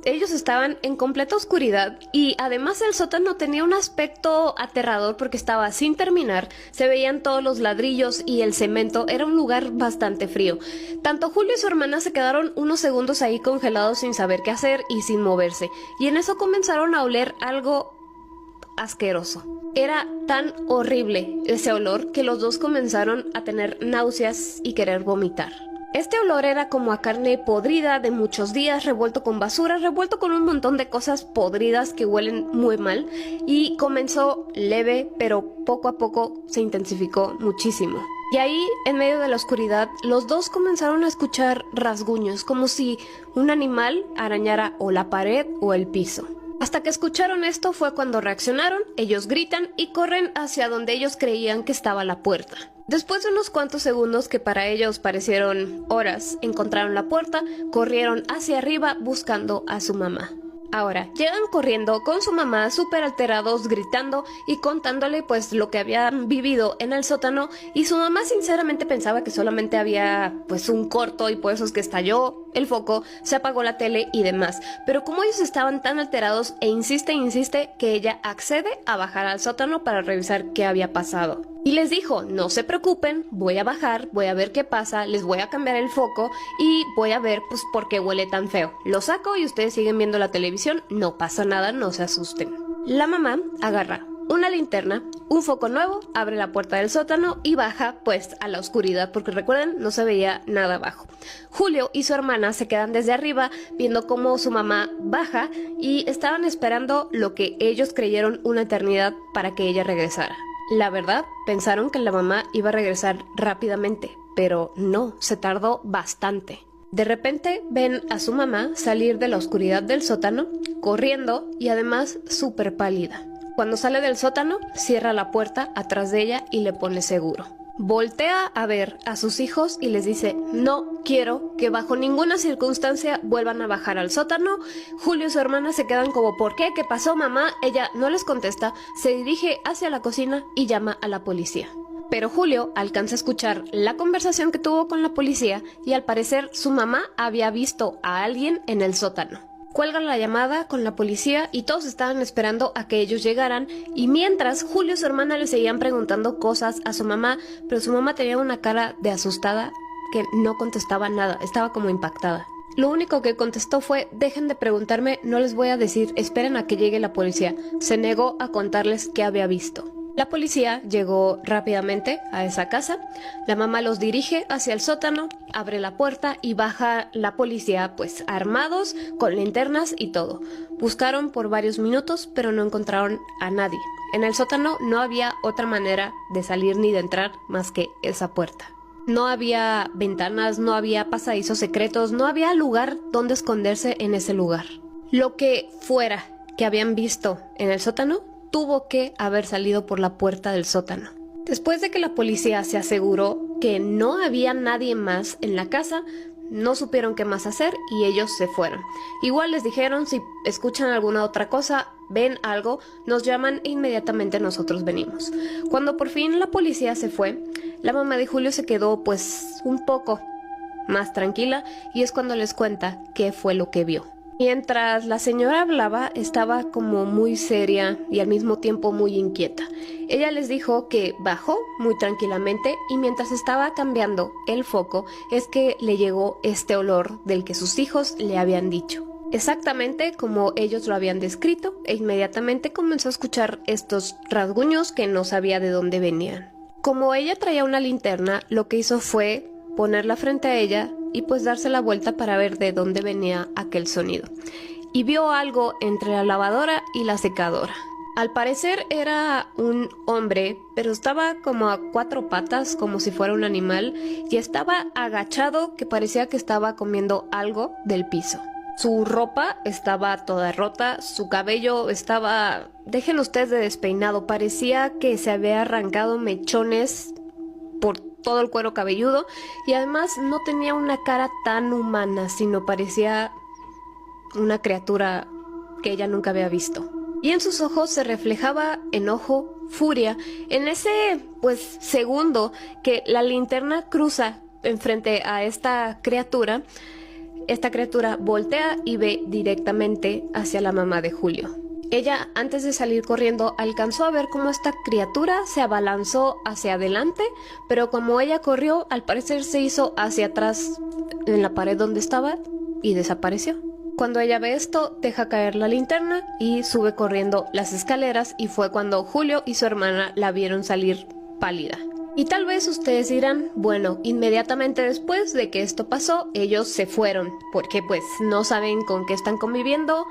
Ellos estaban en completa oscuridad, y además el sótano tenía un aspecto aterrador porque estaba sin terminar, se veían todos los ladrillos y el cemento, era un lugar bastante frío. Tanto Julio y su hermana se quedaron unos segundos ahí congelados sin saber qué hacer y sin moverse, y en eso comenzaron a oler algo asqueroso. Era tan horrible ese olor que los dos comenzaron a tener náuseas y querer vomitar. Este olor era como a carne podrida de muchos días, revuelto con basura, revuelto con un montón de cosas podridas que huelen muy mal, y comenzó leve, pero poco a poco se intensificó muchísimo. Y ahí, en medio de la oscuridad, los dos comenzaron a escuchar rasguños, como si un animal arañara o la pared o el piso. Hasta que escucharon esto fue cuando reaccionaron, ellos gritan y corren hacia donde ellos creían que estaba la puerta. Después de unos cuantos segundos que para ellos parecieron horas, encontraron la puerta, corrieron hacia arriba buscando a su mamá. Ahora, llegan corriendo con su mamá súper alterados, gritando y contándole pues lo que habían vivido en el sótano, y su mamá sinceramente pensaba que solamente había pues un corto y por eso es que estalló el foco, se apagó la tele y demás. Pero como ellos estaban tan alterados e insiste que ella accede a bajar al sótano para revisar qué había pasado. Y les dijo, no se preocupen, voy a bajar, voy a ver qué pasa, les voy a cambiar el foco y voy a ver pues por qué huele tan feo. Lo saco y ustedes siguen viendo la televisión, no pasa nada, no se asusten. La mamá agarra una linterna, un foco nuevo, abre la puerta del sótano y baja pues a la oscuridad, porque recuerden, no se veía nada abajo. Julio y su hermana se quedan desde arriba viendo cómo su mamá baja y estaban esperando lo que ellos creyeron una eternidad para que ella regresara. La verdad, pensaron que la mamá iba a regresar rápidamente, pero no, se tardó bastante. De repente ven a su mamá salir de la oscuridad del sótano, corriendo y además súper pálida. Cuando sale del sótano, cierra la puerta atrás de ella y le pone seguro. Voltea a ver a sus hijos y les dice, no quiero que bajo ninguna circunstancia vuelvan a bajar al sótano. Julio y su hermana se quedan como, ¿por qué? ¿Qué pasó, mamá? Ella no les contesta, se dirige hacia la cocina y llama a la policía. Pero Julio alcanza a escuchar la conversación que tuvo con la policía y al parecer su mamá había visto a alguien en el sótano. Cuelgan la llamada con la policía y todos estaban esperando a que ellos llegaran, y mientras Julio y su hermana le seguían preguntando cosas a su mamá, pero su mamá tenía una cara de asustada que no contestaba nada, estaba como impactada. Lo único que contestó fue, dejen de preguntarme, no les voy a decir, esperen a que llegue la policía. Se negó a contarles qué había visto. La policía llegó rápidamente a esa casa, la mamá los dirige hacia el sótano, abre la puerta y baja la policía pues armados, con linternas y todo. Buscaron por varios minutos pero no encontraron a nadie. En el sótano no había otra manera de salir ni de entrar más que esa puerta. No había ventanas, no había pasadizos secretos, no había lugar donde esconderse en ese lugar. Lo que fuera que habían visto en el sótano tuvo que haber salido por la puerta del sótano. Después de que la policía se aseguró que no había nadie más en la casa, no supieron qué más hacer y ellos se fueron. Igual les dijeron, si escuchan alguna otra cosa, ven algo, nos llaman e inmediatamente nosotros venimos. Cuando por fin la policía se fue, la mamá de Julio se quedó pues un poco más tranquila y es cuando les cuenta qué fue lo que vio. Mientras la señora hablaba, estaba como muy seria y al mismo tiempo muy inquieta. Ella les dijo que bajó muy tranquilamente y mientras estaba cambiando el foco es que le llegó este olor del que sus hijos le habían dicho. Exactamente como ellos lo habían descrito, e inmediatamente comenzó a escuchar estos rasguños que no sabía de dónde venían. Como ella traía una linterna, lo que hizo fue ponerla frente a ella y pues darse la vuelta para ver de dónde venía aquel sonido. Y vio algo entre la lavadora y la secadora. Al parecer era un hombre, pero estaba como a 4 patas, como si fuera un animal, y estaba agachado que parecía que estaba comiendo algo del piso. Su ropa estaba toda rota, su cabello estaba, dejen ustedes de despeinado, parecía que se había arrancado mechones por todo el cuero cabelludo y además no tenía una cara tan humana, sino parecía una criatura que ella nunca había visto. Y en sus ojos se reflejaba enojo, furia, en ese, segundo que la linterna cruza enfrente a esta criatura voltea y ve directamente hacia la mamá de Julio. Ella, antes de salir corriendo, alcanzó a ver cómo esta criatura se abalanzó hacia adelante, pero como ella corrió, al parecer se hizo hacia atrás en la pared donde estaba y desapareció. Cuando ella ve esto, deja caer la linterna y sube corriendo las escaleras y fue cuando Julio y su hermana la vieron salir pálida. Y tal vez ustedes dirán, bueno, inmediatamente después de que esto pasó, ellos se fueron, porque no saben con qué están conviviendo.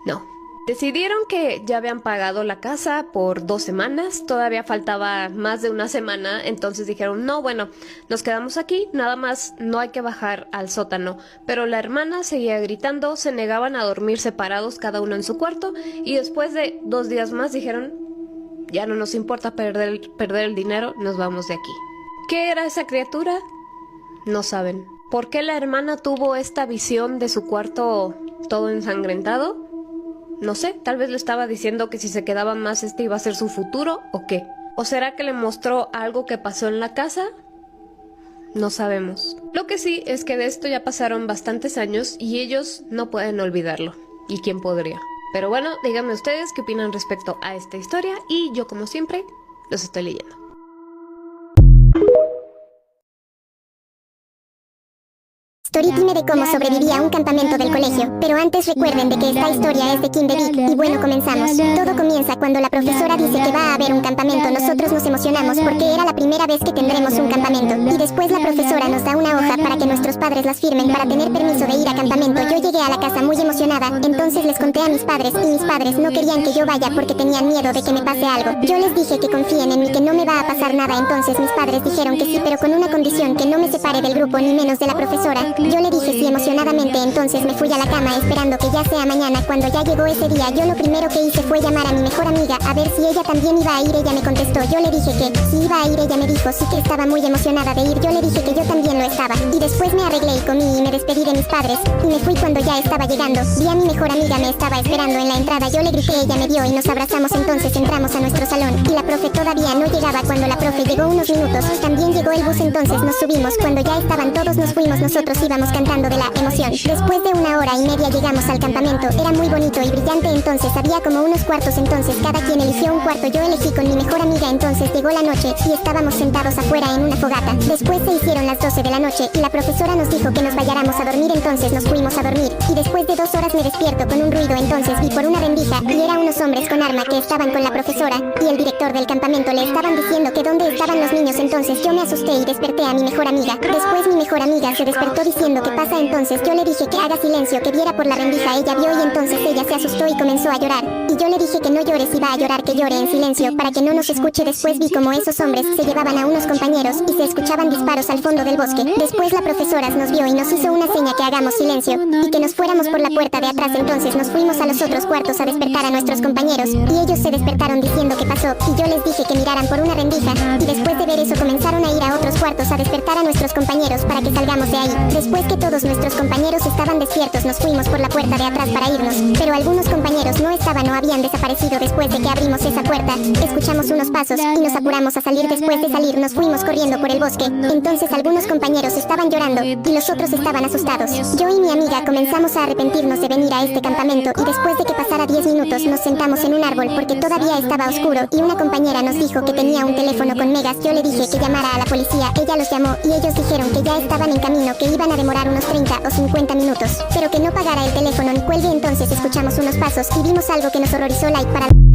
No. Decidieron que ya habían pagado la casa por 2 semanas, todavía faltaba más de una semana, entonces dijeron, no, bueno, nos quedamos aquí, nada más, no hay que bajar al sótano. Pero la hermana seguía gritando, se negaban a dormir separados cada uno en su cuarto, y después de 2 días más dijeron, ya no nos importa perder el dinero, nos vamos de aquí. ¿Qué era esa criatura? No saben. ¿Por qué la hermana tuvo esta visión de su cuarto todo ensangrentado? No sé, tal vez le estaba diciendo que si se quedaban más iba a ser su futuro, ¿o qué? ¿O será que le mostró algo que pasó en la casa? No sabemos. Lo que sí es que de esto ya pasaron bastantes años y ellos no pueden olvidarlo. ¿Y quién podría? Pero bueno, díganme ustedes qué opinan respecto a esta historia y yo, como siempre, los estoy leyendo. Story Time de cómo sobreviví a un campamento del colegio, pero antes recuerden de que esta historia es de Kim David, y bueno, comenzamos. Todo comienza cuando la profesora dice que va a haber un campamento. Nosotros nos emocionamos porque era la primera vez que tendremos un campamento, y después la profesora nos da una hoja para que nuestros padres las firmen para tener permiso de ir a campamento. Yo llegué a la casa muy emocionada, entonces les conté a mis padres, y mis padres no querían que yo vaya porque tenían miedo de que me pase algo. Yo les dije que confíen en mí, que no me va a pasar nada, entonces mis padres dijeron que sí, pero con una condición, que no me separe del grupo ni menos de la profesora. Yo le dije sí emocionadamente, entonces me fui a la cama esperando que ya sea mañana. Cuando ya llegó ese día, yo lo primero que hice fue llamar a mi mejor amiga a ver si ella también iba a ir. Ella me contestó, yo le dije que si iba a ir. Ella me dijo sí, que estaba muy emocionada de ir. Yo le dije que yo también lo estaba, y después me arreglé y comí y me despedí de mis padres y me fui. Cuando ya estaba llegando, vi a mi mejor amiga, me estaba esperando en la entrada. Yo le grité, ella me vio y nos abrazamos. Entonces entramos a nuestro salón y la profe todavía no llegaba. Cuando la profe llegó unos minutos, también llegó el bus, entonces nos subimos. Cuando ya estaban todos nos fuimos, nosotros íbamos cantando de la emoción. Después de 1 hora y media llegamos al campamento. Era muy bonito y brillante, entonces había como unos cuartos, entonces cada quien eligió un cuarto. Yo elegí con mi mejor amiga. Entonces llegó la noche y estábamos sentados afuera en una fogata. Después se hicieron las 12 de la noche y la profesora nos dijo que nos vayáramos a dormir, entonces nos fuimos a dormir. Y después de 2 horas me despierto con un ruido, entonces vi por una rendija y era unos hombres con arma que estaban con la profesora y el director del campamento. Le estaban diciendo que dónde estaban los niños, entonces yo me asusté y desperté a mi mejor amiga. Después mi mejor amiga se despertó diciendo ¿qué pasa? Entonces yo le dije que haga silencio, que viera por la rendija. Ella vio y entonces ella se asustó y comenzó a llorar. Y yo le dije que no llores, si va a llorar que llore en silencio para que no nos escuche. Después vi como esos hombres se llevaban a unos compañeros y se escuchaban disparos al fondo del bosque. Después la profesora nos vio y nos hizo una seña que hagamos silencio y que nos fuéramos por la puerta de atrás. Entonces nos fuimos a los otros cuartos a despertar a nuestros compañeros y ellos se despertaron diciendo qué pasó, y yo les dije que miraran por una rendija, y después de ver eso comenzaron a ir a otros cuartos a despertar a nuestros compañeros para que salgamos de ahí. Después que todos nuestros compañeros estaban despiertos, nos fuimos por la puerta de atrás para irnos, pero algunos compañeros no estaban o habían desaparecido. Después de que abrimos esa puerta, escuchamos unos pasos y nos apuramos a salir. Después de salir nos fuimos corriendo por el bosque. Entonces algunos compañeros estaban llorando y los los otros estaban asustados. Yo y mi amiga comenzamos a arrepentirnos de venir a este campamento y después de que pasara 10 minutos nos sentamos en un árbol porque todavía estaba oscuro y una compañera nos dijo que tenía un teléfono con megas. Yo le dije que llamara a la policía, ella los llamó y ellos dijeron que ya estaban en camino, que iban a demorar unos 30 o 50 minutos, pero que no pagara el teléfono ni cuelgue. Entonces escuchamos unos pasos y vimos algo que nos horrorizó. Para